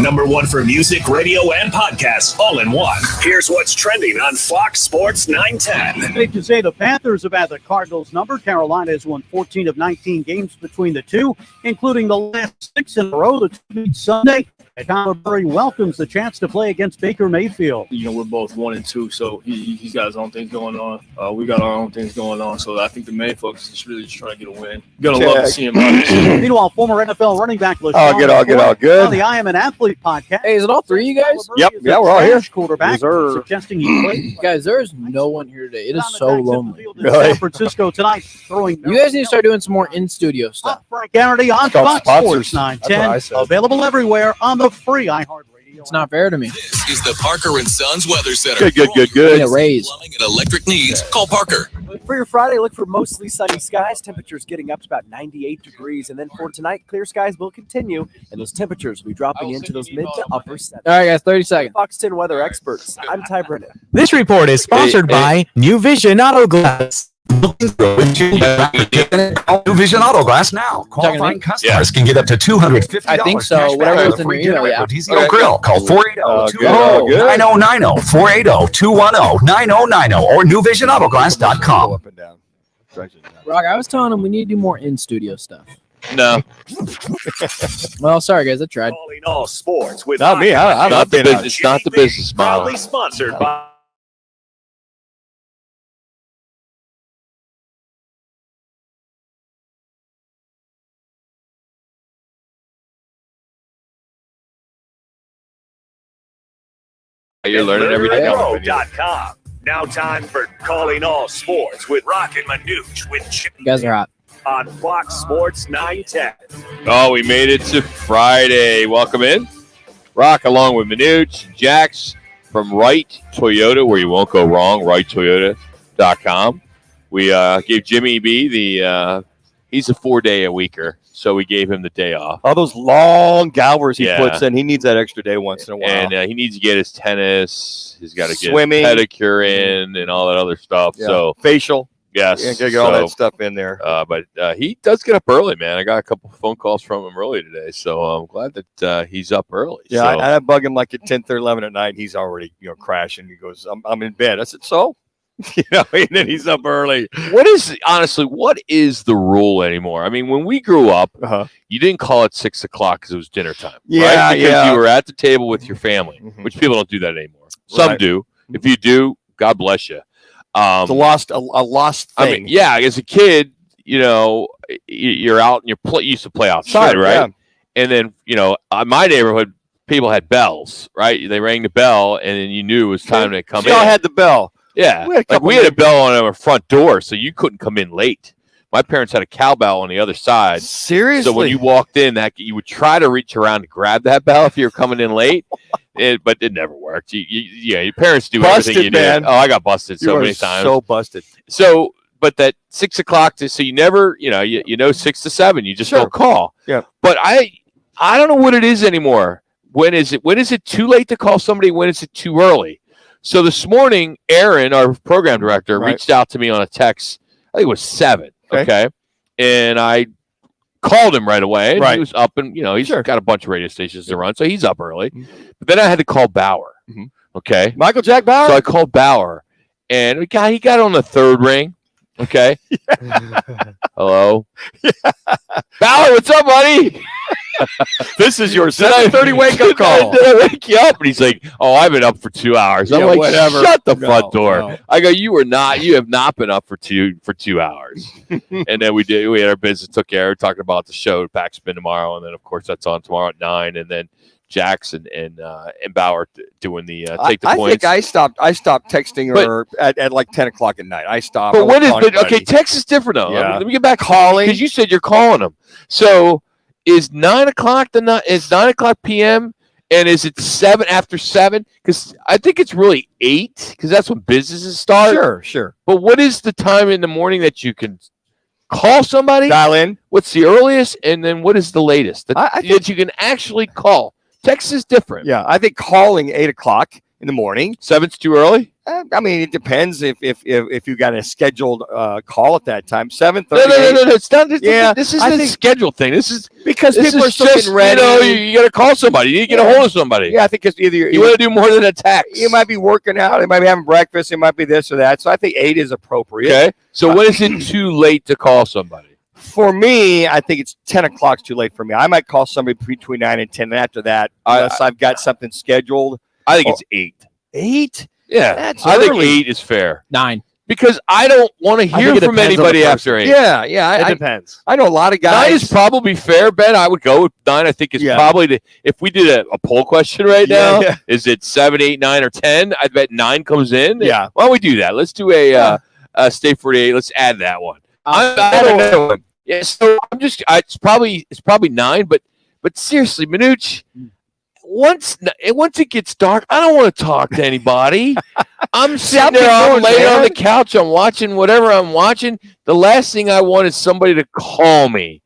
Number one for music, radio, and podcasts all in one. Here's what's trending on Fox Sports 910. Safe to say the Panthers have had the Cardinals' number. Carolina has won 14 of 19 games between the two, including the last 6 in a row. The two meet Sunday. And Kyler Murray welcomes the chance to play against Baker Mayfield. We're both 1-2, so he's got his own things going on. We got our own things going on. So I think the main focus is really just trying to get a win. You're going to love to see him. Meanwhile, former NFL running back LaShawn all good. on the I Am an Athlete podcast. Hey, is it all three of you guys? Yep. Yeah, we're all here. Quarterback, suggesting he played. Guys, there is no one here today. It is so lonely. San Francisco tonight throwing. You guys need to start doing some more in-studio stuff. Frank Garrity on Fox Sports 910. Available everywhere on the free iHeartRadio. It's not fair to me. This is the Parker and Sons Weather Center. Good. Need a raise. Plumbing and electric needs. Call Parker. For your Friday, look for mostly sunny skies. Temperatures getting up to about 98 degrees. And then for tonight, clear skies will continue. And those temperatures will be dropping into those mid to upper 70s. All right, guys, 30 seconds. Fox 10 weather experts. I'm Ty Brennan. This report is sponsored by New Vision Auto Glass. New Vision Auto Glass now. Qualifying customers can get up to $250. I think so. Cash Whatever back was in free your email, dinner yeah. with DZO Grill. Call 480-210-9090, 480-210-9090, or newvisionautoglass.com. Up and down. Rock, I was telling him we need to do more in-studio stuff. No. Well, sorry, guys. I tried. Calling all sports with Not me. I'm Not the business. It's not the business model. proudly sponsored by. You're learning everything else. Pro.com. Now time for Calling All Sports with Roc and Manuch with Chip You guys are hot. on Fox Sports 910. Oh, we made it to Friday. Welcome in. Rock along with Manuch, Jax from Wright Toyota, where you won't go wrong, wrighttoyota.com. We gave Jimmy B he's a 4-day-a-weeker, so we gave him the day off. All those long hours he puts in, he needs that extra day once in a while. And he needs to get his tennis. He's got to get Swimming. his pedicure in and all that other stuff. Yeah. So facial. yes, Yeah, gotta get all that stuff in there. But he does get up early, man. I got a couple phone calls from him early today, so I'm glad that he's up early. Yeah, so, I bug him like at 10 or 11 at night. He's already crashing. He goes, I'm in bed. I said, so? And then he's up early. what is the rule anymore? I mean, when we grew up, you didn't call it 6 o'clock because it was dinner time. Yeah, right? Because yeah. you were at the table with your family, which people don't do that anymore. Some Right. do. If you do, God bless you. It's a lost thing. I mean, yeah, as a kid, you're out and you used to play outside, Sure, right? yeah. And then, in my neighborhood, people had bells, right? They rang the bell, and then you knew it was time to come We in. all had the bell. Yeah, We had a a bell on our front door, so you couldn't come in late. My parents had a cowbell on the other side. Seriously? So when you walked in, you would try to reach around to grab that bell if you were coming in late, but it never worked. Your parents do Busted, everything you man. did. Oh, I got busted so You many are times. so busted. So, but that 6 o'clock, so you never, 6 to 7, you just don't call. Yeah. But I don't know what it is anymore. When is it too late to call somebody? When is it too early? So this morning, Aaron, our program director, reached out to me on a text. I think it was 7. Okay. And I called him right away. And he was up and, he's got a bunch of radio stations to run, so he's up early. But then I had to call Bauer. Okay. Michael Jack Bauer? So I called Bauer, and he got on the third ring. Okay. Hello. Bauer, what's up, buddy? This is your 7:30 wake-up call. Did I wake you up? And he's like, oh, I've been up for 2 hours. I'm like, whatever. Shut the front door. No. I go, you have not been up for 2 hours. And then we had our business took care of talking about the show, Backspin tomorrow. And then, of course, that's on tomorrow at 9. And then Jackson and Bauer doing the take the points. I think I stopped texting her at like 10 o'clock at night. I stopped. But when is okay? Text is different though. Yeah. Let me get back calling because you said you're calling them. So is 9 o'clock is 9 o'clock p.m. and is it 7 after 7? Because I think it's really 8 because that's when businesses start. Sure. But what is the time in the morning that you can call somebody? Dial in. What's the earliest, and then what is the latest that you can actually call? Text is different. Yeah, I think calling 8 o'clock in the morning. 7's too early? I mean, it depends if you got a scheduled call at that time. 7:30. No. It's not. Yeah, this isn't a scheduled thing. This is because this people are is still just, getting ready. you got to call somebody. You need to get a hold of somebody. Yeah, I think it's either you want to do more than a text. You might be working out. You might be having breakfast. It might be this or that. So I think 8 is appropriate. Okay. So when is it too late to call somebody? For me, I think it's 10 o'clock too late for me. I might call somebody between 9 and 10. And after that, unless I've got something scheduled. I think it's 8. 8? Yeah. That's I think early. 8 is fair. 9. Because I don't want to hear from anybody after 8. Yeah. It depends. I know a lot of guys. 9 is probably fair, Ben. I would go with 9. I think it's probably if we did a poll question right now, is it 7, 8, 9, or 10? I bet 9 comes in. Yeah. Why don't we do that? Let's do a State 48. Let's add that one. Yeah, so I'm just. It's probably 9, but seriously, Manuch. Once it gets dark, I don't want to talk to anybody. I'm sitting there, I'm laying on the couch, I'm watching whatever I'm watching. The last thing I want is somebody to call me,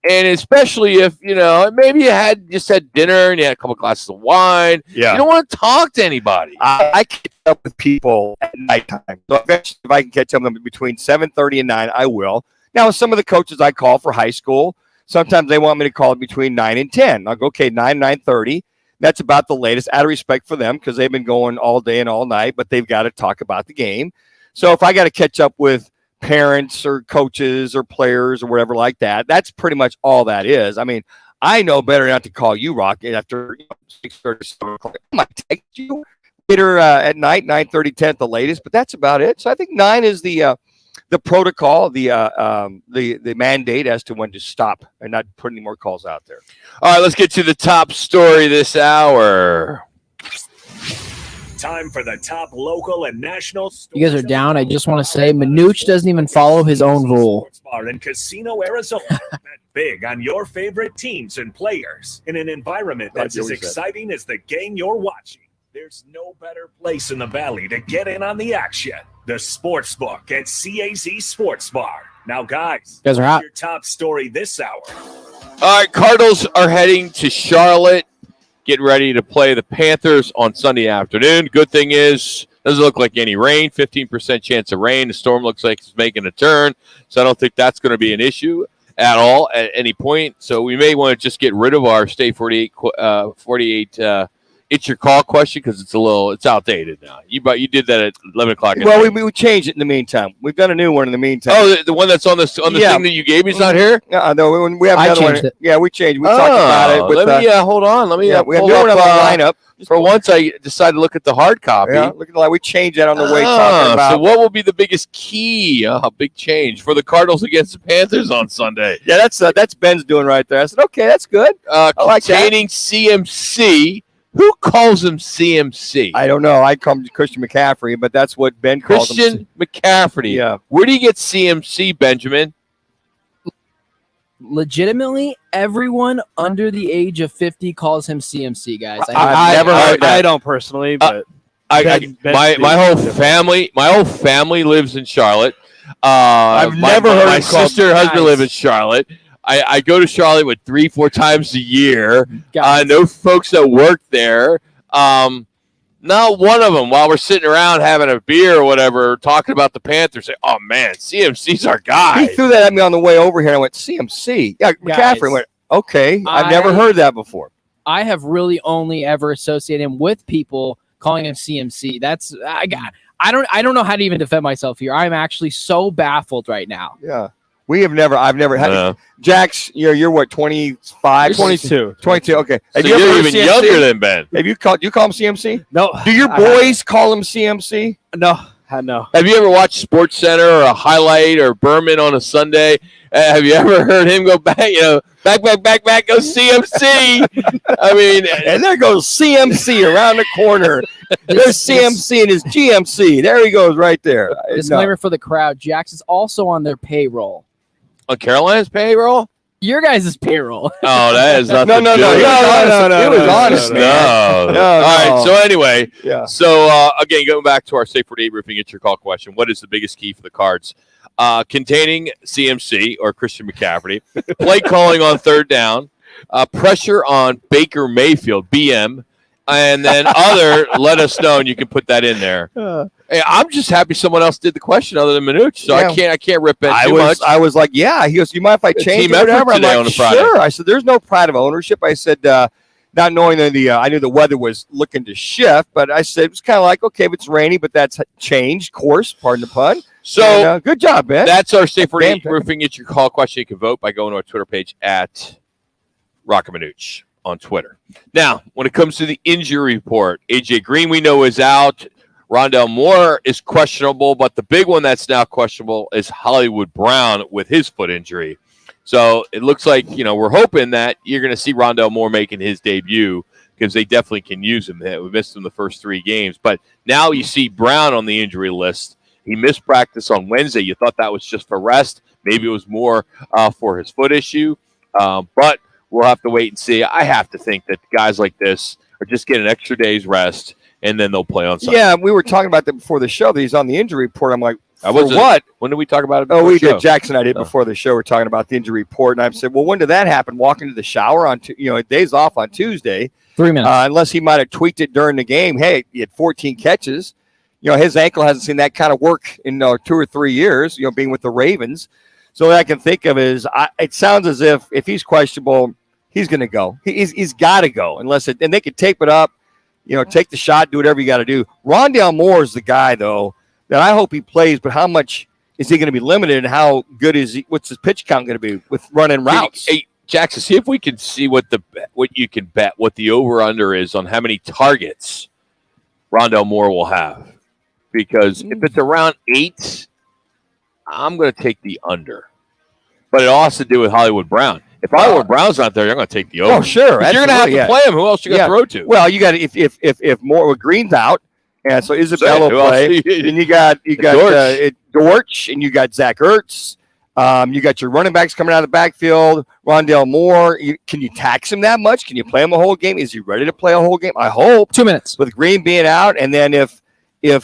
and especially if maybe you just had dinner and you had a couple glasses of wine. Yeah, you don't want to talk to anybody. I catch up with people at nighttime, so eventually, if I can catch up with them between 7:30 and 9, I will. Now, some of the coaches I call for high school, sometimes they want me to call between 9 and 10. I'll go, okay, 9:30. That's about the latest, out of respect for them, because they've been going all day and all night, but they've got to talk about the game. So if I got to catch up with parents or coaches or players or whatever like that, that's pretty much all that is. I mean, I know better not to call you, Rock, after 6:30, 7 o'clock. I might text you later at night, 9:30, 10 at the latest, but that's about it. So I think 9 is the protocol, the mandate as to when to stop and not put any more calls out there. All right, let's get to the top story this hour. Time for the top local and national. You guys are down. I just want to say Manuch doesn't even follow his own rule. Sports bar in Casino, Arizona. Bet big on your favorite teams and players in an environment that's as exciting as the game you're watching. There's no better place in the Valley to get in on the action. The Sportsbook at CAZ Sports Bar. Now, guys, you guys are hot. Your top story this hour. All right, Cardinals are heading to Charlotte, getting ready to play the Panthers on Sunday afternoon. Good thing is, doesn't look like any rain, 15% chance of rain. The storm looks like it's making a turn, so I don't think that's going to be an issue at all at any point. So we may want to just get rid of our State 48 it's your call question because it's outdated now. You did that at 11 o'clock. Well, we changed it in the meantime. We've got a new one in the meantime. Oh, the one that's on the thing that you gave me is not here? No, we have another one. Yeah, we changed. We talked about it. Hold on. Let me we have new one on the lineup. For once, I decided to look at the hard copy. Yeah, look at the we changed that on the way talking about. So what will be the biggest key? Big change for the Cardinals against the Panthers on Sunday. Yeah, that's Ben's doing right there. I said, okay, that's good. Containing CMC. Who calls him CMC? I don't know. I call him Christian McCaffrey, but that's what Ben calls him. Christian McCaffrey. Yeah. Where do you get CMC, Benjamin? Legitimately, everyone under the age of 50 calls him CMC, guys. I've never heard that. I don't personally, but my whole family lives in Charlotte. I've never heard my sister and husband live in Charlotte. I go to Charlotte 3-4 times a year. I know folks that work there. Not one of them, while we're sitting around having a beer or whatever, talking about the Panthers, say, "Oh man, CMC's our guy." He threw that at me on the way over here. And I went, "CMC." Yeah, McCaffrey. Went, "Okay, I've never heard that before." I have really only ever associated him with people calling him CMC. I don't know how to even defend myself here. I'm actually so baffled right now. Yeah. I've never had Jax, you're what, 25? 22. 22, okay. So you're even younger than Ben. Have you call him CMC? No. Do your boys call him CMC? No. No. Have you ever watched Sports Center or a highlight or Berman on a Sunday? Have you ever heard him go back, back, go CMC? I mean, and there goes CMC around the corner. There's CMC and his GMC. There he goes right there. Disclaimer for the crowd, Jax is also on their payroll. On Carolina's payroll? Your guys' payroll. Oh, that is not no. It was honest. No. All right. So anyway, yeah. So again, going back to our State 48 roofing, it's your call question. What is the biggest key for the Cards? Containing CMC or Christian McCaffrey, play calling on third down, pressure on Baker Mayfield, BM, And then other, let us know, and you can put that in there. Hey, I'm just happy someone else did the question other than Manuch, so I can't rip it too much. I was like, yeah. He goes, you mind if I change it or whatever? I'm like, sure. I said, there's no pride of ownership. I said, not knowing that I knew the weather was looking to shift, but I said it was kind of like, okay, if it's rainy, but that's changed course, pardon the pun. So and, good job, Ben. That's our Safe Roofing. It's your call question. You can vote by going to our Twitter page at Roc and Manuch on Twitter. Now, when it comes to the injury report, AJ Green we know is out. Rondell Moore is questionable, but the big one that's now questionable is Hollywood Brown with his foot injury. So it looks like, we're hoping that you're going to see Rondell Moore making his debut because they definitely can use him. We missed him the first 3 games. But now you see Brown on the injury list. He missed practice on Wednesday. You thought that was just for rest. Maybe it was more for his foot issue. But we'll have to wait and see. I have to think that guys like this are just getting an extra day's rest, and then they'll play on Sunday. Yeah, we were talking about that before the show, that he's on the injury report. I'm like, what? When did we talk about it? Oh, we did. Jackson and I did before the show. We're talking about the injury report, and I said, well, when did that happen? Walk into the shower on, days off on Tuesday. 3 minutes. Unless he might have tweaked it during the game. Hey, he had 14 catches. His ankle hasn't seen that kind of work in 2 or 3 years, being with the Ravens. So what I can think of is, it sounds as if he's questionable, he's going to go. He's got to go and they could tape it up, take the shot, do whatever you got to do. Rondell Moore is the guy, though, that I hope he plays, but how much is he going to be limited, and how good is he? What's his pitch count going to be with running routes? Hey, Jackson, see if we can see what you can bet, what the over-under is on how many targets Rondell Moore will have. Because if it's around 8, I'm going to take the under. But it all has to do with Hollywood Brown. If Hollywood Brown's not there, you're going to take the over. Oh, sure. You're going to have to play him. Who else you got to throw to? Well, you got if Moore Green's out, and so Isabella will play, and you got Dortch, and you got Zach Ertz. You got your running backs coming out of the backfield. Rondell Moore. Can you tax him that much? Can you play him a whole game? Is he ready to play a whole game? I hope. 2 minutes. With Green being out, and then if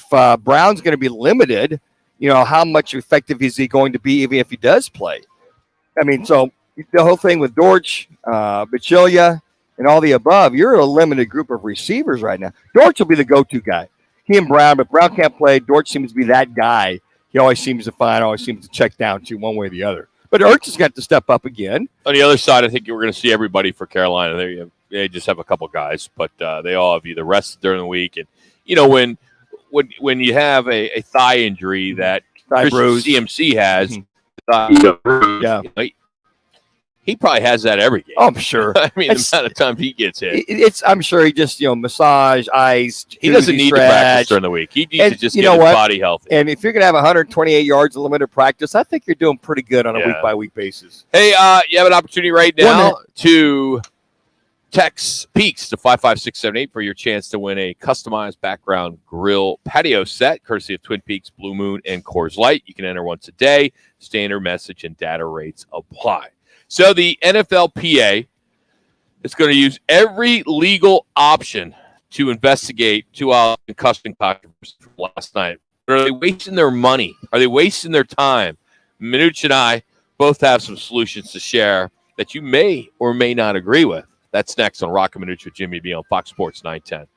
Brown's going to be limited, how much effective is he going to be even if he does play? I mean, so the whole thing with Dortch, Bachilia, and all the above, you're a limited group of receivers right now. Dortch will be the go-to guy. He and Brown, but Brown can't play. Dortch seems to be that guy. He always seems to find, always seems to check down to one way or the other. But Ertz has got to step up again. On the other side, I think we're going to see everybody for Carolina. They just have a couple guys, but they all have either rested during the week. And, when you have a thigh injury that CMC has, he probably has that every game. Oh, I'm sure. I mean, the amount of times he gets hit. I'm sure he just, massage, ice. He doesn't need to practice during the week. He needs to just get his body healthy. And if you're going to have 128 yards of limited practice, I think you're doing pretty good on a week-by-week basis. Hey, you have an opportunity right now to text PEAKS to 55678 for your chance to win a customized background grill patio set, courtesy of Twin Peaks, Blue Moon, and Coors Light. You can enter once a day. Standard message and data rates apply. So the NFLPA is going to use every legal option to investigate 2 hours concussion controversy from last night. But are they wasting their money? Are they wasting their time? Manuch and I both have some solutions to share that you may or may not agree with. That's next on Roc and Manuch with Jimmy B on Fox Sports 910.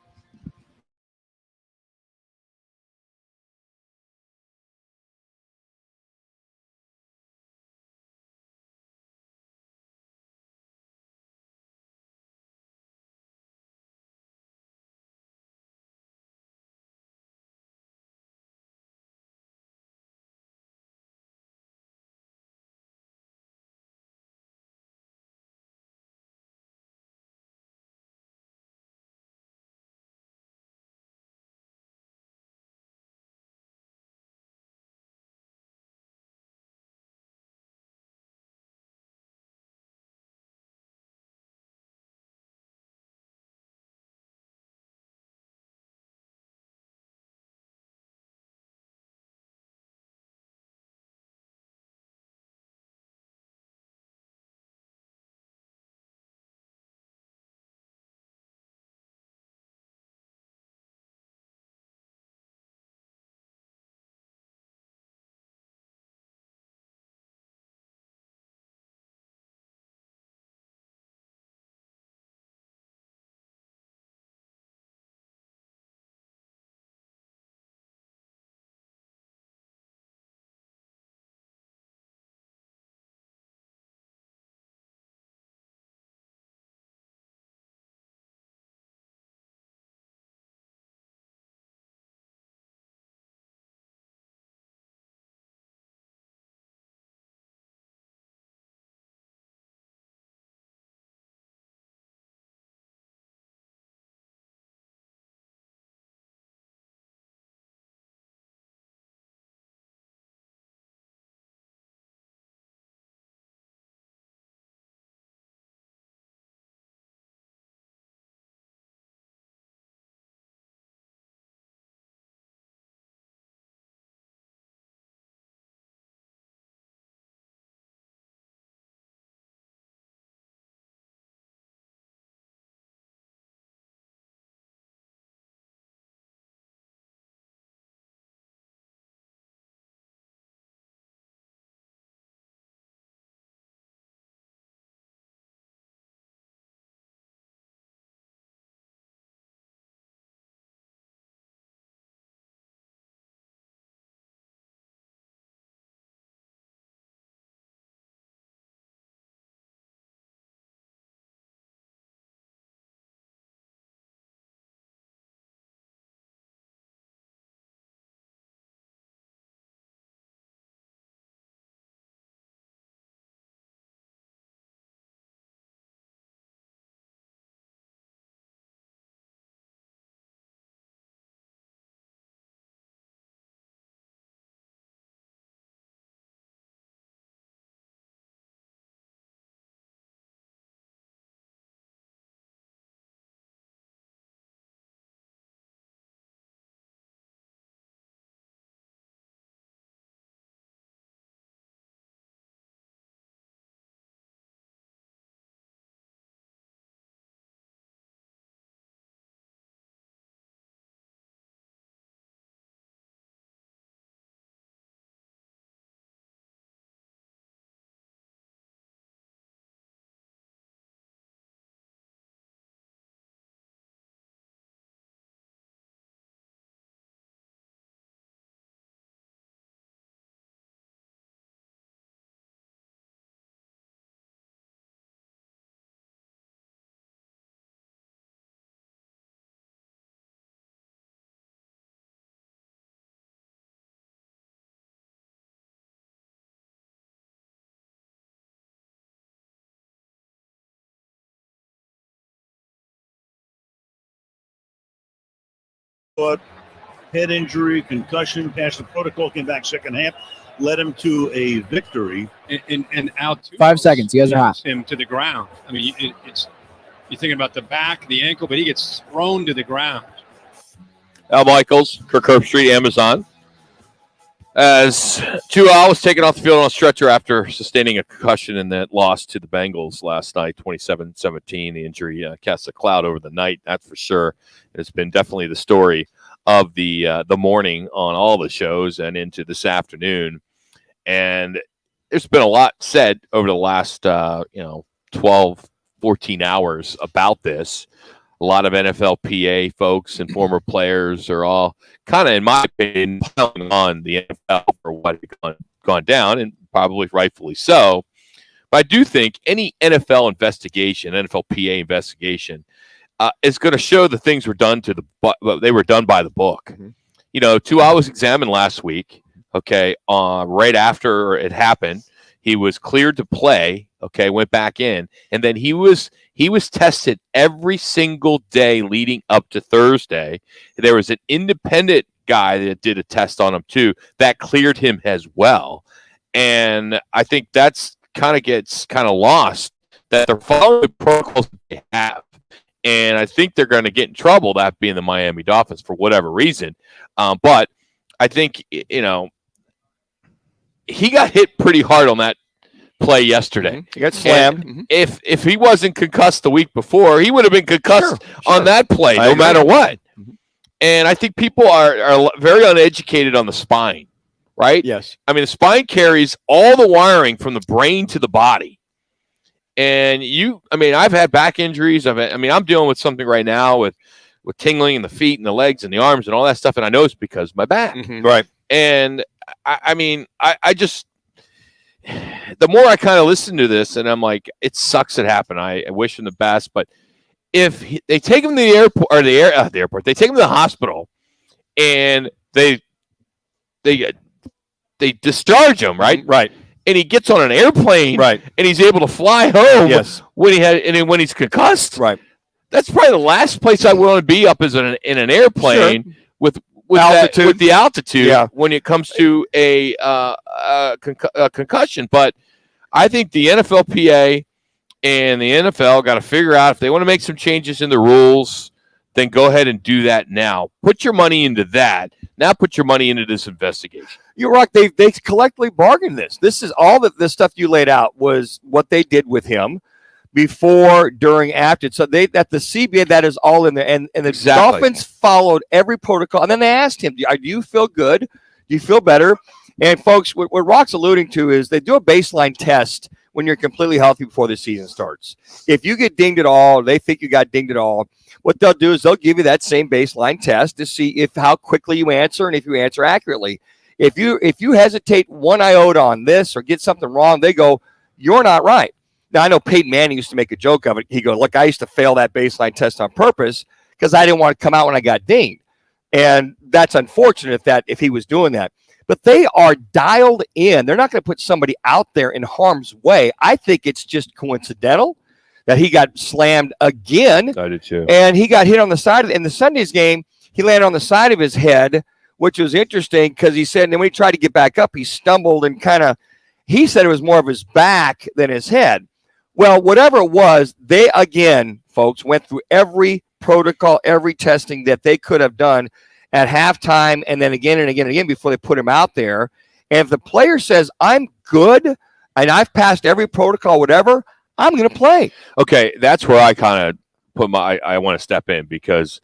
foot, head injury, concussion, passed the protocol, came back second half, led him to a victory. And out 5 seconds. You guys are hot. him to the ground. I mean, it's you're thinking about the back, the ankle, but he gets thrown to the ground. Al Michaels, Kirk Herbstreit, Amazon. As Tua was taken off the field on a stretcher after sustaining a concussion in that loss to the Bengals last night, 27-17. The injury casts a cloud over the night, that's for sure. It's been definitely the story of the morning on all the shows and into this afternoon. And there's been a lot said over the last 12, 14 hours about this. A lot of NFLPA folks and former players are all kind of, in my opinion, piling on the NFL for what had gone down, and probably rightfully so. But I do think any NFL investigation, NFLPA investigation, is going to show the things were done they were done by the book. Mm-hmm. Tua was examined last week. Okay, right after it happened, he was cleared to play. Okay, went back in, and then he was tested every single day leading up to Thursday. There was an independent guy that did a test on him too that cleared him as well. And I think that's gets lost that they're following the protocols they have. And I think they're going to get in trouble, that being the Miami Dolphins, for whatever reason. But I think, he got hit pretty hard on that play yesterday. He got slammed. Mm-hmm. If he wasn't concussed the week before, he would have been concussed on that play, no matter what. Mm-hmm. And I think people are very uneducated on the spine, right? Yes. I mean, the spine carries all the wiring from the brain to the body. And I've had back injuries. I'm dealing with something right now with tingling in the feet and the legs and the arms and all that stuff. And I know it's because of my back. Mm-hmm. Right. And I just, the more I kind of listen to this, and I'm like, it sucks it happened. I wish him the best. But if they take him to the airport, or the airport, they take him to the hospital, and they discharge him, right? Right. And he gets on an airplane, right? And he's able to fly home. Yes. When he's concussed, right? That's probably the last place I want to be up is in an airplane with altitude. With the altitude when it comes to a concussion. But I think the NFLPA and the NFL got to figure out if they want to make some changes in the rules, then go ahead and do that now. Put your money into that. Now put your money into this investigation. You're right. They collectively bargained this. This is all that the stuff you laid out was what they did with him before, during, after. So the CBA, that is all in there. And the Dolphins followed every protocol. And then they asked him, do you feel good? Do you feel better? And folks, what Roc's alluding to is they do a baseline test when you're completely healthy before the season starts. If you get dinged at all, they think you got dinged at all, what they'll do is they'll give you that same baseline test to see how quickly you answer and if you answer accurately. If you hesitate one iota on this or get something wrong, they go, you're not right. Now, I know Peyton Manning used to make a joke of it. He goes, look, I used to fail that baseline test on purpose because I didn't want to come out when I got dinged. And that's unfortunate if he was doing that. But they are dialed in. They're not going to put somebody out there in harm's way. I think it's just coincidental that he got slammed again. I did too. And he got hit on the side. In the Sunday's game, he landed on the side of his head, which was interesting because he said, and then when he tried to get back up, he stumbled and he said it was more of his back than his head. Well, whatever it was, they, again, folks, went through every protocol, every testing that they could have done at halftime and then again and again and again before they put him out there. And if the player says, I'm good and I've passed every protocol, whatever, I'm going to play. Okay, that's where I kind of put I want to step in because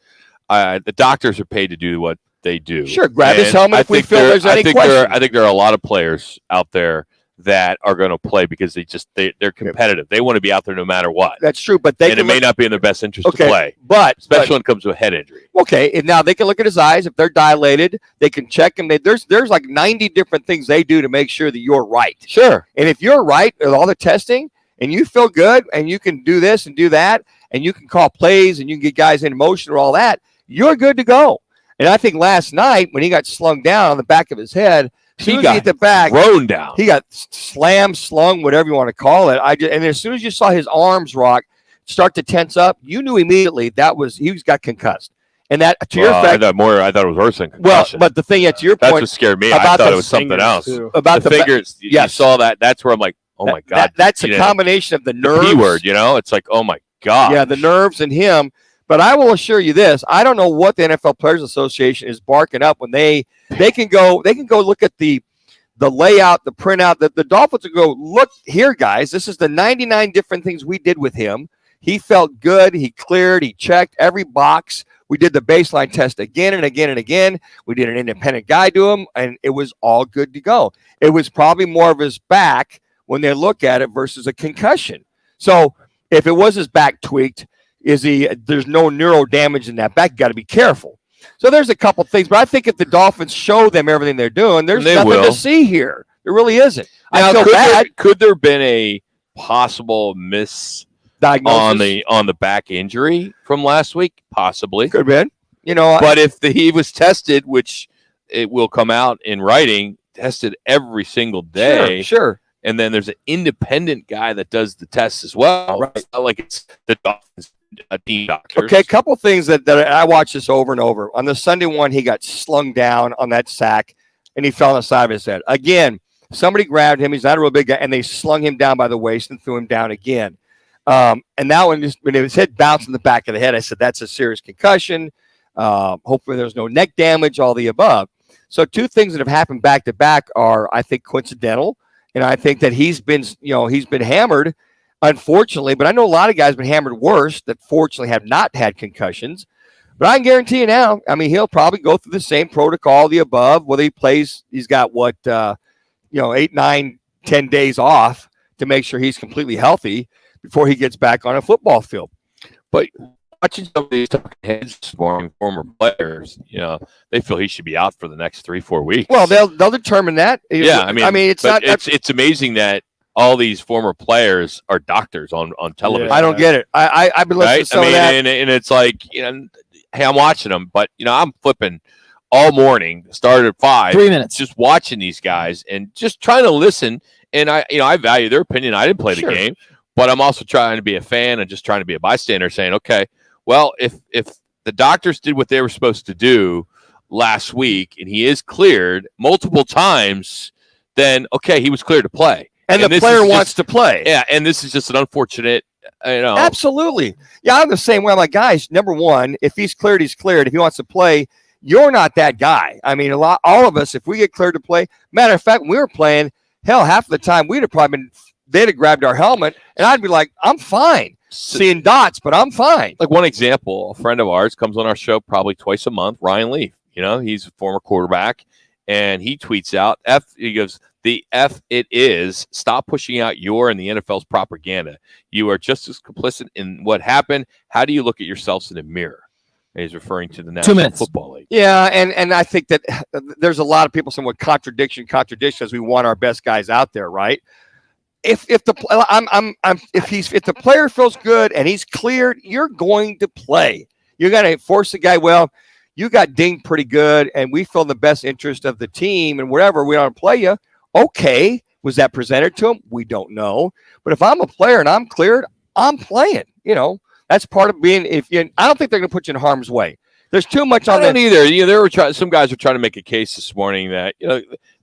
the doctors are paid to do what they do. Sure, grab his helmet if we feel there's any question. I think there are a lot of players out there that are going to play because they're competitive. They want to be out there no matter what. That's true, but it may not be in their best interest to play. Especially when it comes to a head injury. Okay, and now they can look at his eyes. If they're dilated, they can check him. There's like 90 different things they do to make sure that you're right. Sure. And if you're right with all the testing and you feel good and you can do this and do that and you can call plays and you can get guys in motion or all that, you're good to go. And I think last night when he got slung down on the back of his head, he got the back thrown down. He got slammed, slung, whatever you want to call it. And as soon as you saw his arms, Rock, start to tense up, you knew immediately he got concussed. And that, to your I fact, thought it was worse than well, concussion. but the thing, to your That's point, what scared me. I about thought the it was something else. too. about the fingers, you yes. saw that. That's where I'm like, oh my God. That's a combination of the nerves. The P word, it's like, oh my God. Yeah, the nerves and him. But I will assure you this: I don't know what the NFL Players Association is barking up when they can go look at the layout, the printout. The Dolphins will go, look here, guys. This is the 99 different things we did with him. He felt good. He cleared. He checked every box. We did the baseline test again and again and again. We did an independent guide to him, and it was all good to go. It was probably more of his back when they look at it versus a concussion. So if it was his back tweaked, there's no neural damage in that back. You got to be careful. So there's a couple things, but I think if the Dolphins show them everything they're doing, there's nothing to see here. There really isn't. Now, I feel bad. Could there have been a possible Diagnosis on the back injury from last week? Possibly. Could have been. But if he was tested, which it will come out in writing, tested every single day. Sure. And then there's an independent guy that does the tests as well. Right. It's not like it's the Dolphins team doctors. Okay, a couple things that I watched this over and over. On the Sunday one, he got slung down on that sack, and he fell on the side of his head. Again, somebody grabbed him. He's not a real big guy, and they slung him down by the waist and threw him down again. And now when his head bounced in the back of the head, I said, that's a serious concussion. Hopefully there's no neck damage, all the above. So two things that have happened back to back are, I think, coincidental. And I think that he's been hammered, unfortunately. But I know a lot of guys have been hammered worse that fortunately have not had concussions. But I can guarantee you now, I mean, he'll probably go through the same protocol, the above, whether he plays, he's got 8, 9, 10 days off to make sure he's completely healthy before he gets back on a football field. But watching some of these talking heads this morning, former players, they feel he should be out for the next 3-4 weeks. Well, they'll determine that. Yeah, I mean, it's amazing that all these former players are doctors on television. Yeah. I don't get it. I've been listening to some of that. And it's like, hey, I'm watching them, but I'm flipping all morning. Started at 5, 3 minutes, just watching these guys and just trying to listen. And I value their opinion. I didn't play the game, but I'm also trying to be a fan and just trying to be a bystander, saying, okay, well, if the doctors did what they were supposed to do last week and he is cleared multiple times, then okay, he was cleared to play. And the player wants to play. Yeah, and this is just an unfortunate, Absolutely. Yeah, I'm the same way. I'm like, guys, number one, if he's cleared, he's cleared. If he wants to play, you're not that guy. I mean, all of us, if we get cleared to play, matter of fact, when we were playing, hell, half of the time we'd have probably they'd have grabbed our helmet, and I'd be like, I'm fine. Seeing dots, but I'm fine. Like one example, a friend of ours comes on our show probably twice a month, Ryan Leaf. He's a former quarterback, and he tweets out, he goes, the F it is, stop pushing out your and the NFL's propaganda. You are just as complicit in what happened. How do you look at yourselves in the mirror? And he's referring to the National Football League. Yeah, and I think that there's a lot of people saying what contradiction as we want our best guys out there, right? If the player feels good and he's cleared, you're going to play. You're going to force the guy. Well, you got dinged pretty good, and we feel the best interest of the team, and whatever we want to play you. Okay, was that presented to him? We don't know. But if I'm a player and I'm cleared, I'm playing. That's part of being. I don't think they're going to put you in harm's way. There's too much on that. I don't either. Some guys were trying to make a case this morning that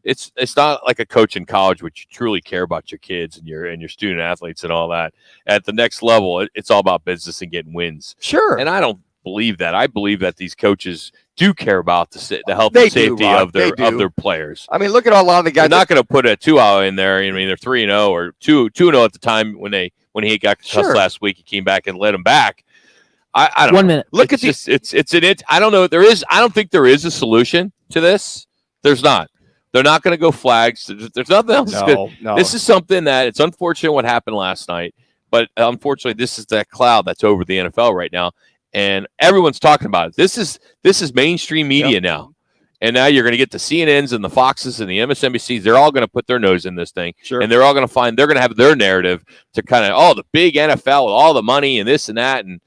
it's not like a coach in college, which you truly care about your kids and your student athletes and all that. At the next level, it's all about business and getting wins. Sure. And I don't believe that. I believe that these coaches do care about the health and safety of their players. I mean, look at a lot of the guys. They're not going to put a 2-0 in there. I mean, they're 3-0 or 2-0 at the time when he got cussed last week. He came back and let him back. I don't 1 minute. Look at this. I don't know. I don't think there is a solution to this. There's not. They're not going to go flags. There's nothing else. No. This is something that it's unfortunate what happened last night, but unfortunately, this is that cloud that's over the NFL right now, and everyone's talking about it. This is mainstream media now, and now you're going to get the CNNs and the Foxes and the MSNBCs. They're all going to put their nose in this thing, and they're all going to they're going to have their narrative to kind of the big NFL with all the money and this and that and.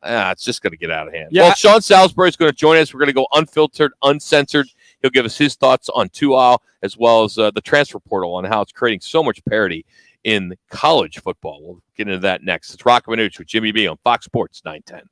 It's just going to get out of hand. Yeah. Well, Sean Salisbury is going to join us. We're going to go unfiltered, uncensored. He'll give us his thoughts on 2-0 as well as the transfer portal on how it's creating so much parity in college football. We'll get into that next. It's Roc and Manuch with Jimmy B on Fox Sports 910.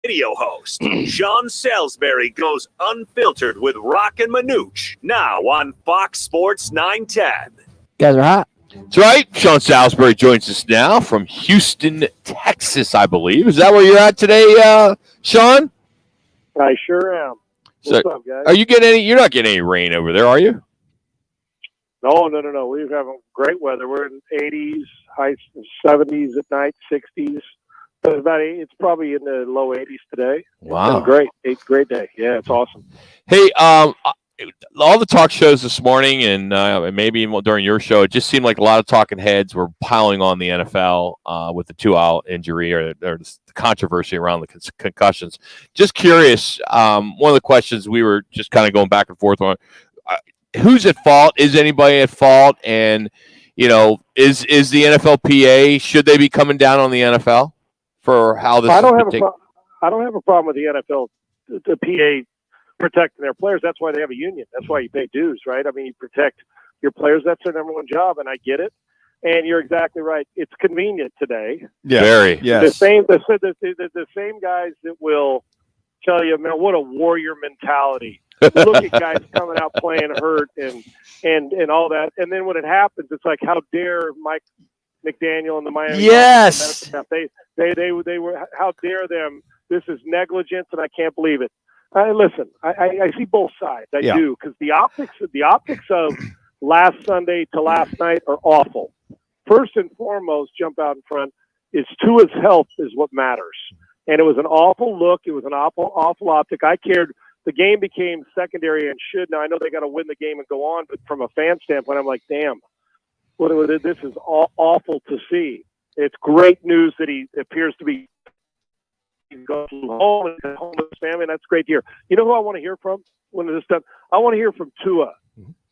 radio host, Sean Salisbury, goes unfiltered with Roc and Manuch, now on Fox Sports 910. Guys are hot. That's right. Sean Salisbury joins us now from Houston, Texas, I believe. Is that where you're at today, Sean? I sure am. What's up, guys? Are you getting any? You're not getting any rain over there, are you? No. We're having great weather. We're in 80s, high 70s at night, 60s. But it's probably in the low 80s today. Wow. It's great. It's a great day. Yeah, it's awesome. Hey, all the talk shows this morning and maybe even during your show, it just seemed like a lot of talking heads were piling on the NFL with the 2-out injury or the controversy around the concussions. Just curious, one of the questions we were just kind of going back and forth on, who's at fault? Is anybody at fault? And, is the NFLPA, should they be coming down on the NFL for how this I don't have a problem with the NFL, the PA protecting their players. That's why they have a union. That's why you pay dues, right? I mean, you protect your players. That's their number one job, and I get it. And you're exactly right. It's convenient today. Yeah, very. Yes. The same guys that will tell you, man, what a warrior mentality. Look at guys coming out playing hurt and all that. And then when it happens, it's like, how dare Mike McDaniel and the Miami? Yes. They were. How dare them? This is negligence, and I can't believe it. Listen, I see both sides. I do, because the optics of last Sunday to last night are awful. First and foremost, jump out in front, is Tua's health is what matters. And it was an awful look. It was an awful optic. I cared. The game became secondary and should. Now, I know they got to win the game and go on, but from a fan standpoint, I'm like, damn, this is awful to see. It's great news that he appears to be going home and home with his family, and that's great to hear. You know who I want to hear from when this is done? I want to hear from Tua.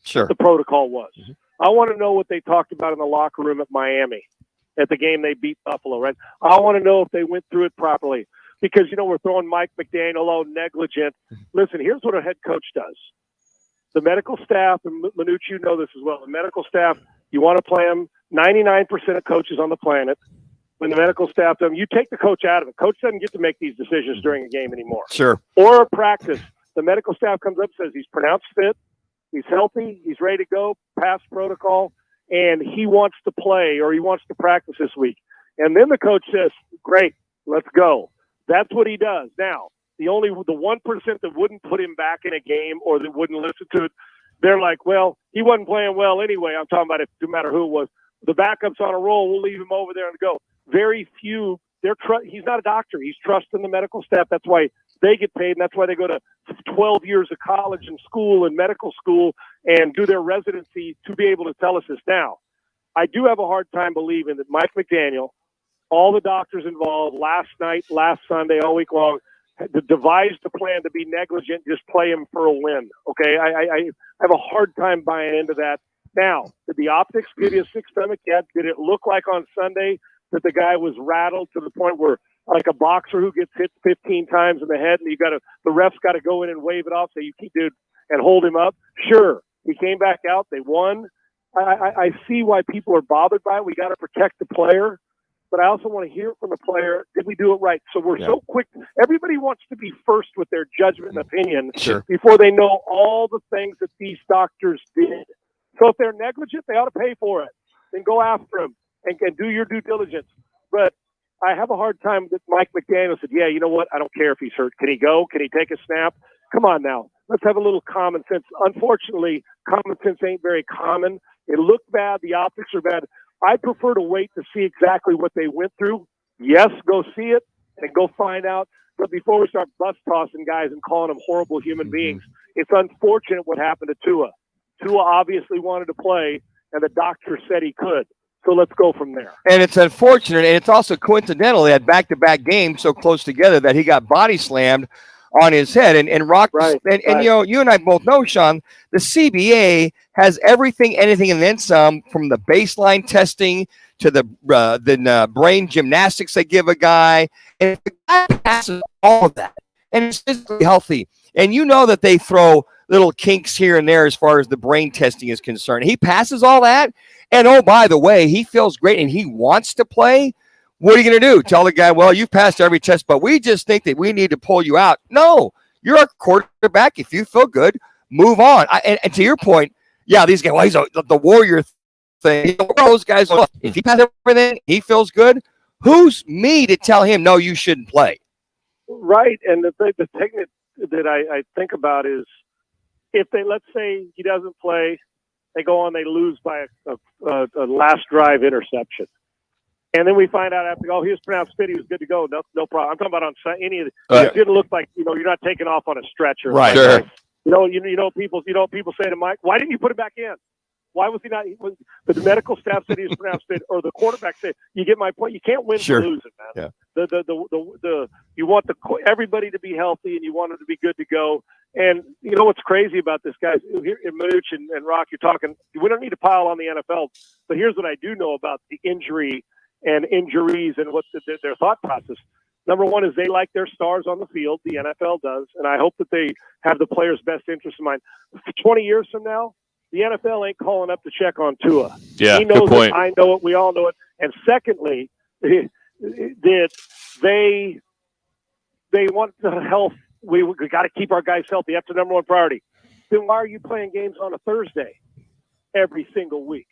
Sure. What the protocol was. I want to know what they talked about in the locker room at Miami at the game they beat Buffalo, right? I want to know if they went through it properly, because, we're throwing Mike McDaniel, negligent. Listen, here's what a head coach does. The medical staff, and Manuch, you know this as well, the medical staff, you want to play them. 99% of coaches on the planet, when the medical staff does them, you take the coach out of it. Coach doesn't get to make these decisions during a game anymore. Sure. Or a practice. The medical staff comes up and says he's pronounced fit, he's healthy, he's ready to go, past protocol, and he wants to play or he wants to practice this week. And then the coach says, great, let's go. That's what he does. Now, the 1% that wouldn't put him back in a game or that wouldn't listen to it, they're like, well, he wasn't playing well anyway. I'm talking about it, no matter who it was. The backup's on a roll. We'll leave him over there and go. Very few. He's not a doctor. He's trusting the medical staff. That's why they get paid, and that's why they go to 12 years of college and school and medical school and do their residency to be able to tell us this. Now, I do have a hard time believing that Mike McDaniel, all the doctors involved last night, last Sunday, all week long, devised a plan to be negligent, just play him for a win. Okay, I have a hard time buying into that. Now, did the optics give you a sick stomach yet? Did it look like on Sunday that the guy was rattled to the point where, like a boxer who gets hit 15 times in the head, and the ref's got to go in and wave it off, so you keep and hold him up? Sure, he came back out. They won. I see why people are bothered by it. We got to protect the player. But I also want to hear from the player, did we do it right? So we're so quick. Everybody wants to be first with their judgment and opinion before they know all the things that these doctors did. So if they're negligent, they ought to pay for it. Then go after them and do your due diligence. But I have a hard time that Mike McDaniel said, yeah, you know what? I don't care if he's hurt. Can he go? Can he take a snap? Come on now. Let's have a little common sense. Unfortunately, common sense ain't very common. It looked bad. The optics are bad. I prefer to wait to see exactly what they went through. Yes, go see it and go find out. But before we start bus tossing guys and calling them horrible human beings, it's unfortunate what happened to Tua. Tua obviously wanted to play, and the doctor said he could. So let's go from there. And it's unfortunate, and it's also coincidental. They had back-to-back games so close together that he got body slammed on his head. And Roc, and you and I both know, Sean, the CBA has everything, anything, and then some, from the baseline testing to the brain gymnastics they give a guy. And if the guy passes all of that and is physically healthy, and you know that they throw little kinks here and there as far as the brain testing is concerned, he passes all that, and oh, by the way, he feels great and he wants to play. What are you going to do? Tell the guy, well, you've passed every test, but we just think that we need to pull you out. No, you're a quarterback. If you feel good, move on. And to your point, yeah, these guys, well, he's the warrior thing. Those guys, if he passed everything, he feels good. Who's me to tell him, no, you shouldn't play? Right. And the thing that I think about is if let's say he doesn't play, they go on, they lose by a last drive interception. And then we find out after, he was pronounced fit, he was good to go. No problem. I'm talking about on any of the. It didn't look like you're not taking off on a stretcher. Right. Sure. People say to Mike, why didn't you put him back in? Why was he not? The medical staff said he was pronounced fit, or the quarterback said. You get my point. You can't win and lose it, man. Yeah. You want everybody to be healthy, and you want them to be good to go. And you know what's crazy about this, guys? Here, Manuch and Rock, you're talking. We don't need to pile on the NFL, but here's what I do know about the injuries and what their thought process. Number one is they like their stars on the field. The NFL does, and I hope that they have the players' best interest in mind. 20 years from now, the NFL ain't calling up to check on Tua. Yeah, he knows good point. it. I know it. We all know it. And secondly, that they want the health. We got to keep our guys healthy. That's the number one priority. Then why are you playing games on a Thursday every single week?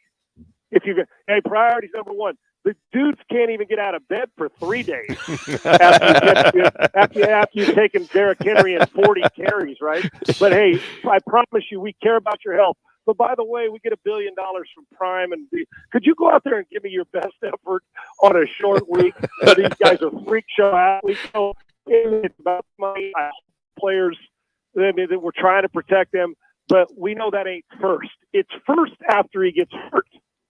Priority's number one. The dudes can't even get out of bed for 3 days after you've taken Derrick Henry and 40 carries, right? But hey, I promise you, we care about your health. But by the way, we get $1 billion from Prime, and could you go out there and give me your best effort on a short week? These guys are freak show athletes. So it's about money. Players, we're trying to protect them, but we know that ain't first. It's first after he gets hurt.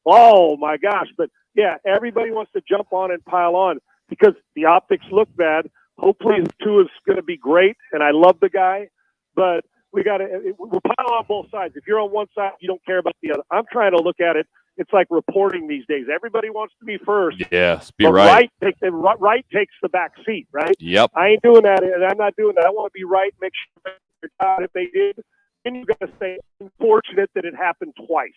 Oh my gosh! But yeah, everybody wants to jump on and pile on because the optics look bad. Hopefully, Tua is going to be great, and I love the guy, but we'll pile on both sides. If you're on one side, you don't care about the other. I'm trying to look at it. It's like reporting these days. Everybody wants to be first. Yes, be right. Right takes the back seat, right? Yep. I ain't doing that, and I'm not doing that. I want to be right. Make sure if they did, then you got to say, unfortunate that it happened twice.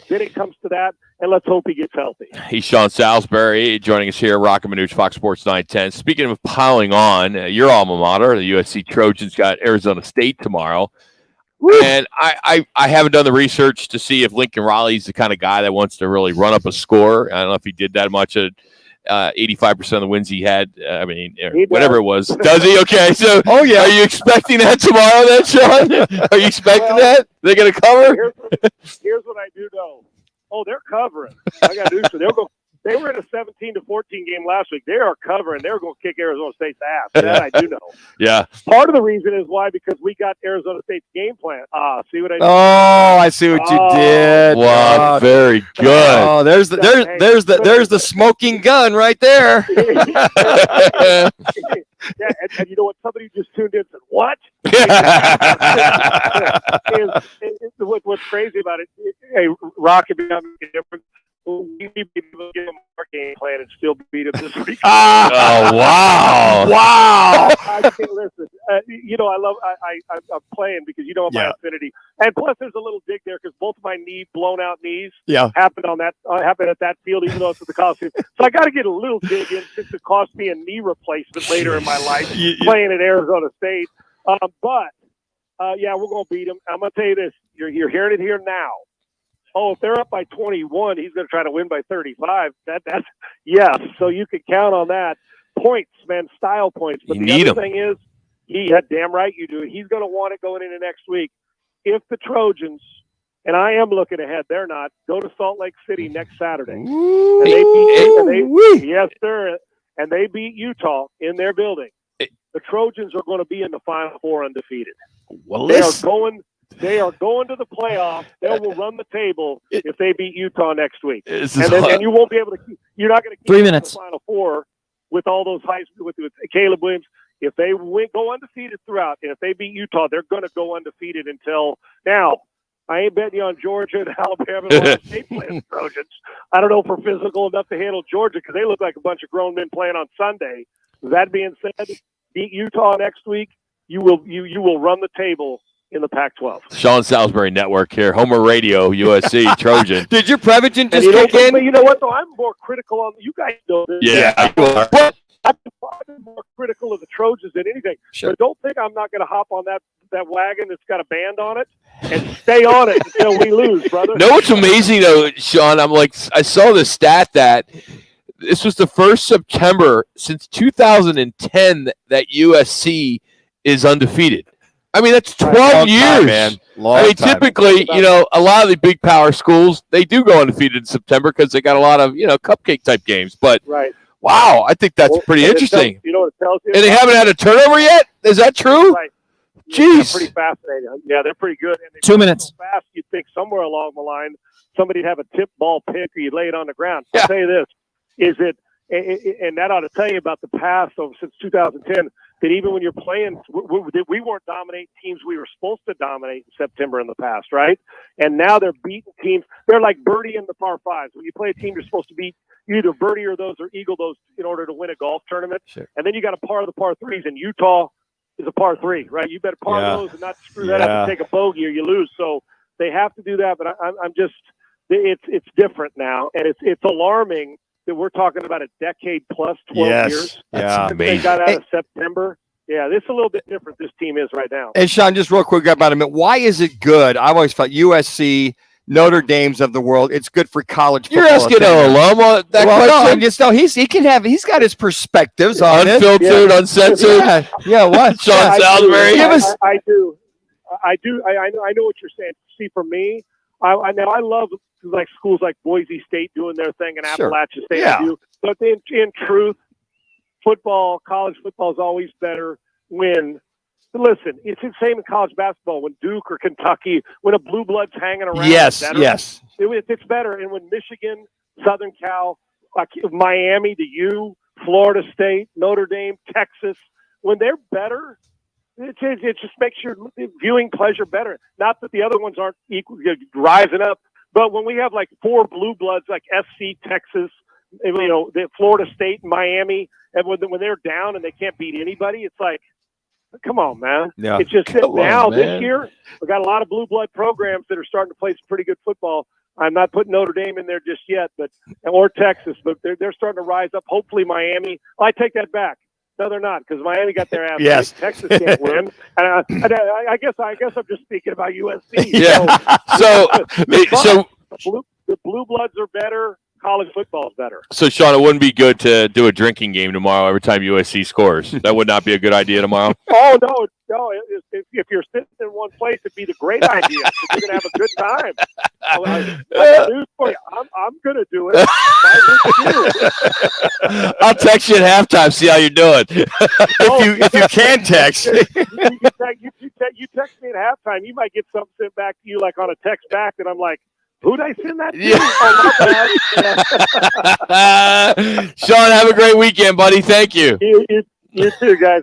Then it comes to that, and let's hope he gets healthy. He's Sean Salisbury joining us here, Roc and Manuch, Fox Sports 910. Speaking of piling on, your alma mater, the USC Trojans, got Arizona State tomorrow. Woo! And I haven't done the research to see if Lincoln Riley's the kind of guy that wants to really run up a score. I don't know if he did that much at 85% of the wins he had. Whatever it was. Does he? Okay. So, are you expecting that tomorrow then, Sean? Are you expecting that? They're going to cover? Here's what I do know. Oh, they're covering. I got news for them. They were in a 17-14 game last week. They are covering. They're going to kick Arizona State's ass. That I do know. Yeah. Part of the reason is why, because we got Arizona State's game plan. See what I did? Oh, I see what you did. Wow, very good. Oh, there's the smoking gun right there. Yeah, and you know what? Somebody just tuned in and said, "What?" What's crazy about it? Hey, Rock can be making a difference. We need to give them our game plan and still beat them this week. Oh wow! Wow! I can't listen. I'm playing because you know my affinity, and plus there's a little dig there because both of my blown out knees happened at that field, even though it's at the Coliseum. So I got to get a little dig in since it cost me a knee replacement later in my life playing at Arizona State. But we're going to beat them. I'm going to tell you this: you're hearing it here now. Oh, if they're up by 21, he's going to try to win by 35. That's yes. So you can count on that. Points, man, style points. But the other thing is, damn right you do. He's going to want it going into next week. If the Trojans, and I am looking ahead, they're not, go to Salt Lake City next Saturday. Yes, sir. And they beat Utah in their building. The Trojans are going to be in the Final Four undefeated. Well, They are going to the playoffs. They will run the table if they beat Utah next week. And you won't be able to – you're not going to keep 3 minutes. The Final Four with all those high – with Caleb Williams. If they go undefeated throughout, and if they beat Utah, they're going to go undefeated until – now, I ain't betting you on Georgia and Alabama and Ohio State playing Trojans. I don't know if we're physical enough to handle Georgia because they look like a bunch of grown men playing on Sunday. That being said, beat Utah next week, you will run the table in the Pac-12. Sean Salisbury Network here, Homer Radio, USC, Trojan. Did your Prevagen just you know, kick in? But you know what, though? I'm more critical on you guys know this. Yeah, you are. I've been more critical of the Trojans than anything. Sure. But don't think I'm not going to hop on that wagon that's got a band on it and stay on it until we lose, brother. No, what's amazing though, Sean? I saw the stat that this was the first September since 2010 that USC is undefeated. I mean, that's 12 Long years, time, man. Long time. Typically, a lot of the big power schools, they do go undefeated in September because they got a lot of, cupcake type games. But right. Wow, I think that's pretty interesting. You know what it tells you? And they haven't had a turnover yet? Is that true? Right. Jeez. That's pretty fascinating. Yeah, they're pretty good. And 2 minutes. So fast, you'd think somewhere along the line somebody'd have a tip ball pick or you'd lay it on the ground. I'll tell you this, and that ought to tell you about the past since 2010, that even when you're playing, we weren't dominating teams we were supposed to dominate in September in the past, right? And now they're beating teams. They're like birdie in the par fives. When you play a team you're supposed to beat, you either birdie or those or eagle those in order to win a golf tournament. Sure. And then you got to par the par threes, and Utah is a par three, right? You better par those and not screw that up and take a bogey or you lose. So they have to do that. But I'm just, it's different now, and it's alarming that we're talking about a decade plus 12 years. Yeah, They got out of September. Yeah, this is a little bit different. This team is right now. And Sean, just real quick about a minute. Why is it good? I've always thought USC, Notre Dame's of the world. It's good for college football. You're asking an alum that question? No, I'm just he's got his perspectives on it. Unfiltered, uncensored. Yeah, what? Sean Salisbury. Give us. I do. I know what you're saying. See, for me, I love like schools like Boise State doing their thing and Appalachia State. Yeah. I do. But in truth, college football is always better when. Listen, it's the same in college basketball. When Duke or Kentucky, when a blue blood's hanging around, yes. It's better. And when Michigan, Southern Cal, like Miami, the U, Florida State, Notre Dame, Texas, when they're better, it just makes your viewing pleasure better. Not that the other ones aren't rising up, but when we have like four blue bloods like SC, Texas, the Florida State, Miami, and when they're down and they can't beat anybody, it's like, come on, man. Yeah. It's just that now this year we've got a lot of blue blood programs that are starting to play some pretty good football. I'm not putting Notre Dame in there just yet, or Texas, but they're starting to rise up. Hopefully Miami. I take that back. No, they're not, because Miami got their ass. Yes. Texas can't win. And I guess I'm just speaking about USC. Yeah. So the blue bloods are better. College football is better. So, Sean, it wouldn't be good to do a drinking game tomorrow every time USC scores. That would not be a good idea tomorrow. Oh, no. If you're sitting in one place, it'd be the great idea. You're going to have a good time. I got news for you. I'm going to do it. I'll text you at halftime, see how you're doing. if you can text. You text me at halftime, you might get something sent back to you like on a text back, and I'm like, who'd I send that to? Yeah. Oh, my bad. Sean, have a great weekend, buddy. Thank you. You too, guys.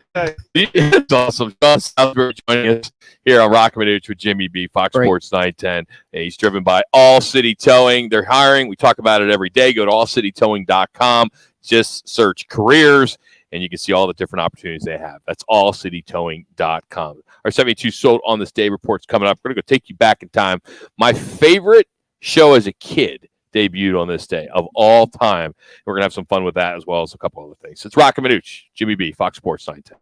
It's awesome. Sean Salisbury joining us here on Roc and Manuch with Jimmy B, Fox Sports 910. And he's driven by All City Towing. They're hiring. We talk about it every day. Go to allcitytowing.com. Just search careers, and you can see all the different opportunities they have. That's allcitytowing.com. Our 72 sold on this day report's coming up. We're going to go take you back in time. My favorite show as a kid debuted on this day of all time. We're going to have some fun with that as well as a couple other things. It's Roc and Manuch, Jimmy B, Fox Sports 910.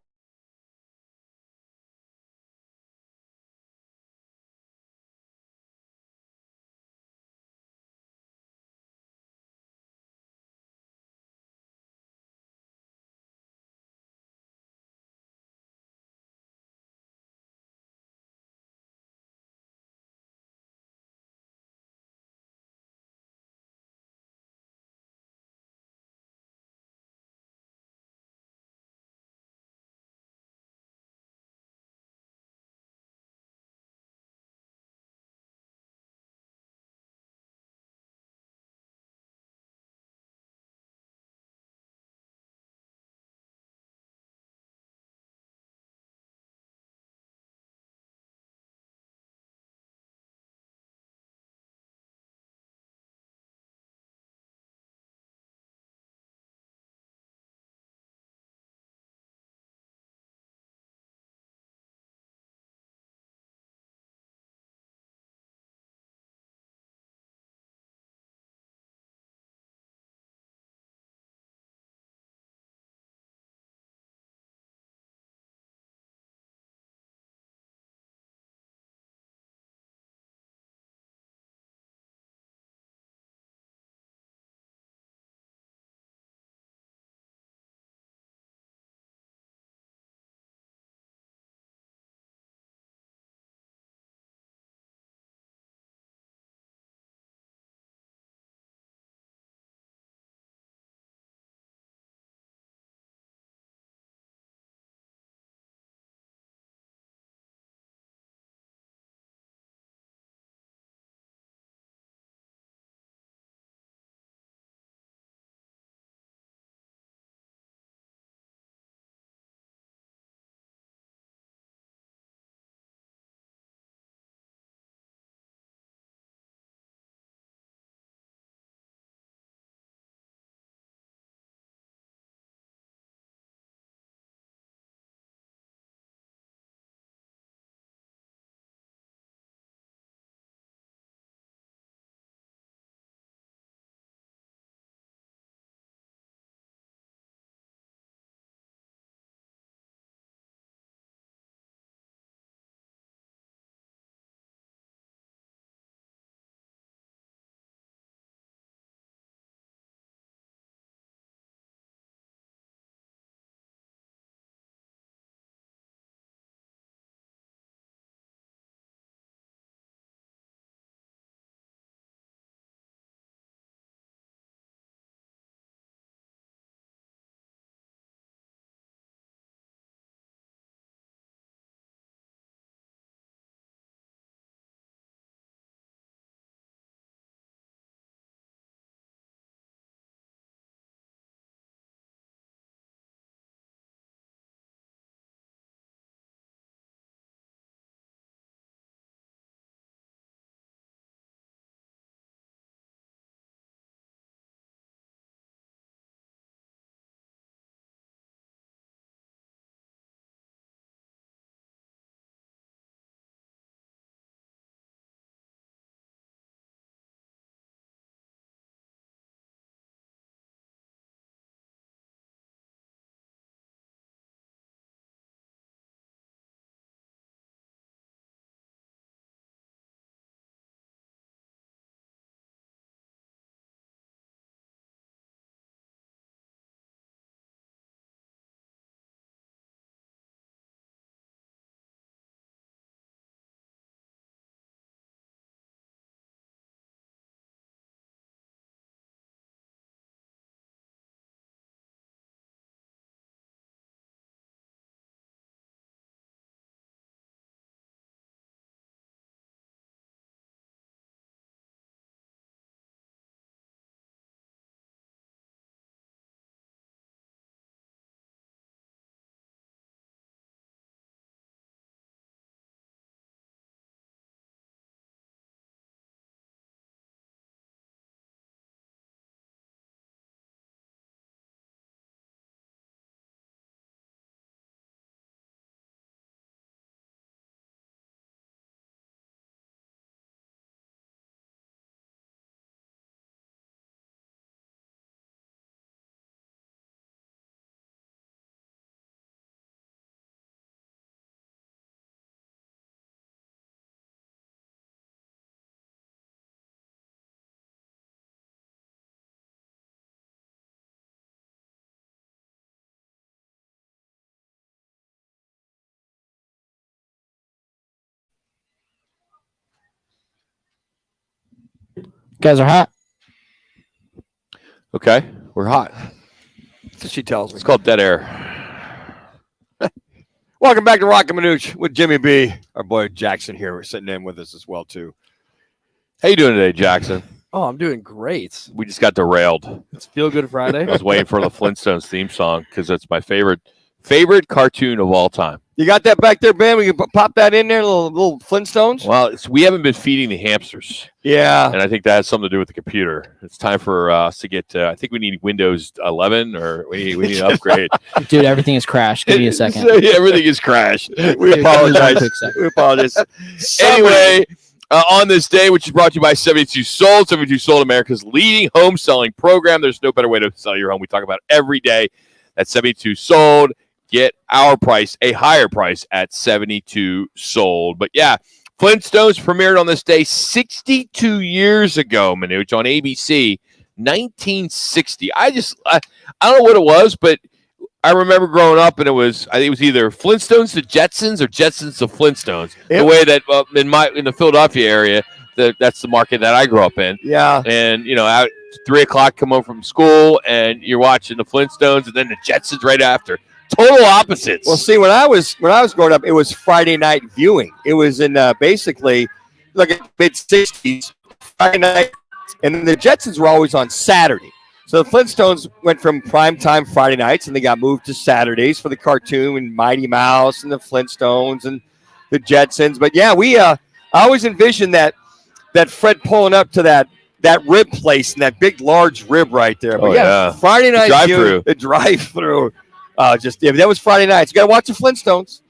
guys are hot. Okay, we're hot. That's what she tells me. It's called dead air. Welcome back to Roc and Manuch with Jimmy B. Our boy Jackson here. We're sitting in with us as well, too. How you doing today, Jackson? Oh, I'm doing great. We just got derailed. It's Feel Good Friday. I was waiting for the Flintstones theme song because that's my favorite cartoon of all time. You got that back there, Ben? We can pop that in there, little Flintstones? Well, we haven't been feeding the hamsters. Yeah. And I think that has something to do with the computer. It's time for us to get I think we need Windows 11 or we need an upgrade. Dude, everything is crashed. Give me a second. Everything is crashed. We apologize. We apologize. Anyway, on this day, which is brought to you by 72 Sold. 72 Sold, America's leading home selling program. There's no better way to sell your home. We talk about it every day. That's 72 Sold. Get our price, a higher price at 72 Sold. But yeah, Flintstones premiered on this day 62 years ago, Manuch, on ABC, 1960. I don't know what it was, but I remember growing up, and I think it was either Flintstones to Jetsons or Jetsons to Flintstones. The way that in the Philadelphia area, that's the market that I grew up in. Yeah. And out 3 o'clock, come home from school, and you're watching the Flintstones, and then the Jetsons right after. Total opposites. Well, see, when I was growing up, it was Friday night viewing. It was in basically like mid '60s Friday night, and then the Jetsons were always on Saturday. So the Flintstones went from primetime Friday nights, and they got moved to Saturdays for the cartoon and Mighty Mouse and the Flintstones and the Jetsons. But yeah, I always envisioned that Fred pulling up to that rib place and that big large rib right there. But yeah, Friday night the drive-through. That was Friday nights. You got to watch the Flintstones.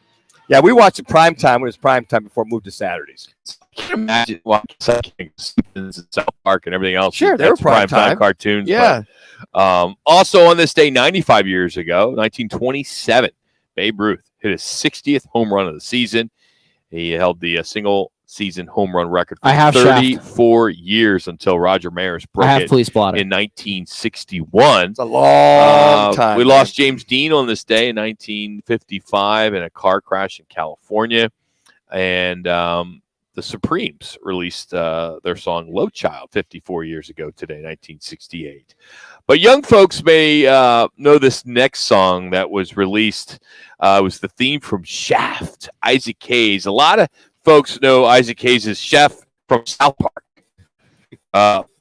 Yeah, we watched it prime time when it was prime time before it moved to Saturdays. I can imagine watching South Park and everything else. Sure, they were prime time cartoons. Yeah. But, also on this day, 95 years ago, 1927, Babe Ruth hit his 60th home run of the season. He held the single season home run record for 34 years until Roger Maris broke it in 1961. It's a long time. We lost James Dean on this day in 1955 in a car crash in California. And the Supremes released their song Low Child 54 years ago today, 1968. But young folks may know this next song that was released. It was the theme from Shaft, Isaac Hayes. A lot of folks know Isaac Hayes as Chef from South Park.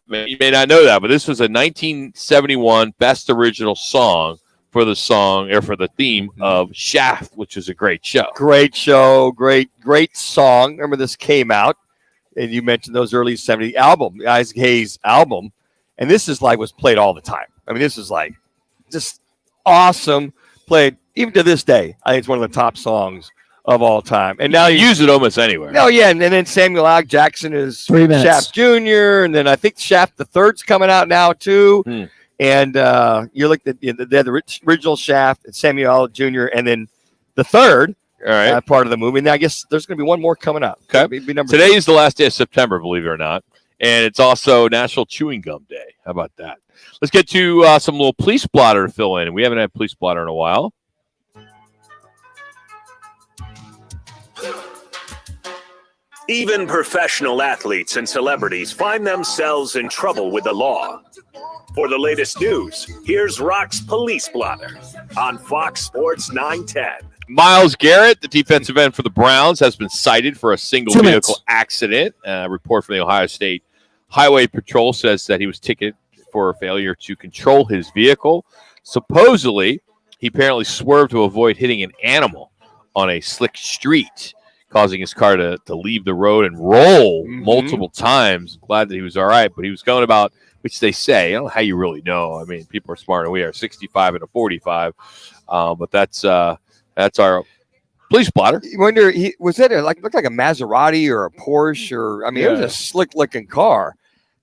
You may not know that, but this was a 1971 Best Original Song for the theme of Shaft, which is a great show. Great show, great song. Remember, this came out, and you mentioned those early 70s album, the Isaac Hayes album, and this is was played all the time. I mean, this is just awesome. Played even to this day. I think it's one of the top songs of all time. And now you use it almost anywhere. Oh, yeah. And then Samuel L. Jackson is 3 minutes. Shaft Jr., and then I think Shaft the Third's coming out now, too. And you're like the original Shaft and Samuel L. Jr., and then the third part of the movie. And I guess there's going to be one more coming up. Okay. Today is the last day of September, believe it or not. And it's also National Chewing Gum Day. How about that? Let's get to some little police blotter to fill in. We haven't had police blotter in a while. Even professional athletes and celebrities find themselves in trouble with the law. For the latest news, here's Roc's Police Blotter on Fox Sports 910. Miles Garrett, the defensive end for the Browns, has been cited for a single vehicle accident. A report from the Ohio State Highway Patrol says that he was ticketed for failure to control his vehicle. Supposedly, he apparently swerved to avoid hitting an animal on a slick street, causing his car to leave the road and roll multiple times. Glad that he was all right, but he was going about, which they say, I don't know how you really know. I mean, people are smarter than we are, 65 and a 45. But that's our police blotter. You wonder, was that looked like a Maserati or a Porsche it was a slick-looking car.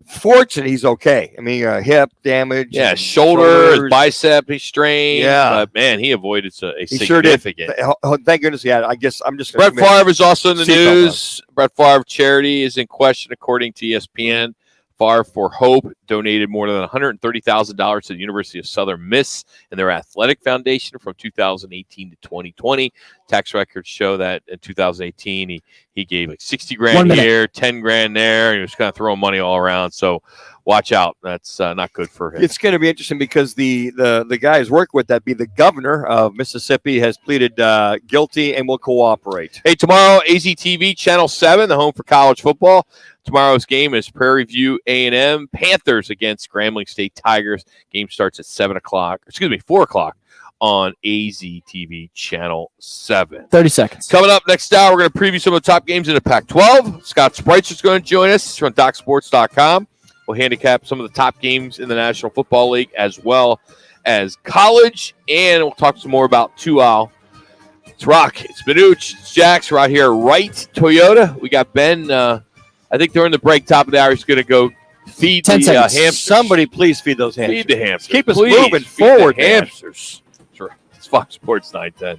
Fortunately, he's okay. I mean, hip damage. Yeah, shoulder, bicep, he strained. Yeah. But, man, he avoided a significant. Sure, thank goodness he had. I guess I'm just. Brett Favre is also in the news. Brett Favre charity is in question, according to ESPN. Far for Hope donated more than $130,000 to the University of Southern Miss and their athletic foundation from 2018 to 2020. Tax records show that in 2018 he gave like 60 grand here, 10 grand there. He was kind of throwing money all around. So watch out. That's not good for him. It's going to be interesting because the guys work with that be the governor of Mississippi has pleaded guilty and will cooperate. Hey, tomorrow, AZTV Channel 7, the home for college football. Tomorrow's game is Prairie View A&M Panthers against Grambling State Tigers. Game starts at 4 o'clock on AZTV Channel 7. 30 seconds. Coming up next hour, we're going to preview some of the top games in the Pac-12. Scott Spreitzer is going to join us from DocSports.com. We'll handicap some of the top games in the National Football League as well as college, and we'll talk some more about 2-hour. It's Rock, it's Manuch, it's Jax. We're out here at Wright Toyota. We got Ben. I think during the break, top of the hour, he's going to go feed the hamsters. Somebody please feed those hamsters. Feed the hamsters. Keep us Please moving feed forward, the hamsters. Sure. It's Fox Sports 910.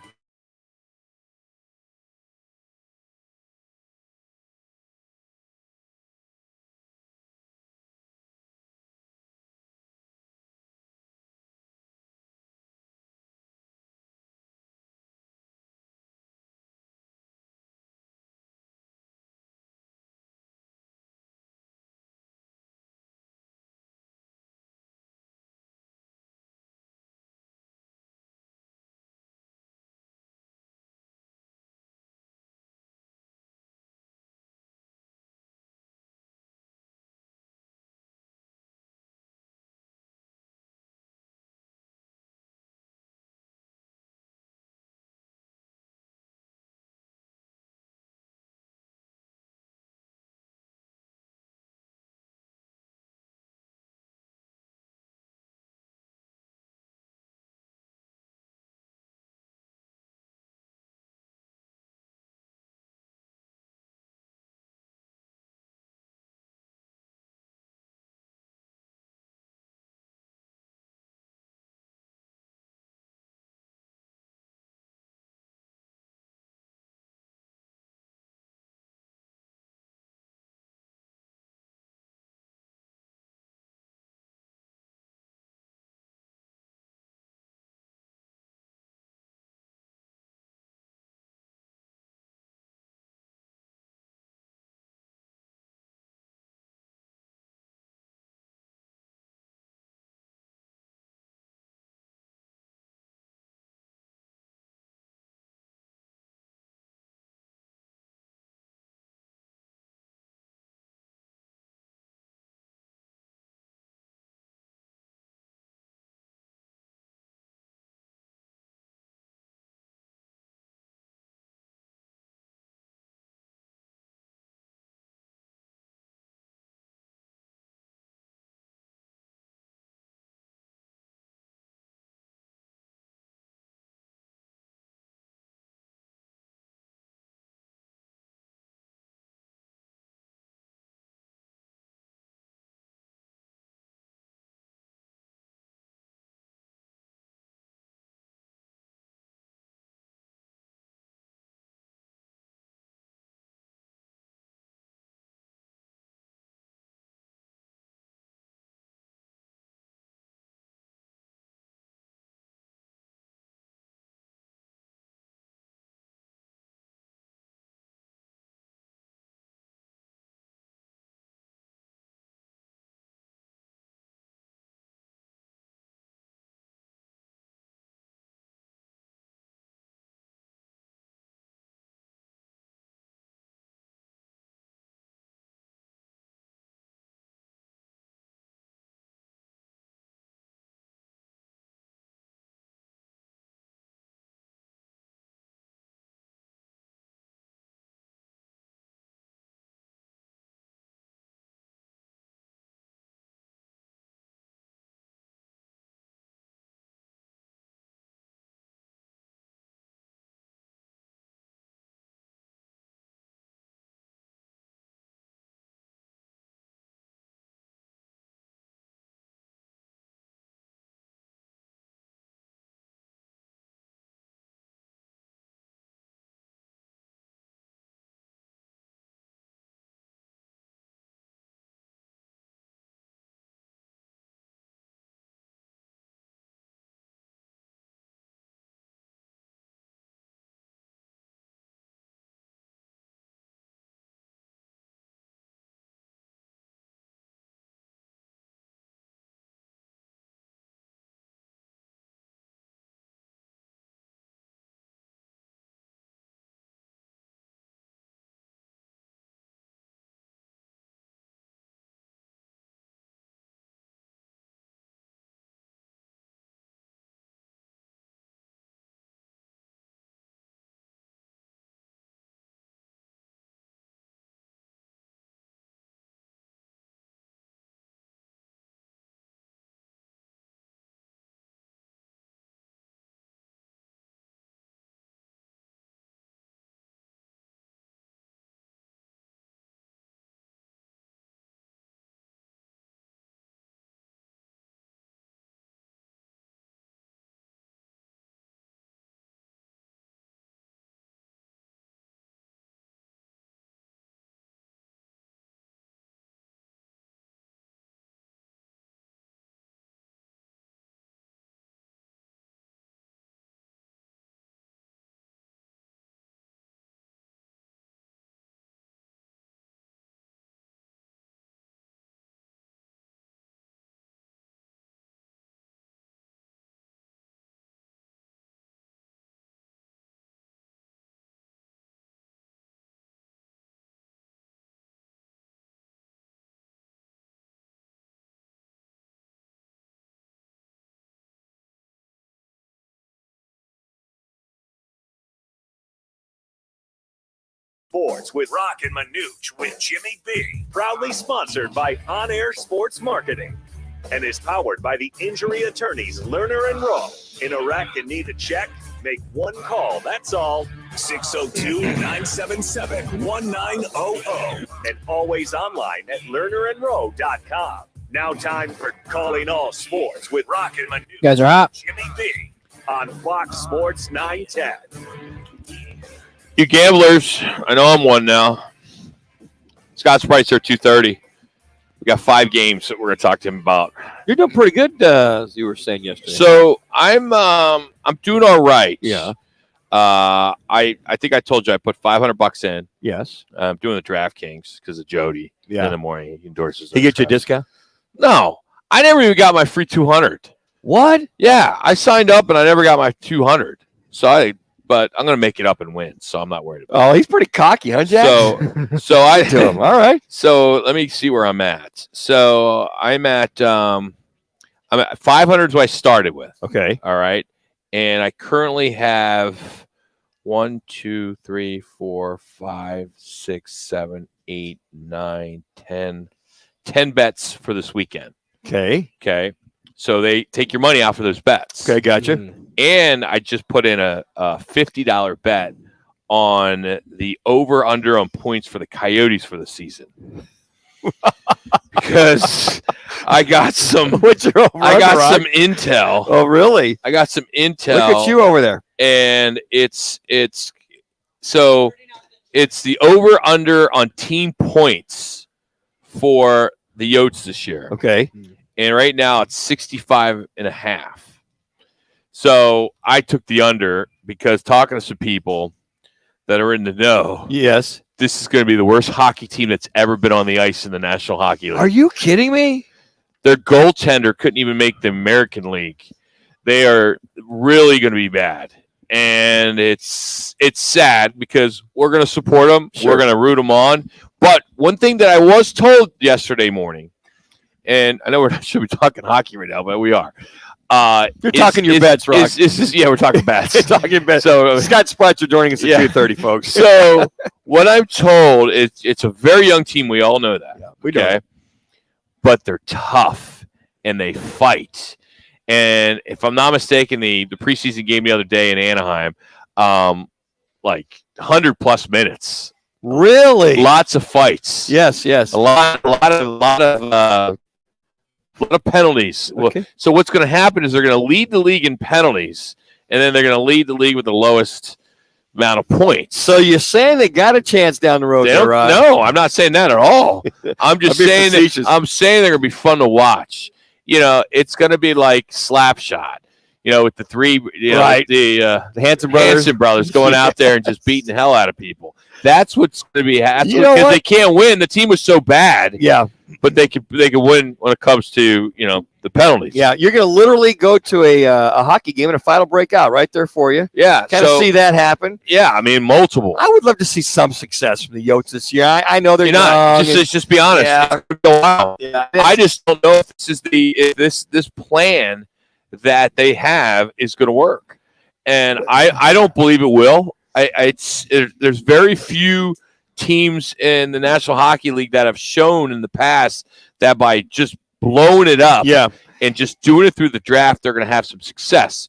Sports with Roc and Manuch with Jimmy B. Proudly sponsored by On Air Sports Marketing and is powered by the injury attorneys Lerner and Rowe. In a wreck and need a check? Make one call, that's all. 602-977-1900 and always online at lernerandrowe.com. Now time for Calling All Sports with Roc and Manuch. You guys are hot. Jimmy B on Fox Sports 910. You gamblers, I know I'm one now. Scott's price are 230. We got 5 games that we're going to talk to him about. You're doing pretty good, as you were saying yesterday. So I'm doing all right. Yeah. I think I told you I put $500 in. Yes. I'm doing the DraftKings because of Jody. Yeah. In the morning, he endorses. He get you a discount? No, I never even got my free 200. What? Yeah, I signed up and I never got my 200. But I'm going to make it up and win, so I'm not worried about it. Oh, he's pretty cocky, huh, Jack? So I to him. All right. So let me see where I'm at. So I'm at 500 is what I started with. Okay. All right. And I currently have 1, 2, 3, 4, 5, 6, 7, 8, 9, 10 bets for this weekend. Okay. Okay. So they take your money out for those bets. Okay, gotcha. And I just put in a $50 bet on the over-under on points for the Coyotes for the season. Because I got some some intel. Oh, really? I got some intel. Look at you over there. And it's the over-under on team points for the Yotes this year. Okay. And right now it's 65.5. So I took the under because talking to some people that are in the know. Yes. This is going to be the worst hockey team that's ever been on the ice in the National Hockey League. Are you kidding me? Their goaltender couldn't even make the American League. They are really going to be bad. And it's sad because we're going to support them. Sure. We're going to root them on. But one thing that I was told yesterday morning, and I know we're not should be talking hockey right now, but we are. You're talking your bets, Roc. Yeah, we're talking bets. We're talking bets. So Scott Spratcher joining us at 2:30, folks. So what I'm told is it's a very young team. We all know that. Yeah, we know. But they're tough and they fight. And if I'm not mistaken, the preseason game the other day in Anaheim, like 100+ minutes. Really? Lots of fights. Yes. A lot of penalties. Okay. So what's going to happen is they're going to lead the league in penalties, and then they're going to lead the league with the lowest amount of points. So you're saying they got a chance down the road there, Roc? No, I'm not saying that at all. I'm just saying facetious. they're going to be fun to watch. You know, it's going to be like Slapshot. You know, with the three, right. The Hanson brothers going out there and just beating the hell out of people. That's what's going to be happening because they can't win. The team was so bad. Yeah, but they could win when it comes to the penalties. Yeah, you're going to literally go to a hockey game and a fight will break out right there for you. Yeah, kind of see that happen. Yeah, I mean multiple. I would love to see some success from the Yotes this year. I know they're not. Just be honest. Yeah. I just don't know if this is this plan that they have is going to work, and I don't believe it will. There's very few teams in the National Hockey League that have shown in the past that by just blowing it up and just doing it through the draft, they're going to have some success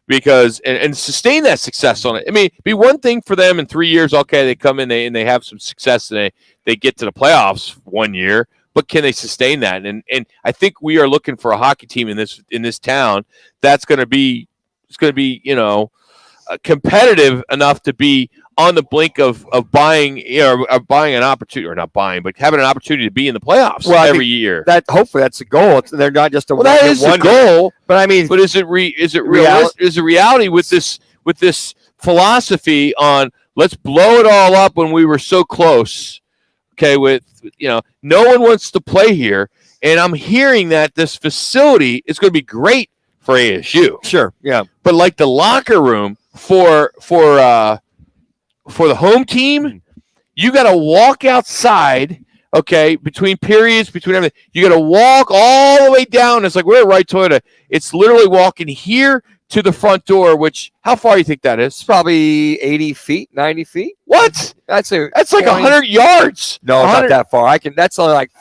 because and sustain that success on it. I mean, it'd be one thing for them in 3 years. Okay, they come in and they have some success and they get to the playoffs 1 year, but can they sustain that? And I think we are looking for a hockey team in this town that's going to be competitive enough to be on the blink of buying buying an opportunity, or not buying, but having an opportunity to be in the playoffs every year. That hopefully that's the goal. They're not just that is the goal. But I mean, is it reality with this philosophy on let's blow it all up when we were so close? Okay, no one wants to play here, and I'm hearing that this facility is going to be great for ASU. Sure, yeah, but like the locker room for the home team, you got to walk outside. Okay, between periods, between everything, you got to walk all the way down. It's like we're at Right Toyota. It's literally walking here to the front door, which how far do you think that is? It's probably 80 feet, 90 feet. What? That's like 100 yards. No, 100. not that far. That's only like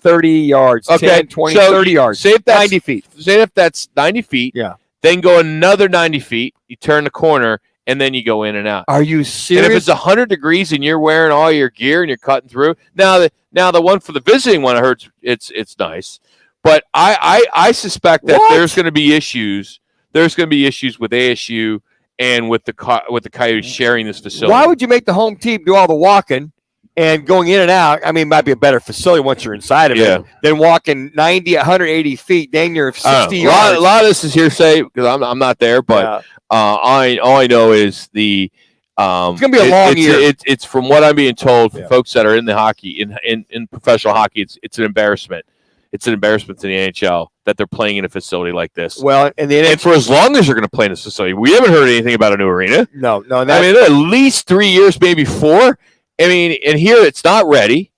30 yards. Okay, 10, 20, so 30 yards. Say if that's 90 feet. Say if that's 90 feet. Yeah. Then go another 90 feet. You turn the corner, and then you go in and out. Are you serious? And if it's 100 degrees and you're wearing all your gear and you're cutting through, now the one for the visiting one, I heard it's nice, but I suspect that there's going to be issues. There's going to be issues with ASU and with the Coyotes sharing this facility. Why would you make the home team do all the walking and going in and out? I mean, it might be a better facility once you're inside of it than walking 90, 180 feet, dang near 60 yards. A lot of this is hearsay because I'm not there, but all I know is the it's going to be a long year. It's from what I'm being told from folks that are in the hockey in professional hockey. It's an embarrassment. It's an embarrassment to the NHL that they're playing in a facility like this. Well, and for as long as they're going to play in this facility, we haven't heard anything about a new arena. No. I mean, at least 3 years, maybe 4. I mean, and here it's not ready,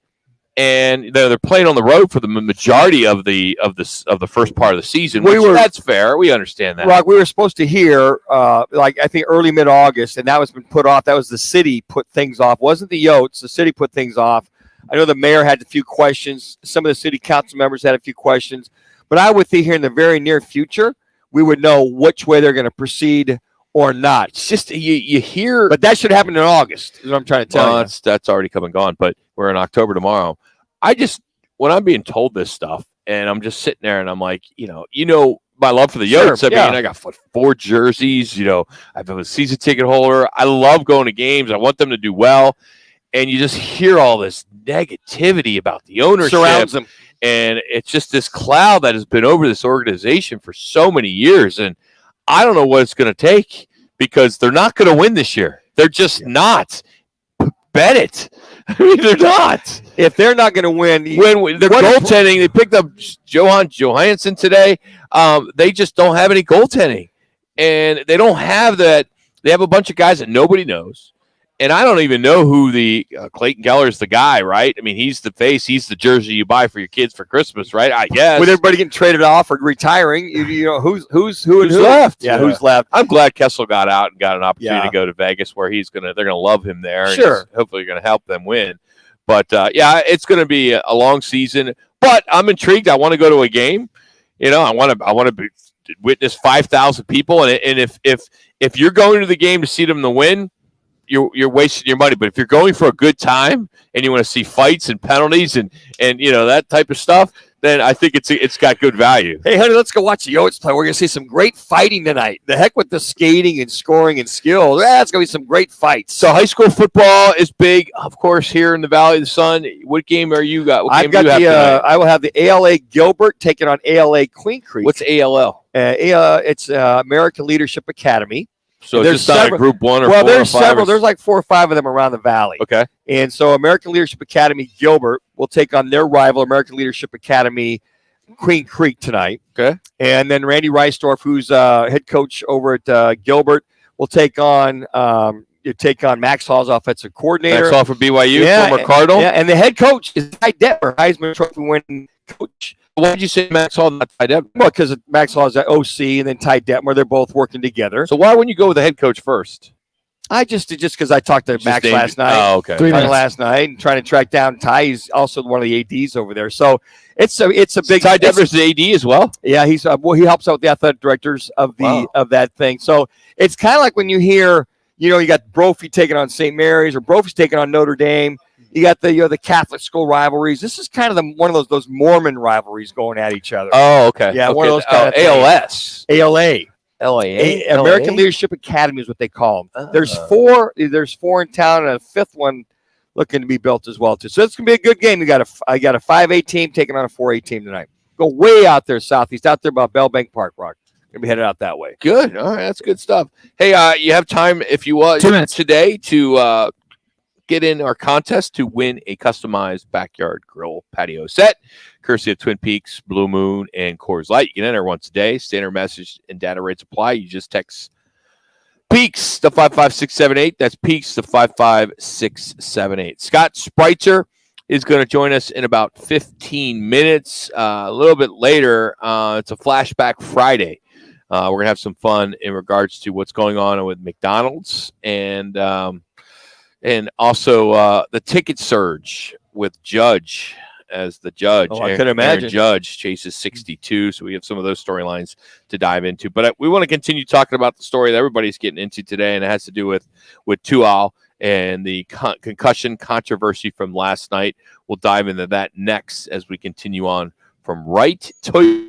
and they're playing on the road for the majority of the first part of the season. That's fair. We understand that. Rock, we were supposed to hear, I think early mid-August, and that was been put off. That was the city put things off. It wasn't the Yotes. The city put things off. I know the mayor had a few questions. Some of the city council members had a few questions. But I would think here in the very near future, we would know which way they're going to proceed or not. It's just you hear. But that should happen in August, is what I'm trying to tell you. That's already come and gone. But we're in October tomorrow. When I'm being told this stuff, and I'm just sitting there and I'm like, my love for the Yotes. I got 4 jerseys. I've been a season ticket holder. I love going to games. I want them to do well. And you just hear all this negativity about the ownership. Surrounds them. And it's just this cloud that has been over this organization for so many years. And I don't know what it's going to take because they're not going to win this year. They're just not. Bet it. I mean, they're not. If they're not going to win. They're goaltending. They picked up Johan Johansson today. They just don't have any goaltending. And they don't have that. They have a bunch of guys that nobody knows. And I don't even know who the Clayton Keller is the guy, right? I mean, he's the face. He's the jersey you buy for your kids for Christmas, right? I guess. With everybody getting traded off or retiring, who's left? Yeah, who's left? I'm glad Kessel got out and got an opportunity to go to Vegas, where they're gonna love him there. Sure, and hopefully, going to help them win. But it's going to be a long season. But I'm intrigued. I want to go to a game. I want to witness 5,000 people. And if you're going to the game to see them to win, you're wasting your money. But if you're going for a good time and you want to see fights and penalties and that type of stuff, then I think it's got good value. Hey, honey, let's go watch the Yotes play. We're going to see some great fighting tonight. The heck with the skating and scoring and skill. It's going to be some great fights. So high school football is big, of course, here in the Valley of the Sun. What game are you got? I will have the ALA Gilbert taking on ALA Queen Creek. What's ALL? It's American Leadership Academy. So there's not a group 1 or 4 there's or 5 several. There's like 4 or 5 of them around the valley. Okay. And so American Leadership Academy Gilbert will take on their rival, American Leadership Academy Queen Creek, tonight. Okay. And then Randy Reisdorf, who's head coach over at Gilbert, will take on Max Hall's offensive coordinator. Max Hall from BYU, former Cardinal. Yeah, and the head coach is Ty Detmer, Heisman Trophy winning coach. Why did you say Max Hall, not Ty Detmer? Well, because Max Hall is at OC, and then Ty Detmer, they're both working together. So why wouldn't you go with the head coach first? I just because I talked to Max last night. Oh, okay. Last night and trying to track down Ty. He's also one of the ADs over there. So it's a big. Ty Detmer's the AD as well. Yeah, he's he helps out with the athletic directors of that thing. So it's kind of like when you hear, you got Brophy taking on St. Mary's or Brophy's taking on Notre Dame. You got the Catholic school rivalries. This is kind of one of those Mormon rivalries going at each other. Oh, okay. Yeah, one of those kind of ALS. ALA. LAA. American Leadership Academy is what they call them. There's 4 in town and a 5th one looking to be built as well too. So it's gonna be a good game. I got a 5A team taking on a 4A team tonight. Go way out there southeast, out there about Bell Bank Park, Rock. Gonna be headed out that way. Good. All right, that's good stuff. Hey, you have time if you want 2 minutes today to get in our contest to win a customized backyard grill patio set, courtesy of Twin Peaks, Blue Moon, and Coors Light. You can enter once a day. Standard message and data rates apply. You just text Peaks to 55678. That's Peaks to 55678. Scott Spreitzer is going to join us in about 15 minutes. A little bit later, it's a Flashback Friday. We're going to have some fun in regards to what's going on with McDonald's and also the ticket surge with Judge as the judge. Oh, I could imagine. Judge chases 62, so we have some of those storylines to dive into. But we want to continue talking about the story that everybody's getting into today, and it has to do with Tual and the concussion controversy from last night. We'll dive into that next as we continue on from right to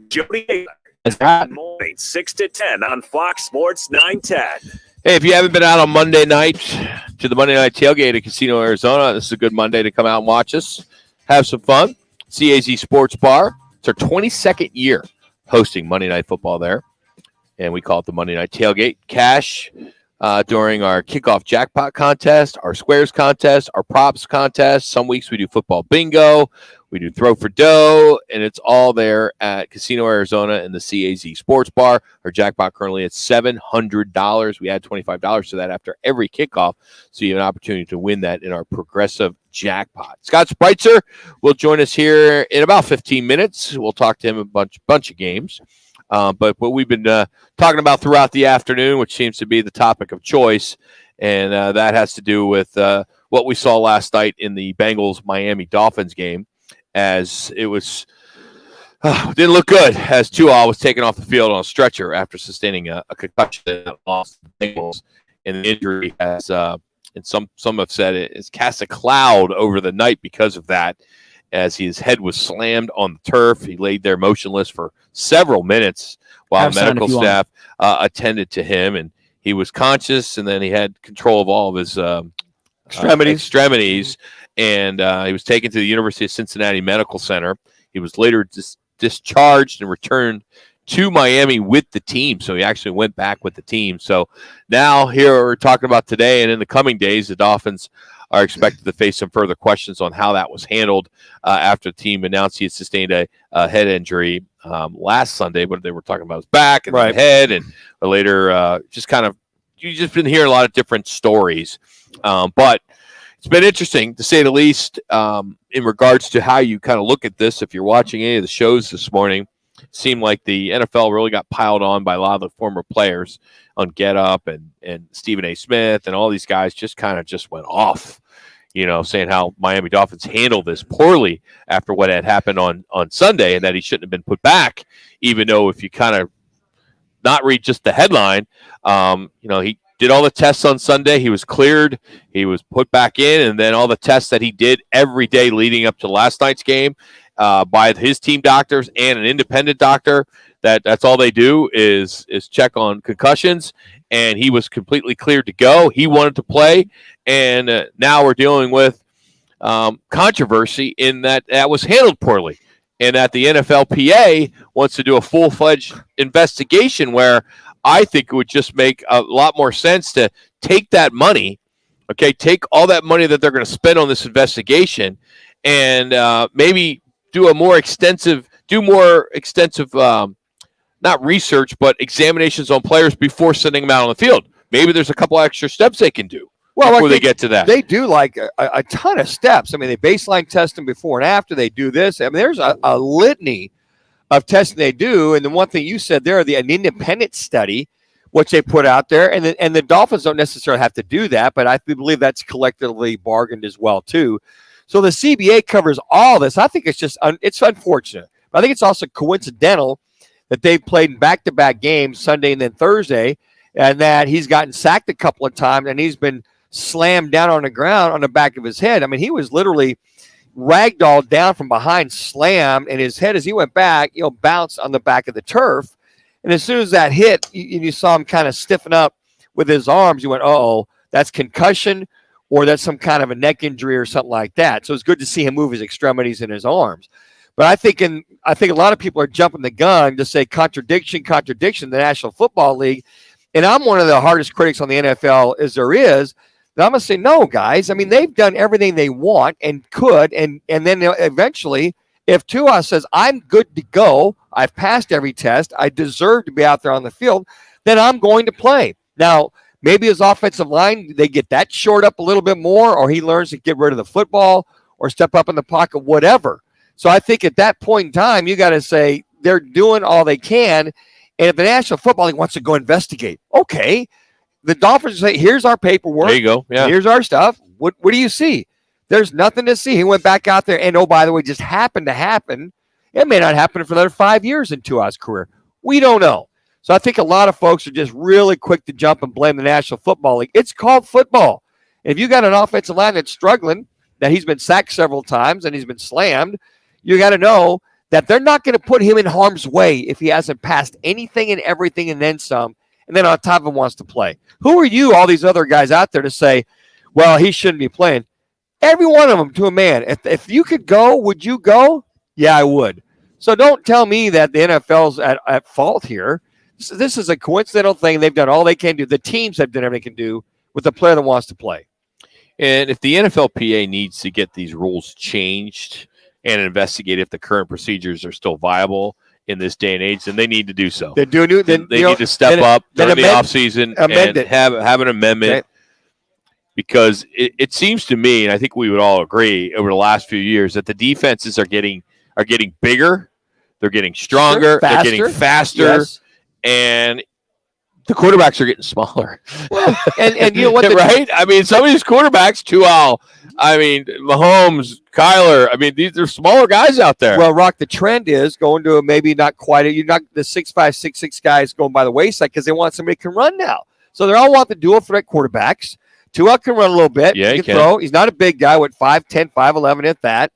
Jody morning 6 to 10 on Fox Sports 910. Hey, if you haven't been out on Monday night to the Monday Night Tailgate at Casino Arizona, this is a good Monday to come out and watch us. Have some fun. CAZ Sports Bar. It's our 22nd year hosting Monday Night Football there, and we call it the Monday Night Tailgate. Cash during our kickoff jackpot contest, our squares contest, our props contest. Some weeks we do football bingo. We do throw for dough, and it's all there at Casino Arizona and the CAZ Sports Bar. Our jackpot currently at $700. We add $25 to that after every kickoff, so you have an opportunity to win that in our progressive jackpot. Scott Spreitzer will join us here in about 15 minutes. We'll talk to him a bunch of games. But what we've been talking about throughout the afternoon, which seems to be the topic of choice, and that has to do with what we saw last night in the Bengals-Miami Dolphins game. As it was, didn't look good as Tua was taken off the field on a stretcher after sustaining a concussion that lost the Bengals. And the injury has, and some have said it has cast a cloud over the night because of that, as his head was slammed on the turf. He laid there motionless for several minutes while medical staff attended to him, and he was conscious, and then he had control of all of his extremities. And he was taken to the University of Cincinnati Medical Center. He was later discharged and returned to Miami with the team. So he actually went back with the team. So now here we're talking about today and in the coming days, the Dolphins are expected to face some further questions on how that was handled after the team announced he had sustained a head injury last Sunday, but they were talking about his back and the head, and later just kind of, you've just been hearing a lot of different stories. But it's been interesting, to say the least, in regards to how you kind of look at this. If you're watching any of the shows this morning, it seemed like the NFL really got piled on by a lot of the former players on Get Up and Stephen A. Smith, and all these guys just kind of just went off, saying how Miami Dolphins handled this poorly after what had happened on Sunday, and that he shouldn't have been put back, even though if you kind of not read just the headline, he did all the tests on Sunday. He was cleared. He was put back in, and then all the tests that he did every day leading up to last night's game by his team doctors and an independent doctor. That's all they do is check on concussions, and he was completely cleared to go. He wanted to play, and now we're dealing with controversy in that was handled poorly, and that the NFLPA wants to do a full-fledged investigation where I think it would just make a lot more sense to take that money, take all that money that they're going to spend on this investigation, and maybe do more extensive, not research, but examinations on players before sending them out on the field. Maybe there's a couple extra steps they can do before they get to that. They do like a ton of steps. I mean, they baseline test them before and after. They do this. I mean, there's a litany of testing they do. And the one thing you said there, an independent study, which they put out there, and the Dolphins don't necessarily have to do that, but I believe that's collectively bargained as well too. So the CBA covers all this. I think it's just it's unfortunate, but I think it's also coincidental that they've played back-to-back games, Sunday and then Thursday, and that he's gotten sacked a couple of times, and he's been slammed down on the ground on the back of his head. I mean, he was literally ragdolled down from behind, slammed, and his head, as he went back, bounced on the back of the turf. And as soon as that hit, you saw him kind of stiffen up with his arms. You went, uh-oh, that's concussion, or that's some kind of a neck injury or something like that. So it's good to see him move his extremities and his arms. But I think a lot of people are jumping the gun to say contradiction, the National Football League. And I'm one of the hardest critics on the NFL as there is. And I'm going to say, no, guys. I mean, they've done everything they want and could. And then eventually, if Tua says, I'm good to go, I've passed every test, I deserve to be out there on the field, then I'm going to play. Now, maybe his offensive line, they get that short up a little bit more, or he learns to get rid of the football or step up in the pocket, whatever. So I think at that point in time, you got to say they're doing all they can. And if the National Football League wants to go investigate, okay, the Dolphins say, here's our paperwork. There you go. Yeah. Here's our stuff. What do you see? There's nothing to see. He went back out there, and, oh, by the way, just happened to happen. It may not happen for another 5 years in Tua's career. We don't know. So I think a lot of folks are just really quick to jump and blame the National Football League. It's called football. If you got an offensive line that's struggling, that he's been sacked several times and he's been slammed, you got to know that they're not going to put him in harm's way if he hasn't passed anything and everything and then some, and then on top of him wants to play. Who are you, all these other guys out there, to say, well, he shouldn't be playing? Every one of them, to a man. If you could go, would you go? Yeah, I would. So don't tell me that the NFL's at fault here. This is a coincidental thing. They've done all they can do. The teams have done everything they can do with the player that wants to play. And if the NFLPA needs to get these rules changed and investigate if the current procedures are still viable in this day and age, then they need to do so. They need to step up during the offseason and have an amendment. Okay. Because it seems to me, and I think we would all agree over the last few years, that the defenses are getting bigger, they're getting stronger, they're getting faster, yes. And the quarterbacks are getting smaller. Well, and you know what? Right? I mean, some of these quarterbacks, Mahomes, Kyler, I mean, these are smaller guys out there. Well, Rock, the trend is going to maybe not quite – you're not the 6'5", 6'6" guys going by the wayside because they want somebody who can run now. So they all want the dual threat quarterbacks. Tua can run a little bit. Yeah, he can throw. He's not a big guy with 5'10", 5'11" at that.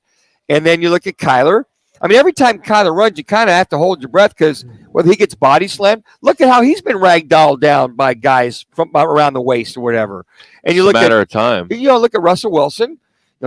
And then you look at Kyler. I mean, every time Kyler runs, you kind of have to hold your breath because whether he gets body slammed, look at how he's been ragdolled down by guys from around the waist or whatever. And you it's a matter of time. Look at Russell Wilson.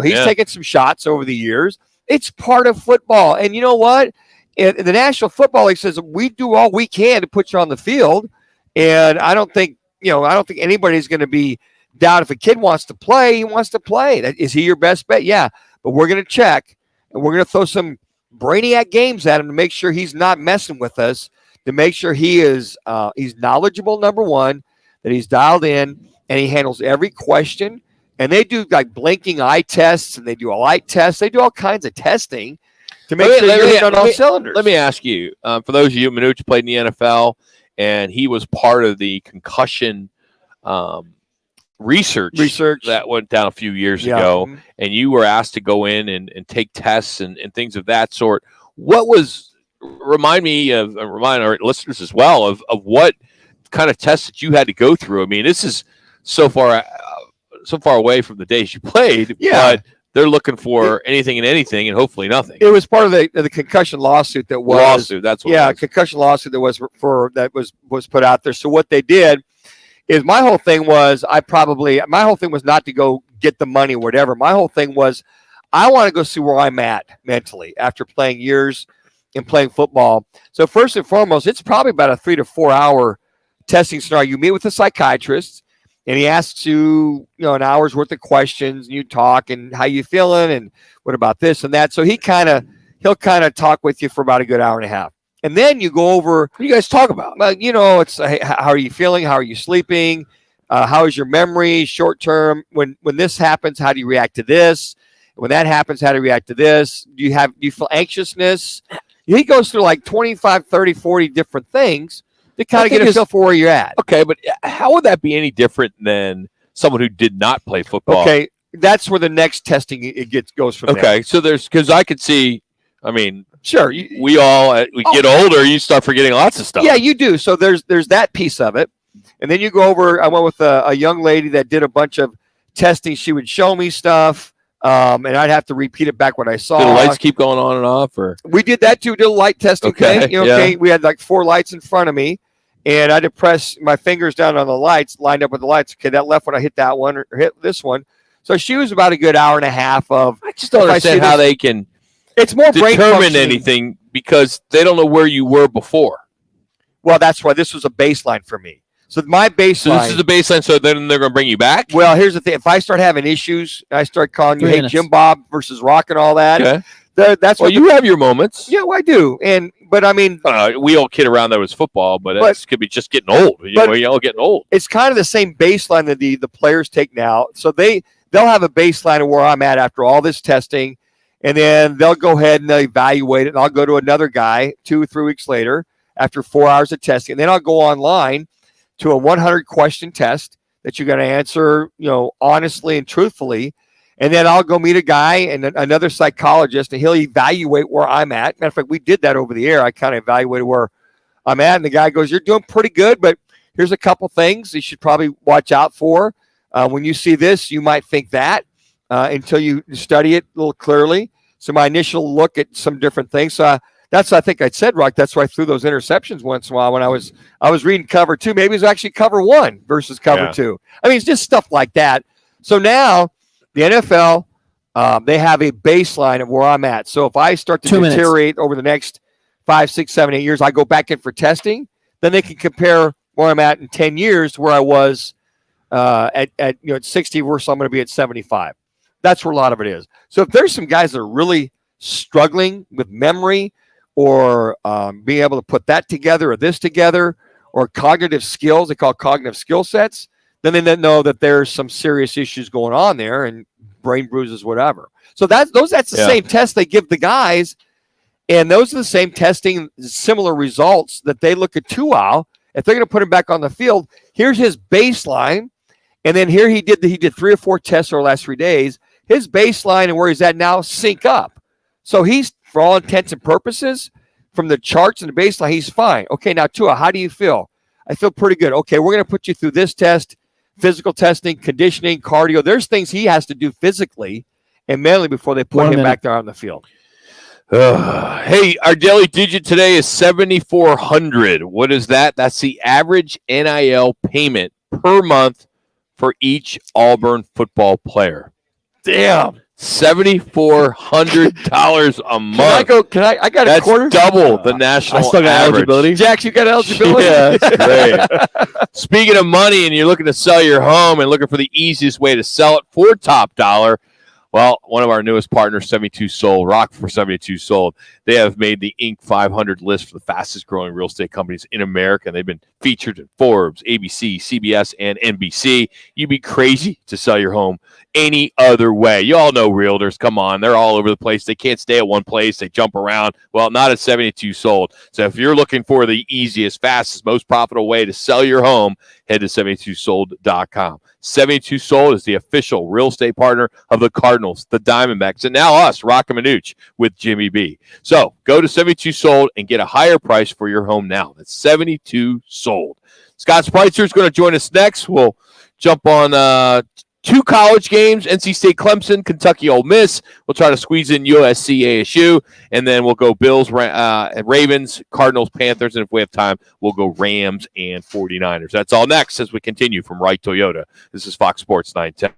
He's taken some shots over the years. It's part of football. And you know what? And the National Football League says we do all we can to put you on the field. And I don't think anybody's going to be doubt if a kid wants to play, he wants to play. Is he your best bet? Yeah. But we're going to check, and we're going to throw some brainiac games at him to make sure he's not messing with us, to make sure he's knowledgeable, number one, that he's dialed in, and he handles every question. And they do like blinking eye tests, and they do a light test. They do all kinds of testing to make sure you're on all cylinders. Let me ask you, for those of you, Manuch played in the NFL, and he was part of the concussion research that went down a few years ago, and you were asked to go in and take tests and things of that sort. What was, remind our listeners as well of what kind of tests that you had to go through? I mean, this is so far away from the days you played, but they're looking for anything and anything, and hopefully nothing. It was part of the concussion lawsuit that was concussion lawsuit that was put out there. So what they did is my whole thing was not to go get the money or whatever. My whole thing was I want to go see where I'm at mentally after playing years and playing football. So first and foremost, it's probably about a 3 to 4 hour testing scenario. You meet with a psychiatrist, and he asks you, an hour's worth of questions, and you talk, and how you feeling, and what about this and that. So he'll kind of talk with you for about a good hour and a half. And then you go over, what do you guys talk about? It's how are you feeling? How are you sleeping? How is your memory short term? When this happens, how do you react to this? When that happens, how do you react to this? Do you feel anxiousness? He goes through like 25, 30, 40 different things to kind of get a feel for where you're at. Okay, but how would that be any different than someone who did not play football? Okay, that's where the next testing goes from there. Okay, so because I could see, sure, we get older, you start forgetting lots of stuff. Yeah, you do. So there's that piece of it. And then you go over, I went with a young lady that did a bunch of testing. She would show me stuff, and I'd have to repeat it back what I saw. Did the lights keep going on and off? Or we did that too, did a light testing thing. Okay. We had like 4 lights in front of me, and I had to press my fingers down on the lights, lined up with the lights. Okay, that left one, I hit that one or hit this one. So she was about a good hour and a half of. I just don't understand how they can. It's more determine anything because they don't know where you were before. Well, that's why this was a baseline for me. So my baseline. So this is the baseline. So then they're going to bring you back. Well, here's the thing: if I start having issues, I start calling you, "Hey, Jim Bob versus Rock" and all that. Okay. That's what you have your moments. Yeah, well, I do. But we all kid around that was football, but it could be just getting old. You're all getting old. It's kind of the same baseline that the players take now. So they'll have a baseline of where I'm at after all this testing. And then they'll go ahead and they'll evaluate it. And I'll go to another guy 2 or 3 weeks later after 4 hours of testing. And then I'll go online to a 100-question test that you're going to answer, honestly and truthfully. And then I'll go meet a guy and another psychologist, and he'll evaluate where I'm at. Matter of fact, we did that over the air. I kind of evaluated where I'm at. And the guy goes, "You're doing pretty good, but here's a couple things you should probably watch out for. When you see this, you might think that. Until you study it a little clearly." So my initial look at some different things. So that's, I think I said, Rock, that's why I threw those interceptions once in a while when I was reading cover 2. Maybe it was actually cover 1 versus cover 2. It's just stuff like that. So now the NFL, they have a baseline of where I'm at. So if I start to deteriorate over the next 5, 6, 7, 8 years, I go back in for testing, then they can compare where I'm at in 10 years to where I was at 60 versus I'm going to be at 75. That's where a lot of it is. So if there's some guys that are really struggling with memory or being able to put that together or this together or cognitive skills, they call cognitive skill sets, then they know that there's some serious issues going on there and brain bruises, whatever. So that's the same test they give the guys, and those are the same testing, similar results that they look at Tuau. If they're going to put him back on the field, here's his baseline, and then here he did 3 or 4 tests over the last 3 days. His baseline and where he's at now sync up. So he's, for all intents and purposes, from the charts and the baseline, he's fine. Okay, now, Tua, how do you feel? I feel pretty good. Okay, we're going to put you through this test, physical testing, conditioning, cardio. There's things he has to do physically and mentally before they put him back there on the field. Hey, our daily digit today is 7,400. What is that? That's the average NIL payment per month for each Auburn football player. Damn. $7,400 a month. Can I go? I got That's a quarter. double the national I still got average. eligibility. Jax, you got eligibility. Yeah, that's great. Speaking of money, and you're looking to sell your home and looking for the easiest way to sell it for top dollar, well, one of our newest partners, 72 Sold, Rock for 72 Sold, they have made the Inc. 500 list for the fastest growing real estate companies in America. They've been featured in Forbes, ABC, CBS, and NBC. You'd be crazy to sell your home any other way. You all know realtors. Come on. They're all over the place. They can't stay at one place. They jump around. Well, not at 72 Sold. So if you're looking for the easiest, fastest, most profitable way to sell your home, head to 72sold.com. 72 Sold is the official real estate partner of the Cardinals, the Diamondbacks, and now us, Roc and Manuch, with Jimmy B. So go to 72 Sold and get a higher price for your home now. That's 72 Sold. Scott Spitzer is going to join us next. We'll jump on two college games, NC State Clemson, Kentucky Ole Miss. We'll try to squeeze in USC ASU, and then we'll go Bills, Ravens, Cardinals, Panthers, and if we have time, we'll go Rams and 49ers. That's all next as we continue from Wright Toyota. This is Fox Sports 910.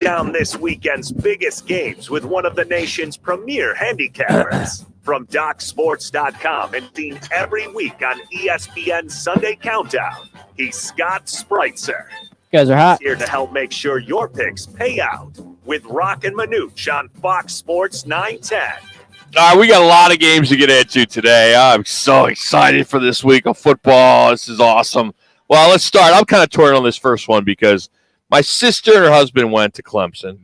down this weekend's biggest games with one of the nation's premier handicappers. From DocSports.com and seen every week on ESPN Sunday Countdown, he's Scott Spreitzer. You guys are hot. He's here to help make sure your picks pay out with Roc and Manuch on Fox Sports 910. All right, we got a lot of games to get into today. I'm so excited for this week of football. This is awesome. Well, let's start. I'm kind of torn on this first one because my sister and her husband went to Clemson,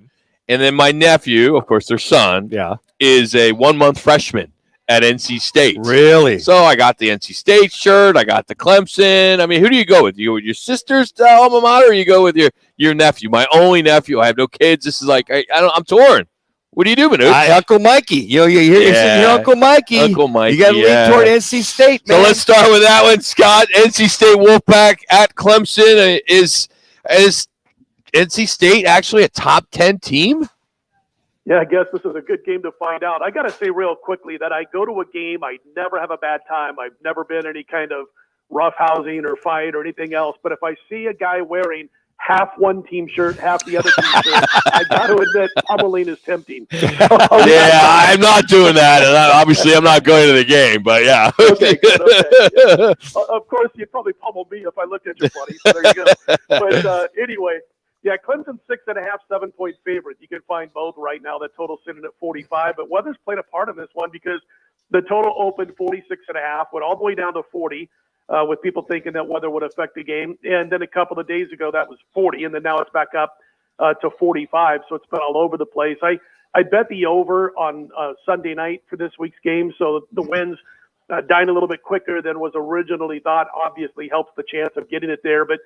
and then my nephew, of course, their son, is a 1-month freshman at NC State. Really? So I got the NC State shirt. I got the Clemson. I mean, who do you go with? You go with your sister's alma mater, or you go with your nephew? My only nephew. I have no kids. This is like I'm torn. What do you do, Manu? Uncle Mikey. You hear your Uncle Mikey. Uncle Mikey. You got to lean toward NC State, man. So let's start with that one, Scott. NC State Wolfpack at Clemson. Is NC State actually a top 10 team? Yeah, I guess this is a good game to find out. I got to say real quickly that I go to a game, I never have a bad time. I've never been any kind of roughhousing or fight or anything else. But if I see a guy wearing half one team shirt, half the other team shirt, I got to admit, pummeling is tempting. Yeah, I'm not doing that. And obviously, I'm not going to the game, but yeah. Okay, good, okay. Yeah. Of course, you'd probably pummel me if I looked at you funny. So there you go. But anyway, yeah, Clemson's 6.5, 7-point favorite. You can find both right now. The total sitting at 45. But weather's played a part in this one because the total opened 46.5, went all the way down to 40, with people thinking that weather would affect the game. And then a couple of days ago, that was 40, and then now it's back up to 45. So it's been all over the place. I bet the over on Sunday night for this week's game. So the winds dying a little bit quicker than was originally thought obviously helps the chance of getting it there. But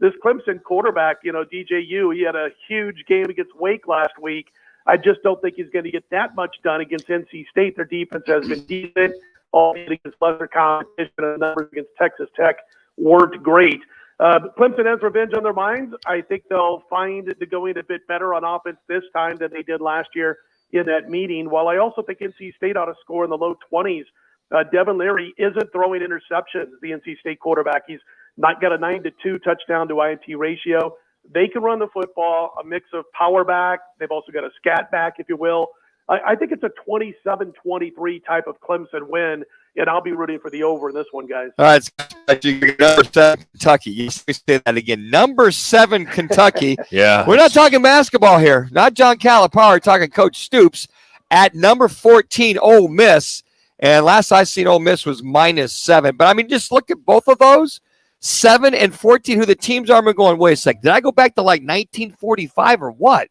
this Clemson quarterback, DJU, he had a huge game against Wake last week. I just don't think he's going to get that much done against NC State. Their defense has been decent, albeit against lesser competition, and the numbers against Texas Tech weren't great. Clemson has revenge on their minds. I think they'll find it to go in a bit better on offense this time than they did last year in that meeting, while I also think NC State ought to score in the low 20s. Devin Leary isn't throwing interceptions, the NC State quarterback. He's not got a 9-2 touchdown to INT ratio. They can run the football, a mix of power back. They've also got a scat back, if you will. I think it's a 27-23 type of Clemson win, and I'll be rooting for the over in this one, guys. All right, number 7, Kentucky. You say that again. Number 7, Kentucky. Yeah. We're not talking basketball here. Not John Calipari. We're talking Coach Stoops. At number 14, Ole Miss. And last I seen, Ole Miss was -7. But, I mean, just look at both of those. 7 and 14, who the teams are. I'm going, wait a second. Did I go back to like 1945 or what?